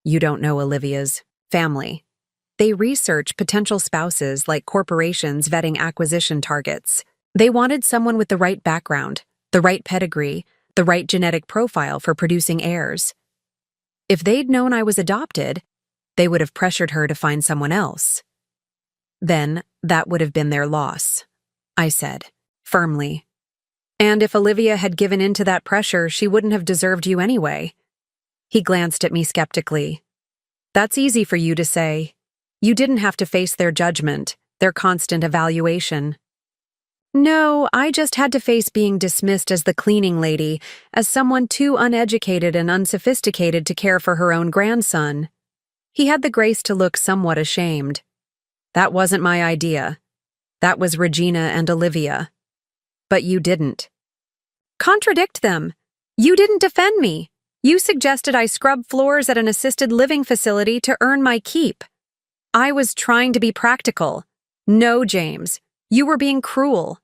You don't know Olivia's family. They research potential spouses like corporations vetting acquisition targets. They wanted someone with the right background, the right pedigree, the right genetic profile for producing heirs. If they'd known I was adopted, they would have pressured her to find someone else. Then that would have been their loss, I said, firmly. And if Olivia had given in to that pressure, she wouldn't have deserved you anyway. He glanced at me skeptically. That's easy for you to say. You didn't have to face their judgment, their constant evaluation. No, I just had to face being dismissed as the cleaning lady, as someone too uneducated and unsophisticated to care for her own grandson. He had the grace to look somewhat ashamed. That wasn't my idea. That was Regina and Olivia. But you didn't. Contradict them. You didn't defend me. You suggested I scrub floors at an assisted living facility to earn my keep. I was trying to be practical. No, James, you were being cruel.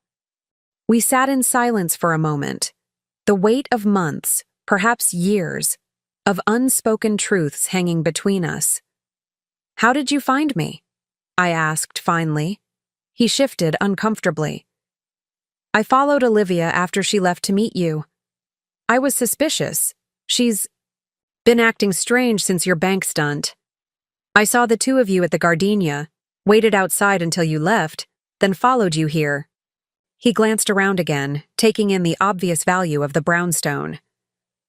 We sat in silence for a moment. The weight of months, perhaps years, of unspoken truths hanging between us. How did you find me? I asked finally. He shifted uncomfortably. I followed Olivia after she left to meet you. I was suspicious. She's been acting strange since your bank stunt. I saw the two of you at the Gardenia, waited outside until you left, then followed you here. He glanced around again, taking in the obvious value of the brownstone.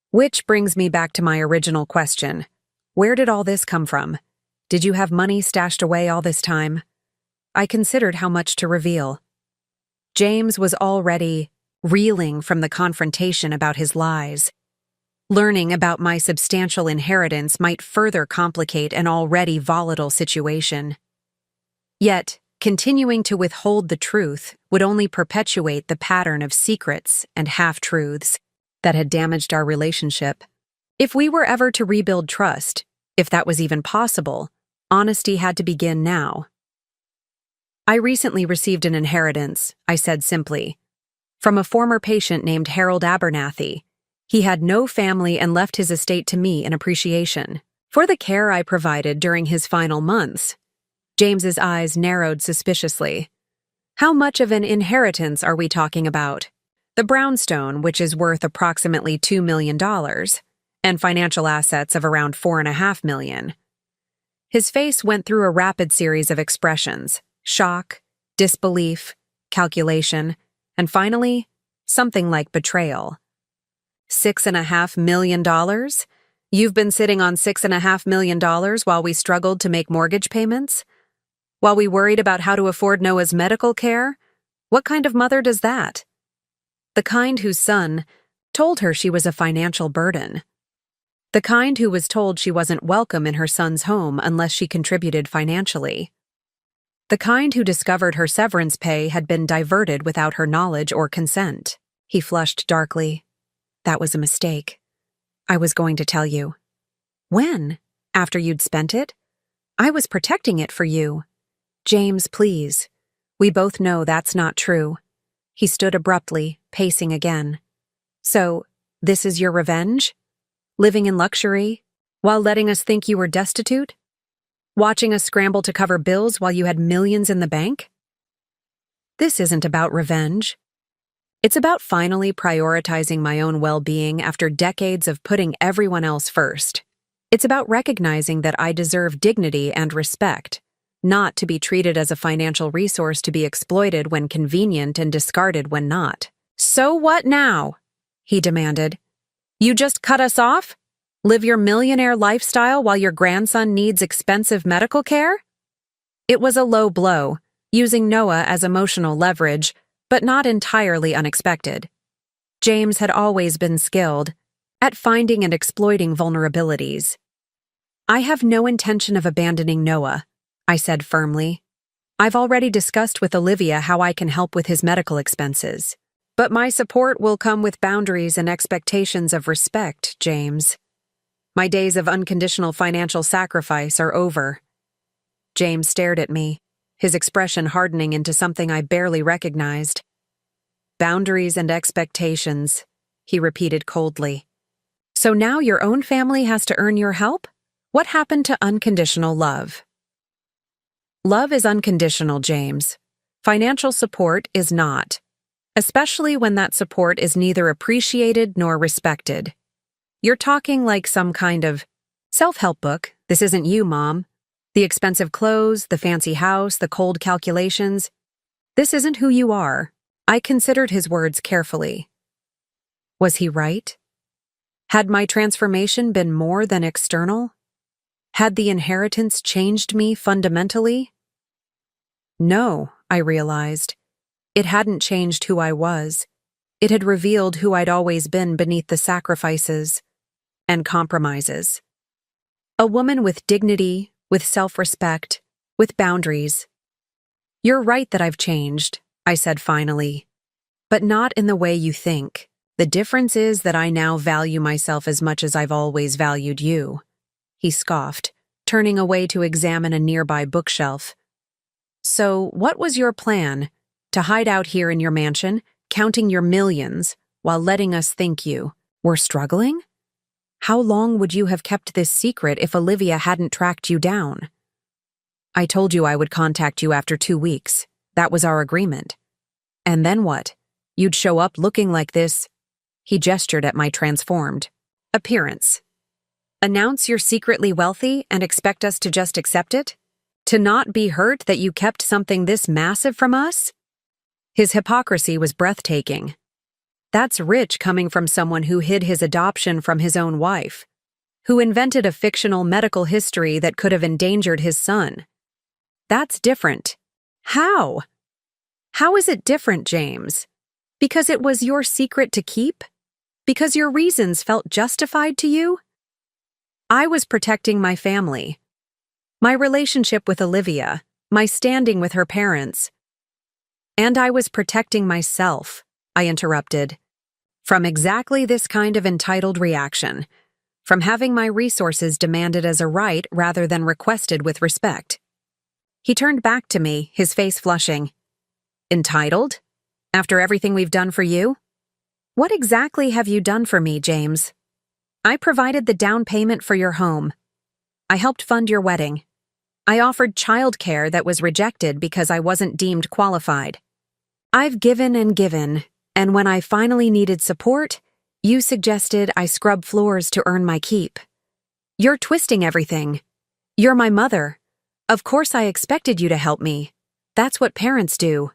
Which brings me back to my original question. Where did all this come from? Did you have money stashed away all this time? I considered how much to reveal. James was already reeling from the confrontation about his lies. Learning about my substantial inheritance might further complicate an already volatile situation. Yet, continuing to withhold the truth would only perpetuate the pattern of secrets and half-truths that had damaged our relationship. If we were ever to rebuild trust, if that was even possible, honesty had to begin now. I recently received an inheritance, I said simply, from a former patient named Harold Abernathy. He had no family and left his estate to me in appreciation for the care I provided during his final months. James's eyes narrowed suspiciously. How much of an inheritance are we talking about? The brownstone, which is worth approximately $2 million, and financial assets of around $4.5 million. His face went through a rapid series of expressions: shock, disbelief, calculation, and finally, something like betrayal. $6.5 million? You've been sitting on $6.5 million while we struggled to make mortgage payments? While we worried about how to afford Noah's medical care? What kind of mother does that? The kind whose son told her she was a financial burden. The kind who was told she wasn't welcome in her son's home unless she contributed financially. The kind who discovered her severance pay had been diverted without her knowledge or consent. He flushed darkly. That was a mistake. I was going to tell you. When? After you'd spent it? I was protecting it for you. James, please. We both know that's not true. He stood abruptly, pacing again. So, this is your revenge? Living in luxury, while letting us think you were destitute? Watching us scramble to cover bills while you had millions in the bank? This isn't about revenge. It's about finally prioritizing my own well-being after decades of putting everyone else first. It's about recognizing that I deserve dignity and respect, not to be treated as a financial resource to be exploited when convenient and discarded when not. So what now? He demanded. You just cut us off? Live your millionaire lifestyle while your grandson needs expensive medical care? It was a low blow, using Noah as emotional leverage, but not entirely unexpected. James had always been skilled at finding and exploiting vulnerabilities. I have no intention of abandoning Noah, I said firmly. I've already discussed with Olivia how I can help with his medical expenses. But my support will come with boundaries and expectations of respect, James. My days of unconditional financial sacrifice are over. James stared at me, his expression hardening into something I barely recognized. Boundaries and expectations, he repeated coldly. So now your own family has to earn your help? What happened to unconditional love? Love is unconditional, James. Financial support is not, especially when that support is neither appreciated nor respected. You're talking like some kind of self-help book. This isn't you, Mom. The expensive clothes, the fancy house, the cold calculations. This isn't who you are. I considered his words carefully. Was he right? Had my transformation been more than external? Had the inheritance changed me fundamentally? No, I realized. It hadn't changed who I was. It had revealed who I'd always been beneath the sacrifices and compromises. A woman with dignity, with self-respect, with boundaries. You're right that I've changed, I said finally. But not in the way you think. The difference is that I now value myself as much as I've always valued you. He scoffed, turning away to examine a nearby bookshelf. So, what was your plan? To hide out here in your mansion, counting your millions, while letting us think you were struggling? How long would you have kept this secret if Olivia hadn't tracked you down? I told you I would contact you after 2 weeks. That was our agreement. And then what? You'd show up looking like this. He gestured at my transformed appearance. Announce you're secretly wealthy and expect us to just accept it? To not be hurt that you kept something this massive from us? His hypocrisy was breathtaking. That's rich coming from someone who hid his adoption from his own wife, who invented a fictional medical history that could have endangered his son. That's different. How? How is it different, James? Because it was your secret to keep? Because your reasons felt justified to you? I was protecting my family. My relationship with Olivia, my standing with her parents. And I was protecting myself, I interrupted. From exactly this kind of entitled reaction. From having my resources demanded as a right rather than requested with respect. He turned back to me, his face flushing. Entitled? After everything we've done for you? What exactly have you done for me, James? I provided the down payment for your home. I helped fund your wedding. I offered childcare that was rejected because I wasn't deemed qualified. I've given and given, and when I finally needed support, you suggested I scrub floors to earn my keep. You're twisting everything. You're my mother. Of course I expected you to help me. That's what parents do.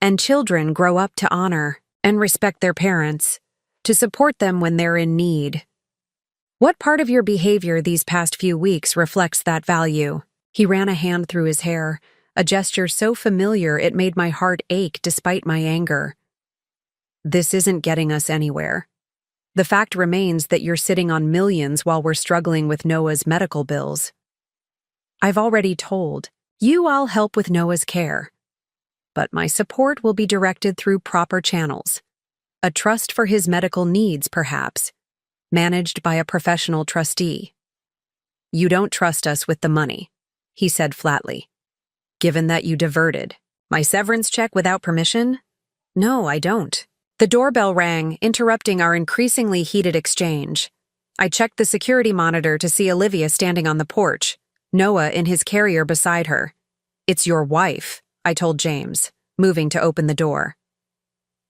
And children grow up to honor and respect their parents, to support them when they're in need. What part of your behavior these past few weeks reflects that value? He ran a hand through his hair, a gesture so familiar it made my heart ache despite my anger. This isn't getting us anywhere. The fact remains that you're sitting on millions while we're struggling with Noah's medical bills. I've already told you I'll help with Noah's care. But my support will be directed through proper channels. A trust for his medical needs, perhaps, managed by a professional trustee. You don't trust us with the money, he said flatly. Given that you diverted my severance check without permission? No, I don't. The doorbell rang, interrupting our increasingly heated exchange. I checked the security monitor to see Olivia standing on the porch, Noah in his carrier beside her. It's your wife, I told James, moving to open the door.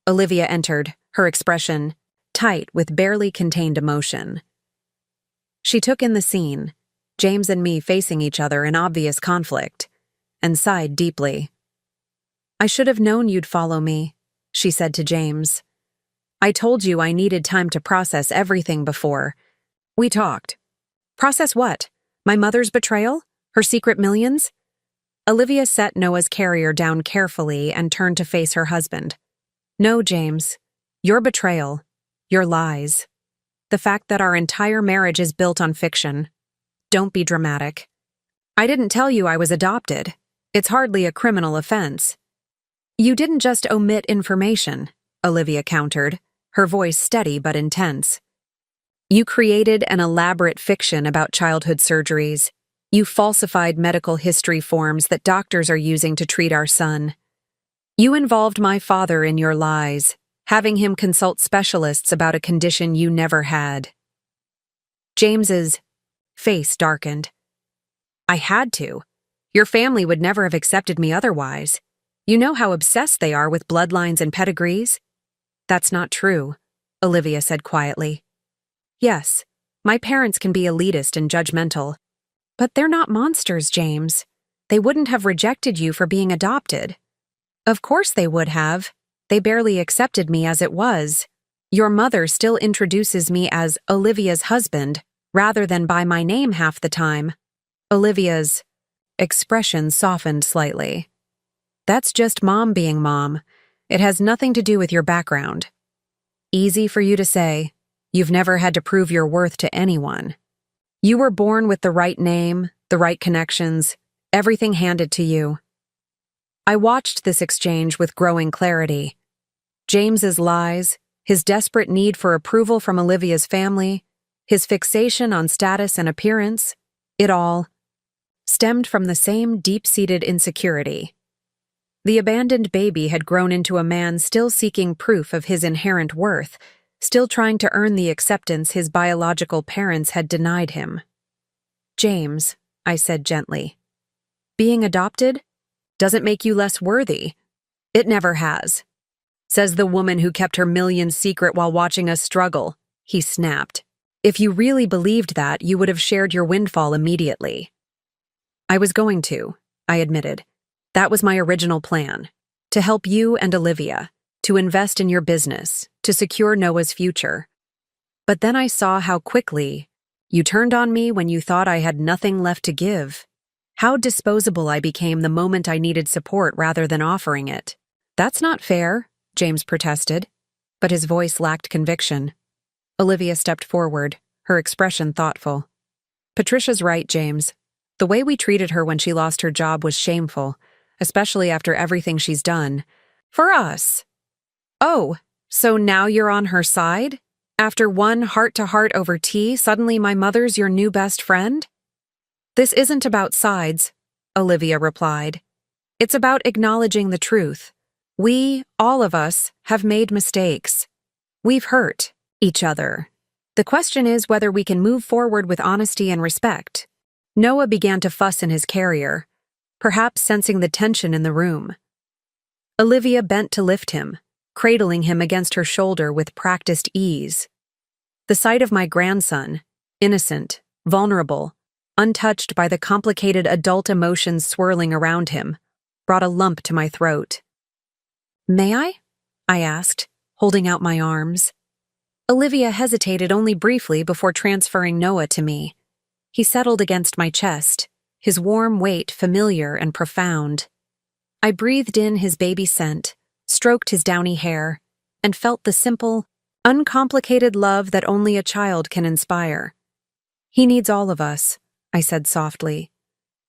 Olivia entered, her expression tight with barely contained emotion. She took in the scene, James and me facing each other in obvious conflict, and sighed deeply. I should have known you'd follow me, she said to James. I told you I needed time to process everything before. We talked. Process what? My mother's betrayal? Her secret millions? Olivia set Noah's carrier down carefully and turned to face her husband. No, James. Your betrayal. Your lies. The fact that our entire marriage is built on fiction. Don't be dramatic. I didn't tell you I was adopted. It's hardly a criminal offense. You didn't just omit information, Olivia countered, her voice steady but intense. You created an elaborate fiction about childhood surgeries. You falsified medical history forms that doctors are using to treat our son. You involved my father in your lies, having him consult specialists about a condition you never had. James's face darkened. I had to. Your family would never have accepted me otherwise. You know how obsessed they are with bloodlines and pedigrees? That's not true, Olivia said quietly. Yes, my parents can be elitist and judgmental. But they're not monsters, James. They wouldn't have rejected you for being adopted. Of course they would have. They barely accepted me as it was. Your mother still introduces me as Olivia's husband, rather than by my name half the time. Olivia's expression softened slightly. That's just Mom being Mom. It has nothing to do with your background. Easy for you to say. You've never had to prove your worth to anyone. You were born with the right name, the right connections, everything handed to you. I watched this exchange with growing clarity. James's lies, his desperate need for approval from Olivia's family, his fixation on status and appearance, it all stemmed from the same deep-seated insecurity. The abandoned baby had grown into a man still seeking proof of his inherent worth, still trying to earn the acceptance his biological parents had denied him. James, I said gently, being adopted doesn't make you less worthy. It never has. Says the woman who kept her millions secret while watching us struggle, he snapped. If you really believed that, you would have shared your windfall immediately. I was going to, I admitted. That was my original plan. To help you and Olivia, to invest in your business, to secure Noah's future. But then I saw how quickly you turned on me when you thought I had nothing left to give. How disposable I became the moment I needed support rather than offering it. That's not fair, James protested, but his voice lacked conviction. Olivia stepped forward, her expression thoughtful. Patricia's right, James. The way we treated her when she lost her job was shameful, especially after everything she's done. For us. Oh, so now you're on her side? After one heart-to-heart over tea, suddenly my mother's your new best friend? This isn't about sides, Olivia replied. It's about acknowledging the truth. We, all of us, have made mistakes. We've hurt each other. The question is whether we can move forward with honesty and respect. Noah began to fuss in his carrier, perhaps sensing the tension in the room. Olivia bent to lift him, cradling him against her shoulder with practiced ease. The sight of my grandson, innocent, vulnerable, untouched by the complicated adult emotions swirling around him, brought a lump to my throat. May I? I asked, holding out my arms. Olivia hesitated only briefly before transferring Noah to me. He settled against my chest, his warm weight familiar and profound. I breathed in his baby scent, stroked his downy hair, and felt the simple, uncomplicated love that only a child can inspire. He needs all of us, I said softly.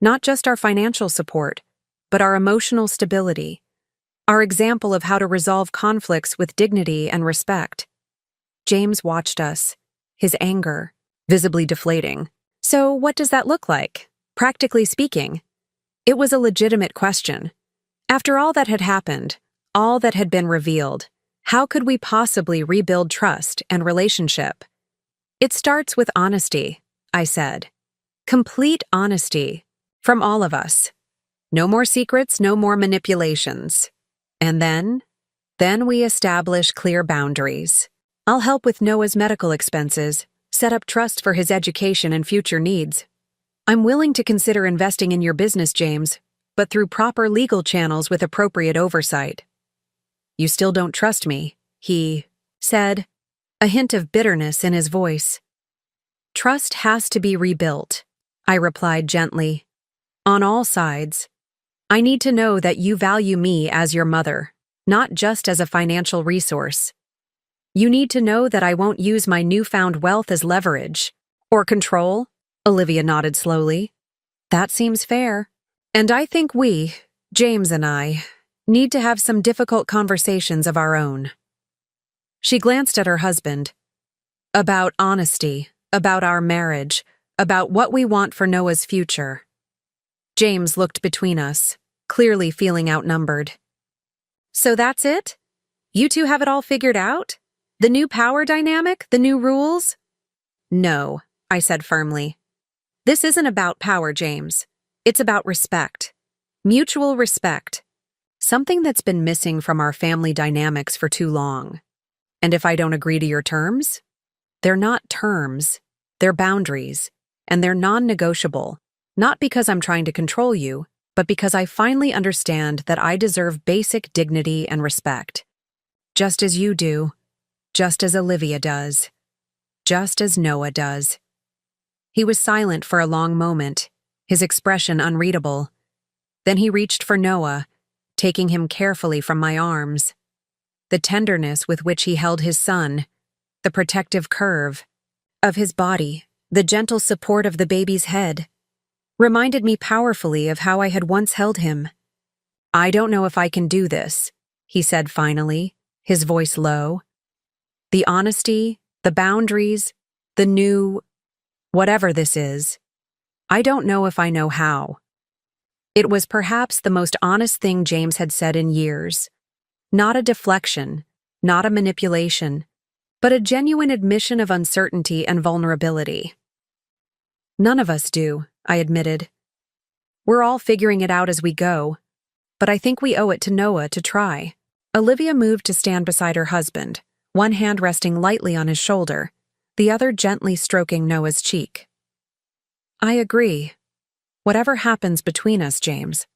Not just our financial support, but our emotional stability, our example of how to resolve conflicts with dignity and respect. James watched us, his anger visibly deflating. So what does that look like, practically speaking? It was a legitimate question. After all that had happened, all that had been revealed, how could we possibly rebuild trust and relationship? It starts with honesty, I said. Complete honesty, from all of us. No more secrets, no more manipulations. And then we establish clear boundaries. I'll help with Noah's medical expenses, set up trust for his education and future needs. I'm willing to consider investing in your business, James, but through proper legal channels with appropriate oversight. You still don't trust me, he said, a hint of bitterness in his voice. Trust has to be rebuilt, I replied gently. On all sides. I need to know that you value me as your mother, not just as a financial resource. You need to know that I won't use my newfound wealth as leverage or control, Olivia nodded slowly. That seems fair. And I think we, James and I, need to have some difficult conversations of our own. She glanced at her husband. About honesty, about our marriage, about what we want for Noah's future. James looked between us, clearly feeling outnumbered. So that's it? You two have it all figured out? The new power dynamic? The new rules? No, I said firmly. This isn't about power, James. It's about respect. Mutual respect. Something that's been missing from our family dynamics for too long. And if I don't agree to your terms? They're not terms. They're boundaries. And they're non-negotiable. Not because I'm trying to control you, but because I finally understand that I deserve basic dignity and respect. Just as you do. Just as Olivia does. Just as Noah does. He was silent for a long moment, his expression unreadable. Then he reached for Noah, taking him carefully from my arms. The tenderness with which he held his son, the protective curve of his body, the gentle support of the baby's head, reminded me powerfully of how I had once held him. I don't know if I can do this, he said finally, his voice low. The honesty, the boundaries, the new, whatever this is, I don't know if I know how. It was perhaps the most honest thing James had said in years. Not a deflection, not a manipulation, but a genuine admission of uncertainty and vulnerability. None of us do, I admitted. We're all figuring it out as we go, but I think we owe it to Noah to try. Olivia moved to stand beside her husband, one hand resting lightly on his shoulder, the other gently stroking Noah's cheek. I agree. Whatever happens between us, James,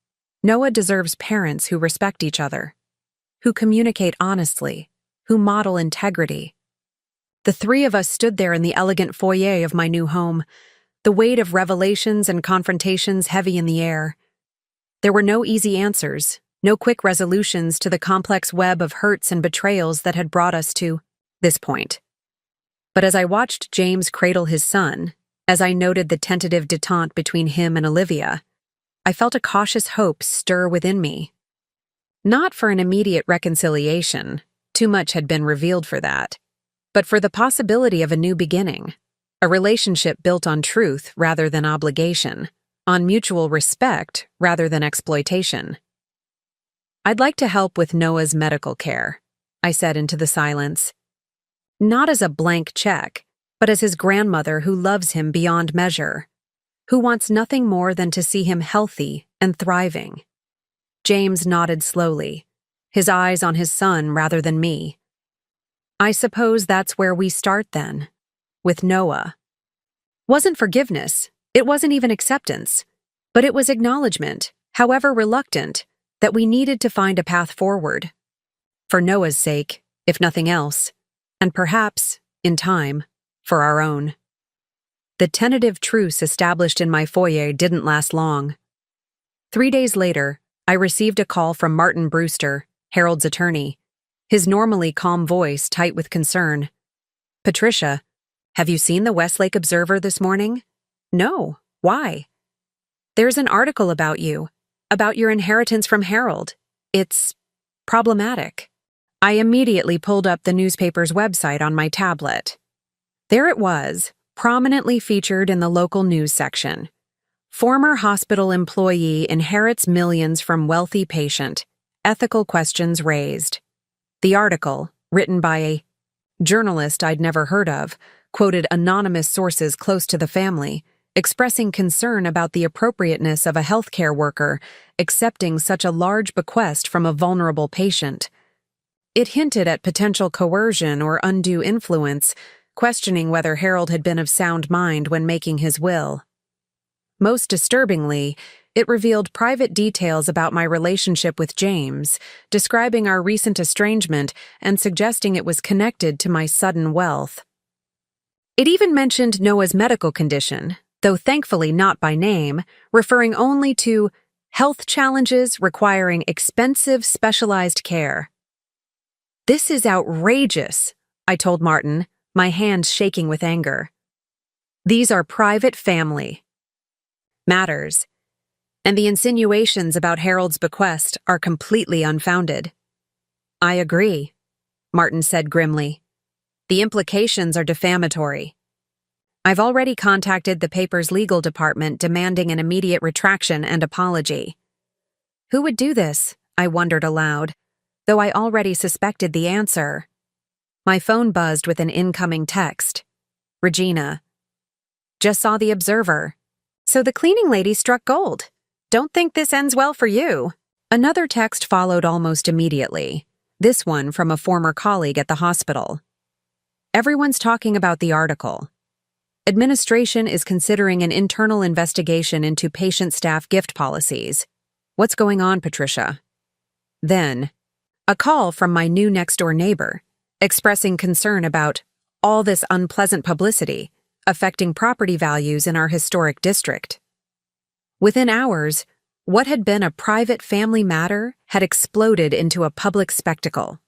Noah deserves parents who respect each other, who communicate honestly, who model integrity. The three of us stood there in the elegant foyer of my new home, the weight of revelations and confrontations heavy in the air. There were no easy answers, no quick resolutions to the complex web of hurts and betrayals that had brought us to this point. But as I watched James cradle his son, as I noted the tentative detente between him and Olivia, I felt a cautious hope stir within me. Not for an immediate reconciliation, too much had been revealed for that, but for the possibility of a new beginning, a relationship built on truth rather than obligation, on mutual respect rather than exploitation. I'd like to help with Noah's medical care, I said into the silence. Not as a blank check, but as his grandmother who loves him beyond measure, who wants nothing more than to see him healthy and thriving. James nodded slowly, his eyes on his son rather than me. I suppose that's where we start then, with Noah. Wasn't forgiveness, it wasn't even acceptance, but it was acknowledgement, however reluctant, that we needed to find a path forward. For Noah's sake, if nothing else, and perhaps, in time, for our own. The tentative truce established in my foyer didn't last long. 3 days later, I received a call from Martin Brewster, Harold's attorney, his normally calm voice tight with concern. Patricia, have you seen the Westlake Observer this morning? No. Why? There's an article about you, about your inheritance from Harold. It's problematic. I immediately pulled up the newspaper's website on my tablet. There it was, prominently featured in the local news section. Former hospital employee inherits millions from wealthy patient. Ethical questions raised. The article, written by a journalist I'd never heard of, quoted anonymous sources close to the family, expressing concern about the appropriateness of a healthcare worker accepting such a large bequest from a vulnerable patient. It hinted at potential coercion or undue influence, questioning whether Harold had been of sound mind when making his will. Most disturbingly, it revealed private details about my relationship with James, describing our recent estrangement and suggesting it was connected to my sudden wealth. It even mentioned Noah's medical condition, though thankfully not by name, referring only to health challenges requiring expensive specialized care. This is outrageous, I told Martin, my hands shaking with anger. These are private family matters, and the insinuations about Harold's bequest are completely unfounded. I agree, Martin said grimly. The implications are defamatory. I've already contacted the paper's legal department demanding an immediate retraction and apology. Who would do this? I wondered aloud, though I already suspected the answer. My phone buzzed with an incoming text. Regina. Just saw the Observer. So the cleaning lady struck gold. Don't think this ends well for you. Another text followed almost immediately, this one from a former colleague at the hospital. Everyone's talking about the article. Administration is considering an internal investigation into patient-staff gift policies. What's going on, Patricia? Then, a call from my new next-door neighbor, expressing concern about all this unpleasant publicity affecting property values in our historic district. Within hours, what had been a private family matter had exploded into a public spectacle.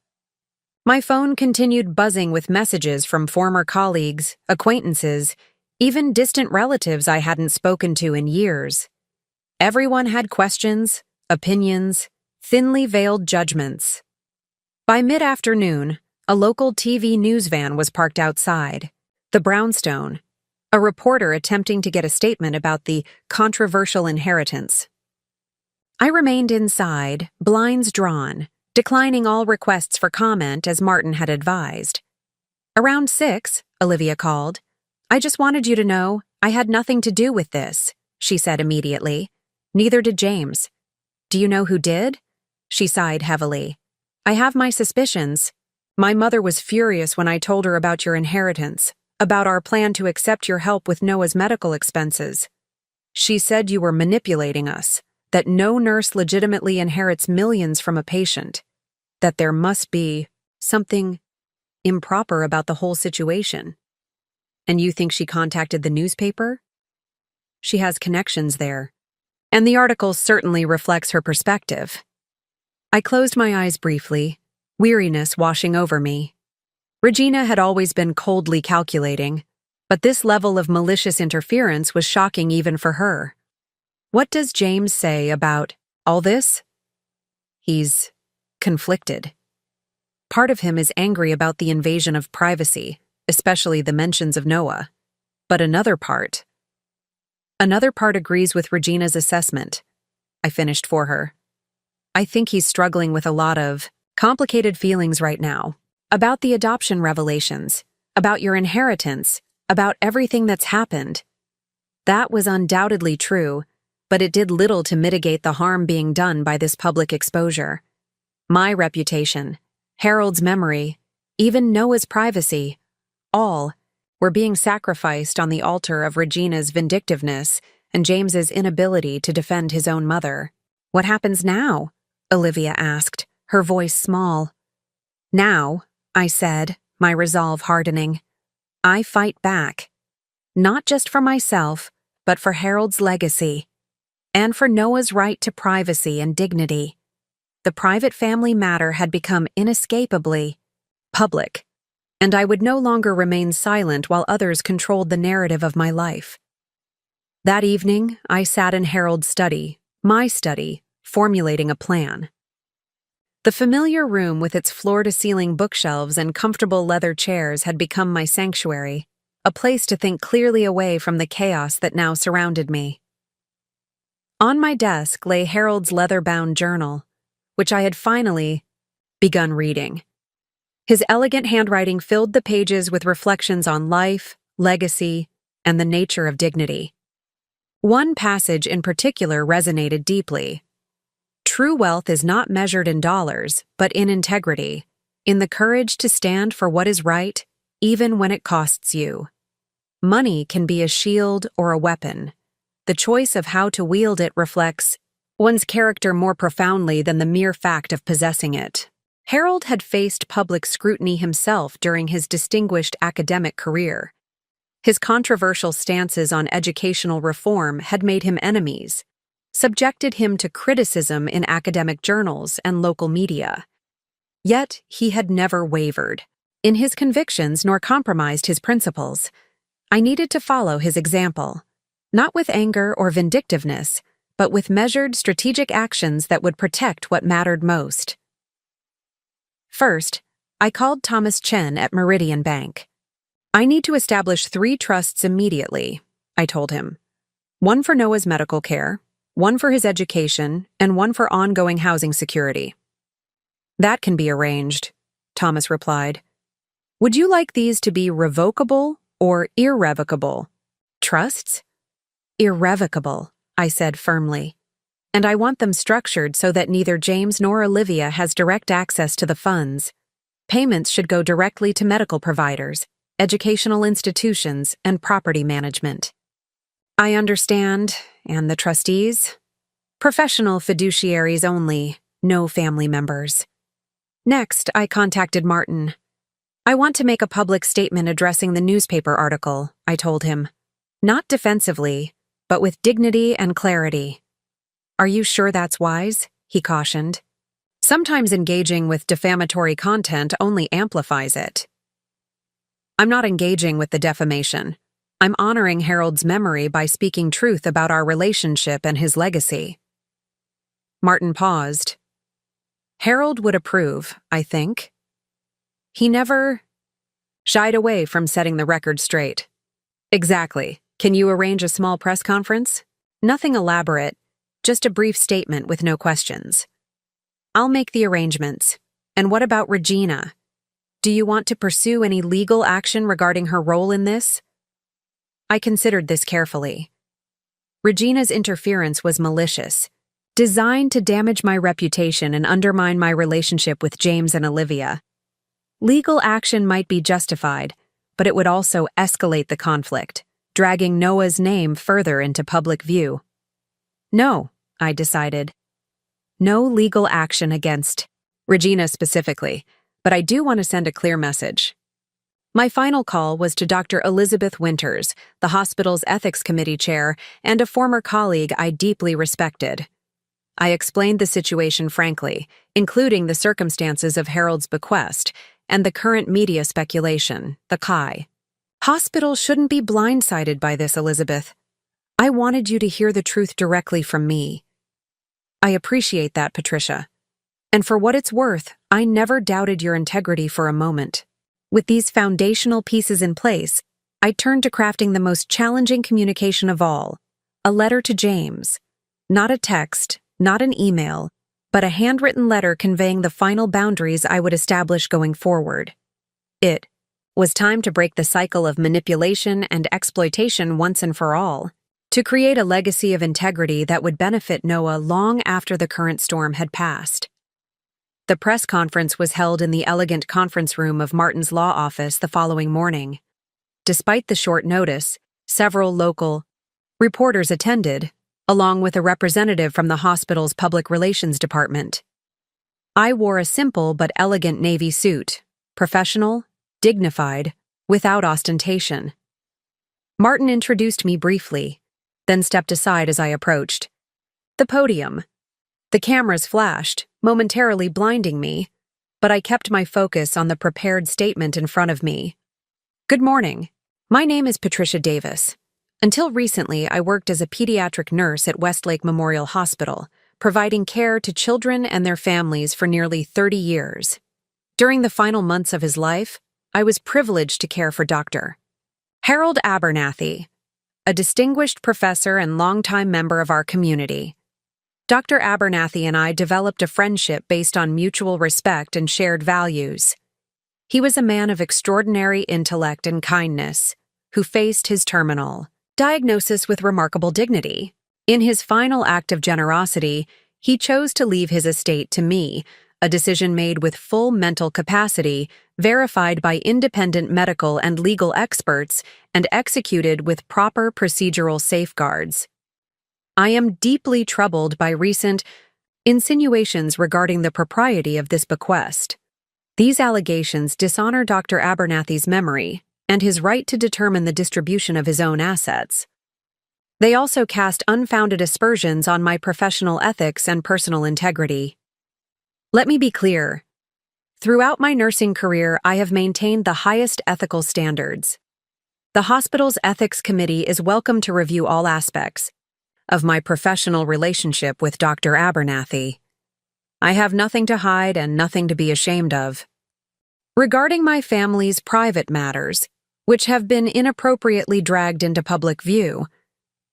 My phone continued buzzing with messages from former colleagues, acquaintances, even distant relatives I hadn't spoken to in years. Everyone had questions, opinions, thinly veiled judgments. By mid-afternoon, a local TV news van was parked outside, the Brownstone, a reporter attempting to get a statement about the controversial inheritance. I remained inside, blinds drawn, declining all requests for comment as Martin had advised. Around 6, Olivia called. I just wanted you to know I had nothing to do with this, she said immediately. Neither did James. Do you know who did? She sighed heavily. I have my suspicions. My mother was furious when I told her about your inheritance, about our plan to accept your help with Noah's medical expenses. She said you were manipulating us, that no nurse legitimately inherits millions from a patient, that there must be something improper about the whole situation. And you think she contacted the newspaper? She has connections there, and the article certainly reflects her perspective. I closed my eyes briefly, weariness washing over me. Regina had always been coldly calculating, but this level of malicious interference was shocking even for her. What does James say about all this? He's conflicted. Part of him is angry about the invasion of privacy, especially the mentions of Noah. But another part agrees with Regina's assessment. I finished for her. I think he's struggling with a lot of complicated feelings right now. About the adoption revelations, about your inheritance, about everything that's happened. That was undoubtedly true, but it did little to mitigate the harm being done by this public exposure. My reputation, Harold's memory, even Noah's privacy, all were being sacrificed on the altar of Regina's vindictiveness and James's inability to defend his own mother. What happens now? Olivia asked, her voice small. Now, I said, my resolve hardening, I fight back. Not just for myself, but for Harold's legacy, and for Noah's right to privacy and dignity. The private family matter had become inescapably public, and I would no longer remain silent while others controlled the narrative of my life. That evening, I sat in Harold's study, my study, formulating a plan. The familiar room with its floor-to-ceiling bookshelves and comfortable leather chairs had become my sanctuary, a place to think clearly away from the chaos that now surrounded me. On my desk lay Harold's leather-bound journal, which I had finally begun reading. His elegant handwriting filled the pages with reflections on life, legacy, and the nature of dignity. One passage in particular resonated deeply. True wealth is not measured in dollars, but in integrity, in the courage to stand for what is right, even when it costs you. Money can be a shield or a weapon. The choice of how to wield it reflects one's character more profoundly than the mere fact of possessing it. Harold had faced public scrutiny himself during his distinguished academic career. His controversial stances on educational reform had made him enemies, subjected him to criticism in academic journals and local media. Yet he had never wavered in his convictions nor compromised his principles. I needed to follow his example, not with anger or vindictiveness, but with measured, strategic actions that would protect what mattered most. First, I called Thomas Chen at Meridian Bank. I need to establish 3 trusts immediately, I told him. One for Noah's medical care, one for his education, and one for ongoing housing security. That can be arranged, Thomas replied. Would you like these to be revocable or irrevocable? Trusts? Irrevocable, I said firmly. And I want them structured so that neither James nor Olivia has direct access to the funds. Payments should go directly to medical providers, educational institutions, and property management. I understand, and the trustees? Professional fiduciaries only, no family members. Next, I contacted Martin. I want to make a public statement addressing the newspaper article, I told him. Not defensively, but with dignity and clarity. Are you sure that's wise? He cautioned. Sometimes engaging with defamatory content only amplifies it. I'm not engaging with the defamation. I'm honoring Harold's memory by speaking truth about our relationship and his legacy. Martin paused. Harold would approve, I think. He never shied away from setting the record straight. Exactly. Can you arrange a small press conference? Nothing elaborate, just a brief statement with no questions. I'll make the arrangements. And what about Regina? Do you want to pursue any legal action regarding her role in this? I considered this carefully. Regina's interference was malicious, designed to damage my reputation and undermine my relationship with James and Olivia. Legal action might be justified, but it would also escalate the conflict, dragging Noah's name further into public view. No, I decided. No legal action against Regina specifically, but I do want to send a clear message. My final call was to Dr. Elizabeth Winters, the hospital's ethics committee chair and a former colleague I deeply respected. I explained the situation frankly, including the circumstances of Harold's bequest and the current media speculation, the Kai. Hospitals shouldn't be blindsided by this, Elizabeth. I wanted you to hear the truth directly from me. I appreciate that, Patricia. And for what it's worth, I never doubted your integrity for a moment. With these foundational pieces in place, I turned to crafting the most challenging communication of all, a letter to James. Not a text, not an email, but a handwritten letter conveying the final boundaries I would establish going forward. It was time to break the cycle of manipulation and exploitation once and for all, to create a legacy of integrity that would benefit Noah long after the current storm had passed. The press conference was held in the elegant conference room of Martin's law office the following morning. Despite the short notice, several local reporters attended, along with a representative from the hospital's public relations department. I wore a simple but elegant navy suit, professional, dignified, without ostentation. Martin introduced me briefly, then stepped aside as I approached. The podium. The cameras flashed, momentarily blinding me, but I kept my focus on the prepared statement in front of me. Good morning. My name is Patricia Davis. Until recently, I worked as a pediatric nurse at Westlake Memorial Hospital, providing care to children and their families for nearly 30 years. During the final months of his life, I was privileged to care for Dr. Harold Abernathy, a distinguished professor and longtime member of our community. Dr. Abernathy and I developed a friendship based on mutual respect and shared values. He was a man of extraordinary intellect and kindness, who faced his terminal diagnosis with remarkable dignity. In his final act of generosity, he chose to leave his estate to me, a decision made with full mental capacity, verified by independent medical and legal experts, and executed with proper procedural safeguards. I am deeply troubled by recent insinuations regarding the propriety of this bequest. These allegations dishonor Dr. Abernathy's memory and his right to determine the distribution of his own assets. They also cast unfounded aspersions on my professional ethics and personal integrity. Let me be clear. Throughout my nursing career, I have maintained the highest ethical standards. The hospital's ethics committee is welcome to review all aspects of my professional relationship with Dr. Abernathy. I have nothing to hide and nothing to be ashamed of. Regarding my family's private matters, which have been inappropriately dragged into public view,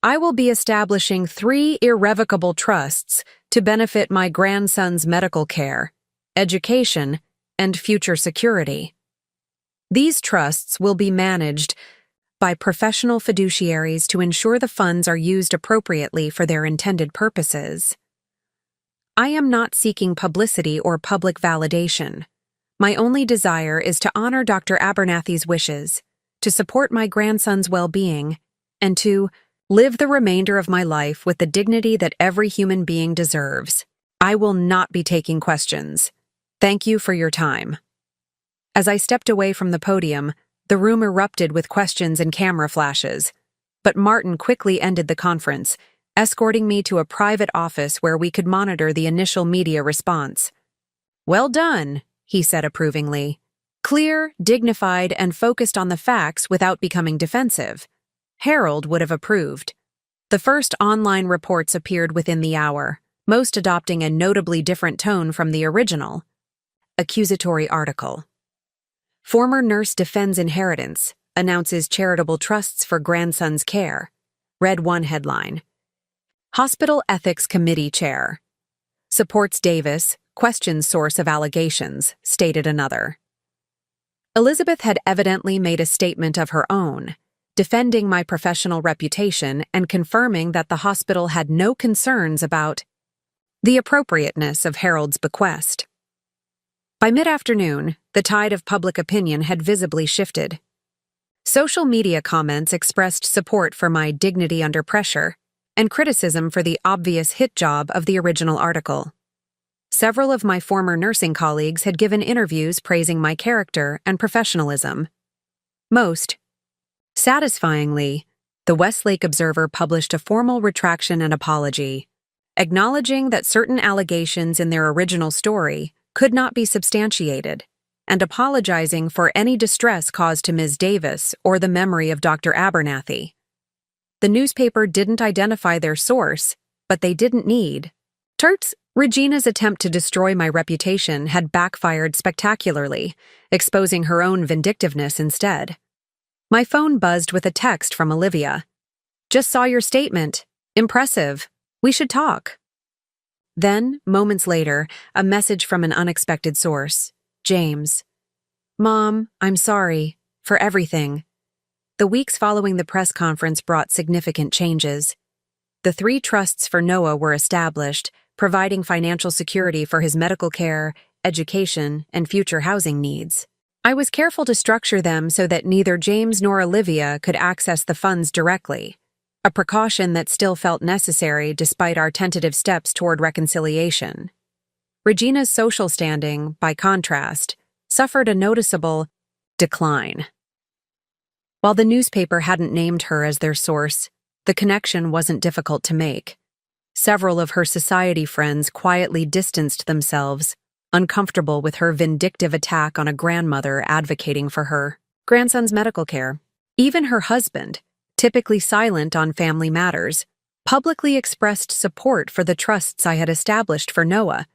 I will be establishing 3 irrevocable trusts to benefit my grandson's medical care, education, and future security. These trusts will be managed by professional fiduciaries to ensure the funds are used appropriately for their intended purposes. I am not seeking publicity or public validation. My only desire is to honor Dr. Abernathy's wishes, to support my grandson's well-being, and to live the remainder of my life with the dignity that every human being deserves. I will not be taking questions. Thank you for your time. As I stepped away from the podium, the room erupted with questions and camera flashes, but Martin quickly ended the conference, escorting me to a private office where we could monitor the initial media response. "Well done," he said approvingly. "Clear, dignified, and focused on the facts without becoming defensive. Harold would have approved." The first online reports appeared within the hour, most adopting a notably different tone from the original. Accusatory article. Former nurse defends inheritance, announces charitable trusts for grandson's care. Read one headline. Hospital Ethics Committee Chair. Supports Davis, questions source of allegations, stated another. Elizabeth had evidently made a statement of her own, defending my professional reputation and confirming that the hospital had no concerns about the appropriateness of Harold's bequest. By mid-afternoon, the tide of public opinion had visibly shifted. Social media comments expressed support for my dignity under pressure and criticism for the obvious hit job of the original article. Several of my former nursing colleagues had given interviews praising my character and professionalism. Most satisfyingly, the Westlake Observer published a formal retraction and apology, acknowledging that certain allegations in their original story could not be substantiated, and apologizing for any distress caused to Ms. Davis or the memory of Dr. Abernathy. The newspaper didn't identify their source, but they didn't need. Regina's attempt to destroy my reputation had backfired spectacularly, exposing her own vindictiveness instead. My phone buzzed with a text from Olivia. "Just saw your statement. Impressive. We should talk." Then, moments later, a message from an unexpected source. James. "Mom, I'm sorry. For everything." The weeks following the press conference brought significant changes. The 3 trusts for Noah were established, providing financial security for his medical care, education, and future housing needs. I was careful to structure them so that neither James nor Olivia could access the funds directly, a precaution that still felt necessary despite our tentative steps toward reconciliation. Regina's social standing, by contrast, suffered a noticeable decline. While the newspaper hadn't named her as their source, the connection wasn't difficult to make. Several of her society friends quietly distanced themselves, uncomfortable with her vindictive attack on a grandmother advocating for her grandson's medical care. Even her husband, typically silent on family matters, publicly expressed support for the trusts I had established for Noah,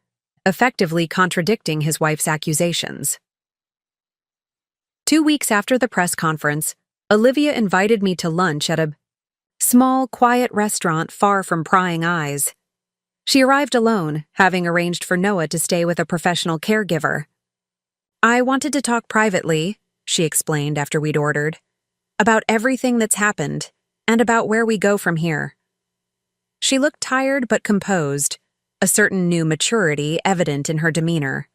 effectively contradicting his wife's accusations. 2 weeks after the press conference, Olivia invited me to lunch at a small, quiet restaurant far from prying eyes. She arrived alone, having arranged for Noah to stay with a professional caregiver. "I wanted to talk privately," she explained after we'd ordered, "about everything that's happened, and about where we go from here." She looked tired but composed, a certain new maturity evident in her demeanor.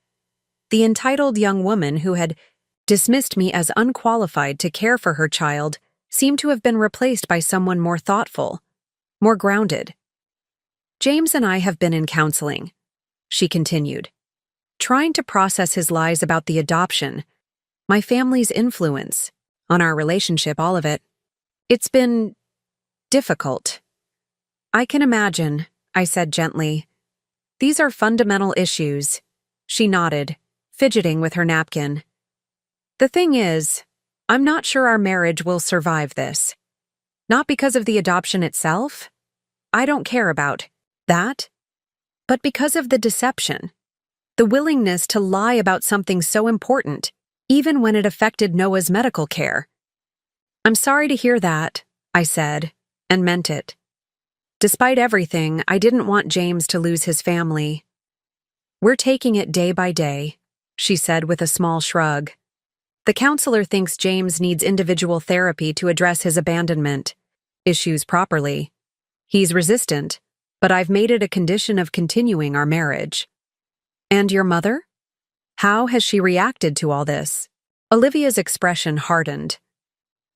The entitled young woman who had dismissed me as unqualified to care for her child seemed to have been replaced by someone more thoughtful, more grounded. "James and I have been in counseling," she continued, "trying to process his lies about the adoption, my family's influence, on our relationship, all of it. It's been difficult." "I can imagine," I said gently. "These are fundamental issues." She nodded, fidgeting with her napkin. "The thing is, I'm not sure our marriage will survive this. Not because of the adoption itself. I don't care about that. But because of the deception. The willingness to lie about something so important, even when it affected Noah's medical care. I'm sorry to hear that, I said, and meant it. Despite everything, I didn't want James to lose his family. We're taking it day by day, she said with a small shrug. The counselor thinks James needs individual therapy to address his abandonment issues properly. He's resistant, but I've made it a condition of continuing our marriage. And your mother? How has she reacted to all this? Olivia's expression hardened.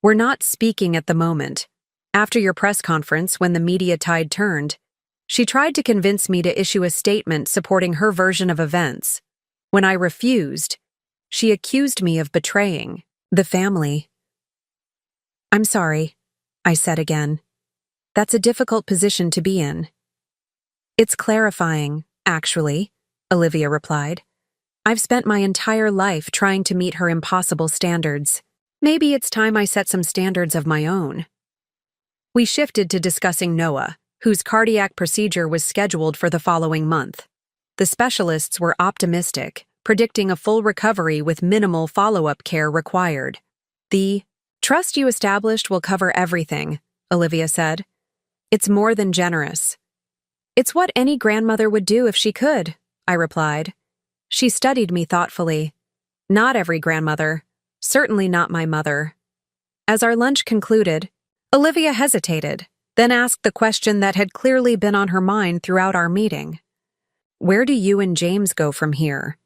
We're not speaking at the moment. After your press conference, when the media tide turned, she tried to convince me to issue a statement supporting her version of events. When I refused, she accused me of betraying the family. I'm sorry, I said again. That's a difficult position to be in. It's clarifying, actually, Olivia replied. I've spent my entire life trying to meet her impossible standards. Maybe it's time I set some standards of my own. We shifted to discussing Noah, whose cardiac procedure was scheduled for the following month. The specialists were optimistic, predicting a full recovery with minimal follow-up care required. The trust you established will cover everything, Olivia said. It's more than generous. It's what any grandmother would do if she could, I replied. She studied me thoughtfully. Not every grandmother. Certainly not my mother. As our lunch concluded, Olivia hesitated, then asked the question that had clearly been on her mind throughout our meeting. Where do you and James go from here?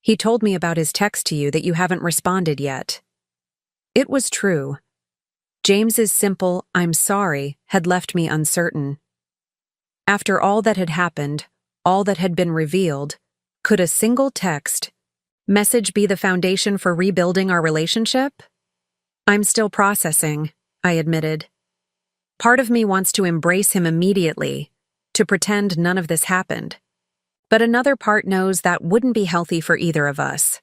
He told me about his text to you that you haven't responded yet. It was true. James's simple, I'm sorry, had left me uncertain. After all that had happened, all that had been revealed, could a single message be the foundation for rebuilding our relationship? I'm still processing, I admitted. Part of me wants to embrace him immediately, to pretend none of this happened. But another part knows that wouldn't be healthy for either of us.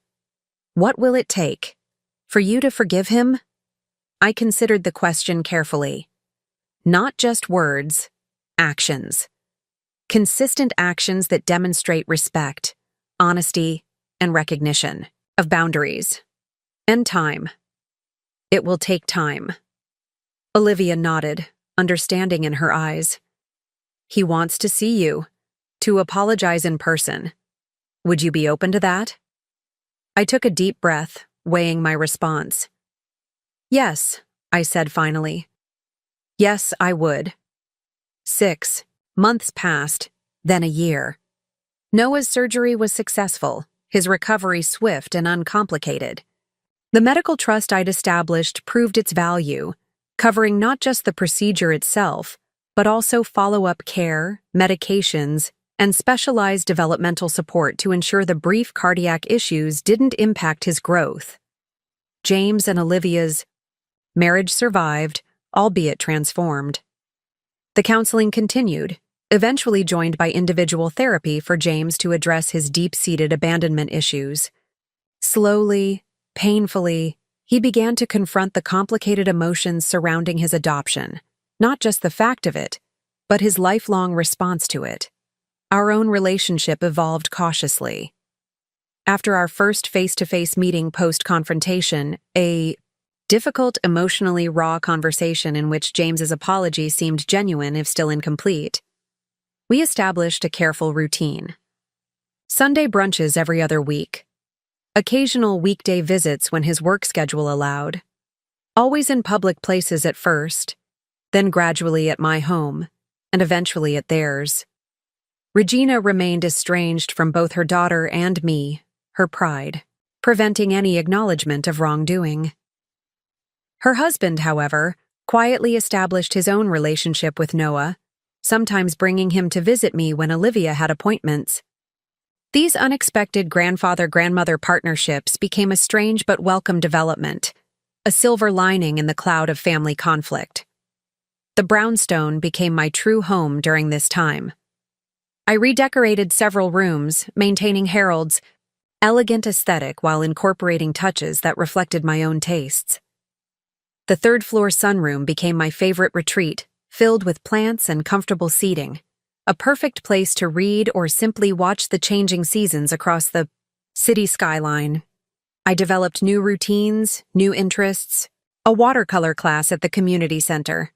What will it take? For you to forgive him? I considered the question carefully. Not just words, actions. Consistent actions that demonstrate respect, honesty, and recognition of boundaries. And time. It will take time. Olivia nodded, understanding in her eyes. He wants to see you, to apologize in person. Would you be open to that? I took a deep breath, weighing my response. Yes, I said finally. Yes, I would. 6 months passed, then a year. Noah's surgery was successful, his recovery swift and uncomplicated. The medical trust I'd established proved its value, covering not just the procedure itself, but also follow-up care, medications, and specialized developmental support to ensure the brief cardiac issues didn't impact his growth. James and Olivia's marriage survived, albeit transformed. The counseling continued, eventually joined by individual therapy for James to address his deep-seated abandonment issues. Slowly, painfully, he began to confront the complicated emotions surrounding his adoption, not just the fact of it, but his lifelong response to it. Our own relationship evolved cautiously. After our first face-to-face meeting post-confrontation, a difficult, emotionally raw conversation in which James's apology seemed genuine if still incomplete, we established a careful routine. Sunday brunches every other week. Occasional weekday visits when his work schedule allowed. Always in public places at first, then gradually at my home, and eventually at theirs. Regina remained estranged from both her daughter and me, her pride, preventing any acknowledgement of wrongdoing. Her husband, however, quietly established his own relationship with Noah, sometimes bringing him to visit me when Olivia had appointments. These unexpected grandfather-grandmother partnerships became a strange but welcome development, a silver lining in the cloud of family conflict. The brownstone became my true home during this time. I redecorated several rooms, maintaining Harold's elegant aesthetic while incorporating touches that reflected my own tastes. The third-floor sunroom became my favorite retreat, filled with plants and comfortable seating, a perfect place to read or simply watch the changing seasons across the city skyline. I developed new routines, new interests, a watercolor class at the community center,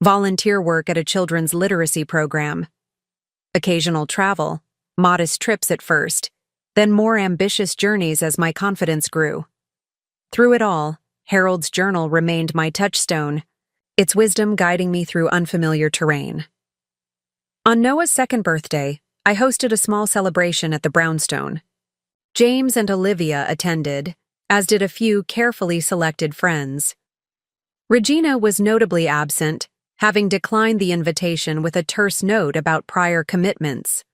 volunteer work at a children's literacy program, occasional travel, modest trips at first, then more ambitious journeys as my confidence grew. Through it all, Harold's journal remained my touchstone, its wisdom guiding me through unfamiliar terrain. On Noah's second birthday, I hosted a small celebration at the brownstone. James and Olivia attended, as did a few carefully selected friends. Regina was notably absent, having declined the invitation with a terse note about prior commitments.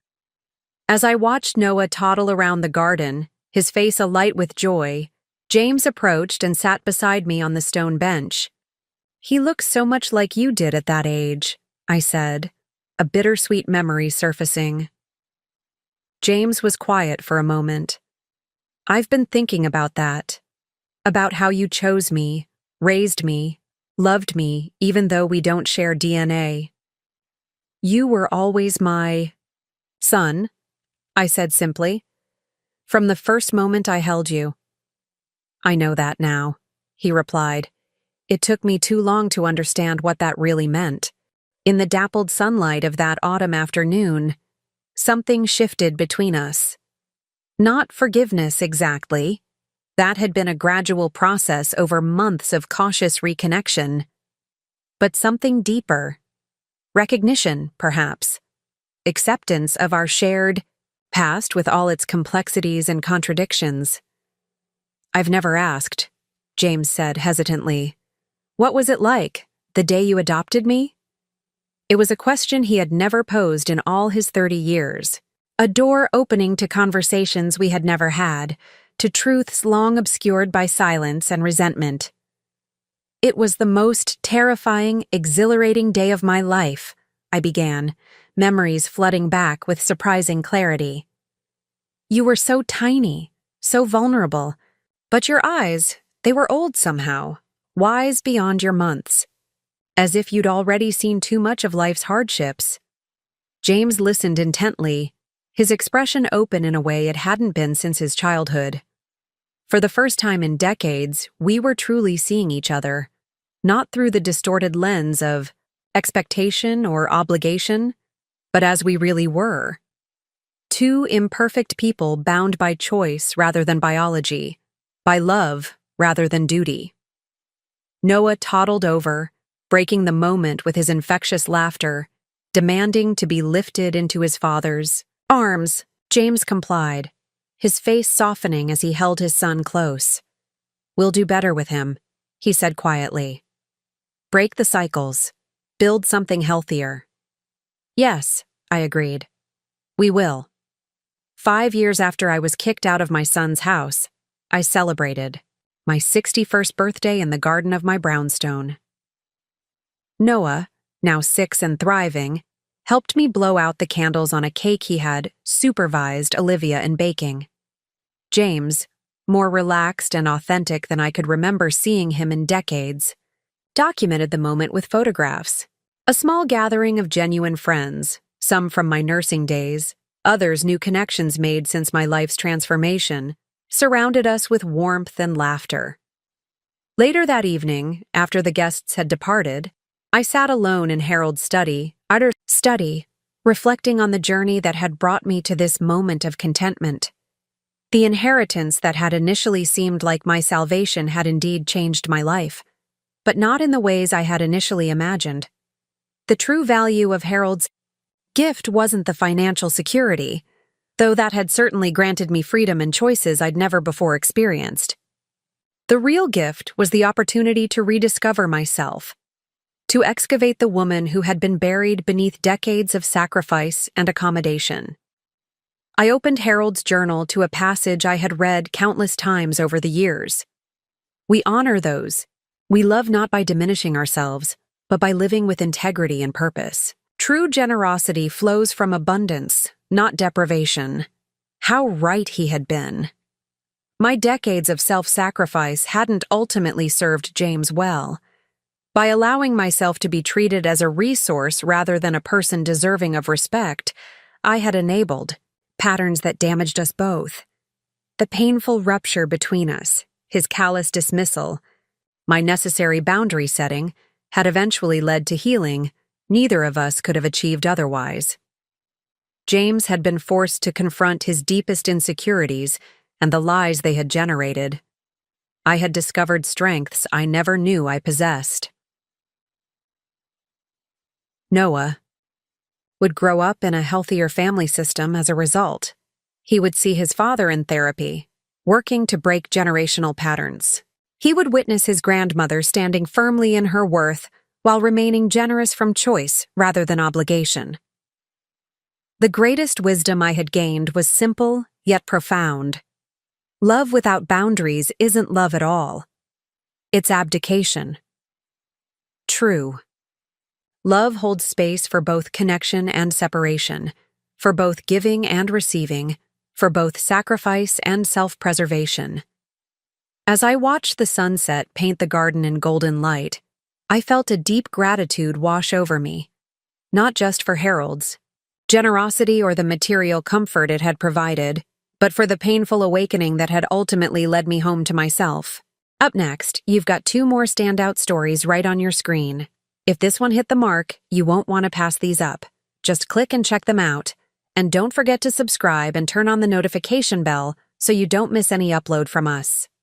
As I watched Noah toddle around the garden, his face alight with joy, James approached and sat beside me on the stone bench. "He looks so much like you did at that age," I said, a bittersweet memory surfacing. James was quiet for a moment. "I've been thinking about that. About how you chose me, raised me, loved me, even though we don't share DNA. You were always my son," I said simply. "From the first moment I held you." "I know that now," he replied. "It took me too long to understand what that really meant." In the dappled sunlight of that autumn afternoon, something shifted between us. Not forgiveness exactly. That had been a gradual process over months of cautious reconnection. But something deeper. Recognition, perhaps. Acceptance of our shared past with all its complexities and contradictions. "I've never asked," James said hesitantly. "What was it like, the day you adopted me?" It was a question he had never posed in all his 30 years. A door opening to conversations we had never had, to truths long obscured by silence and resentment. "It was the most terrifying, exhilarating day of my life," I began, memories flooding back with surprising clarity. "You were so tiny, so vulnerable, but your eyes, they were old somehow, wise beyond your months, as if you'd already seen too much of life's hardships." James listened intently, his expression open in a way it hadn't been since his childhood. For the first time in decades, we were truly seeing each other, not through the distorted lens of expectation or obligation, but as we really were. Two imperfect people bound by choice rather than biology, by love rather than duty. Noah toddled over, breaking the moment with his infectious laughter, demanding to be lifted into his father's arms. James complied, his face softening as he held his son close. "We'll do better with him," he said quietly. "Break the cycles. Build something healthier." "Yes," I agreed. "We will." 5 years after I was kicked out of my son's house, I celebrated my 61st birthday in the garden of my brownstone. Noah, now 6 and thriving, helped me blow out the candles on a cake he had supervised Olivia in baking. James, more relaxed and authentic than I could remember seeing him in decades, documented the moment with photographs. A small gathering of genuine friends, some from my nursing days, others new connections made since my life's transformation, surrounded us with warmth and laughter. Later that evening, after the guests had departed, I sat alone in Harold's study, reflecting on the journey that had brought me to this moment of contentment. The inheritance that had initially seemed like my salvation had indeed changed my life, but not in the ways I had initially imagined. The true value of Harold's gift wasn't the financial security, though that had certainly granted me freedom and choices I'd never before experienced. The real gift was the opportunity to rediscover myself, to excavate the woman who had been buried beneath decades of sacrifice and accommodation. I opened Harold's journal to a passage I had read countless times over the years. "We honor those. We love not by diminishing ourselves, but by living with integrity and purpose. True generosity flows from abundance, not deprivation." How right he had been. My decades of self-sacrifice hadn't ultimately served James well. By allowing myself to be treated as a resource rather than a person deserving of respect, I had enabled patterns that damaged us both. The painful rupture between us, his callous dismissal, my necessary boundary setting, had eventually led to healing neither of us could have achieved otherwise. James had been forced to confront his deepest insecurities and the lies they had generated. I had discovered strengths I never knew I possessed. Noah would grow up in a healthier family system as a result. He would see his father in therapy, working to break generational patterns. He would witness his grandmother standing firmly in her worth while remaining generous from choice rather than obligation. The greatest wisdom I had gained was simple yet profound. Love without boundaries isn't love at all. It's abdication. True. Love holds space for both connection and separation, for both giving and receiving, for both sacrifice and self-preservation. As I watched the sunset paint the garden in golden light, I felt a deep gratitude wash over me, not just for Harold's generosity or the material comfort it had provided, but for the painful awakening that had ultimately led me home to myself. Up next, you've got 2 more standout stories right on your screen. If this one hit the mark, you won't want to pass these up. Just click and check them out. And don't forget to subscribe and turn on the notification bell so you don't miss any upload from us.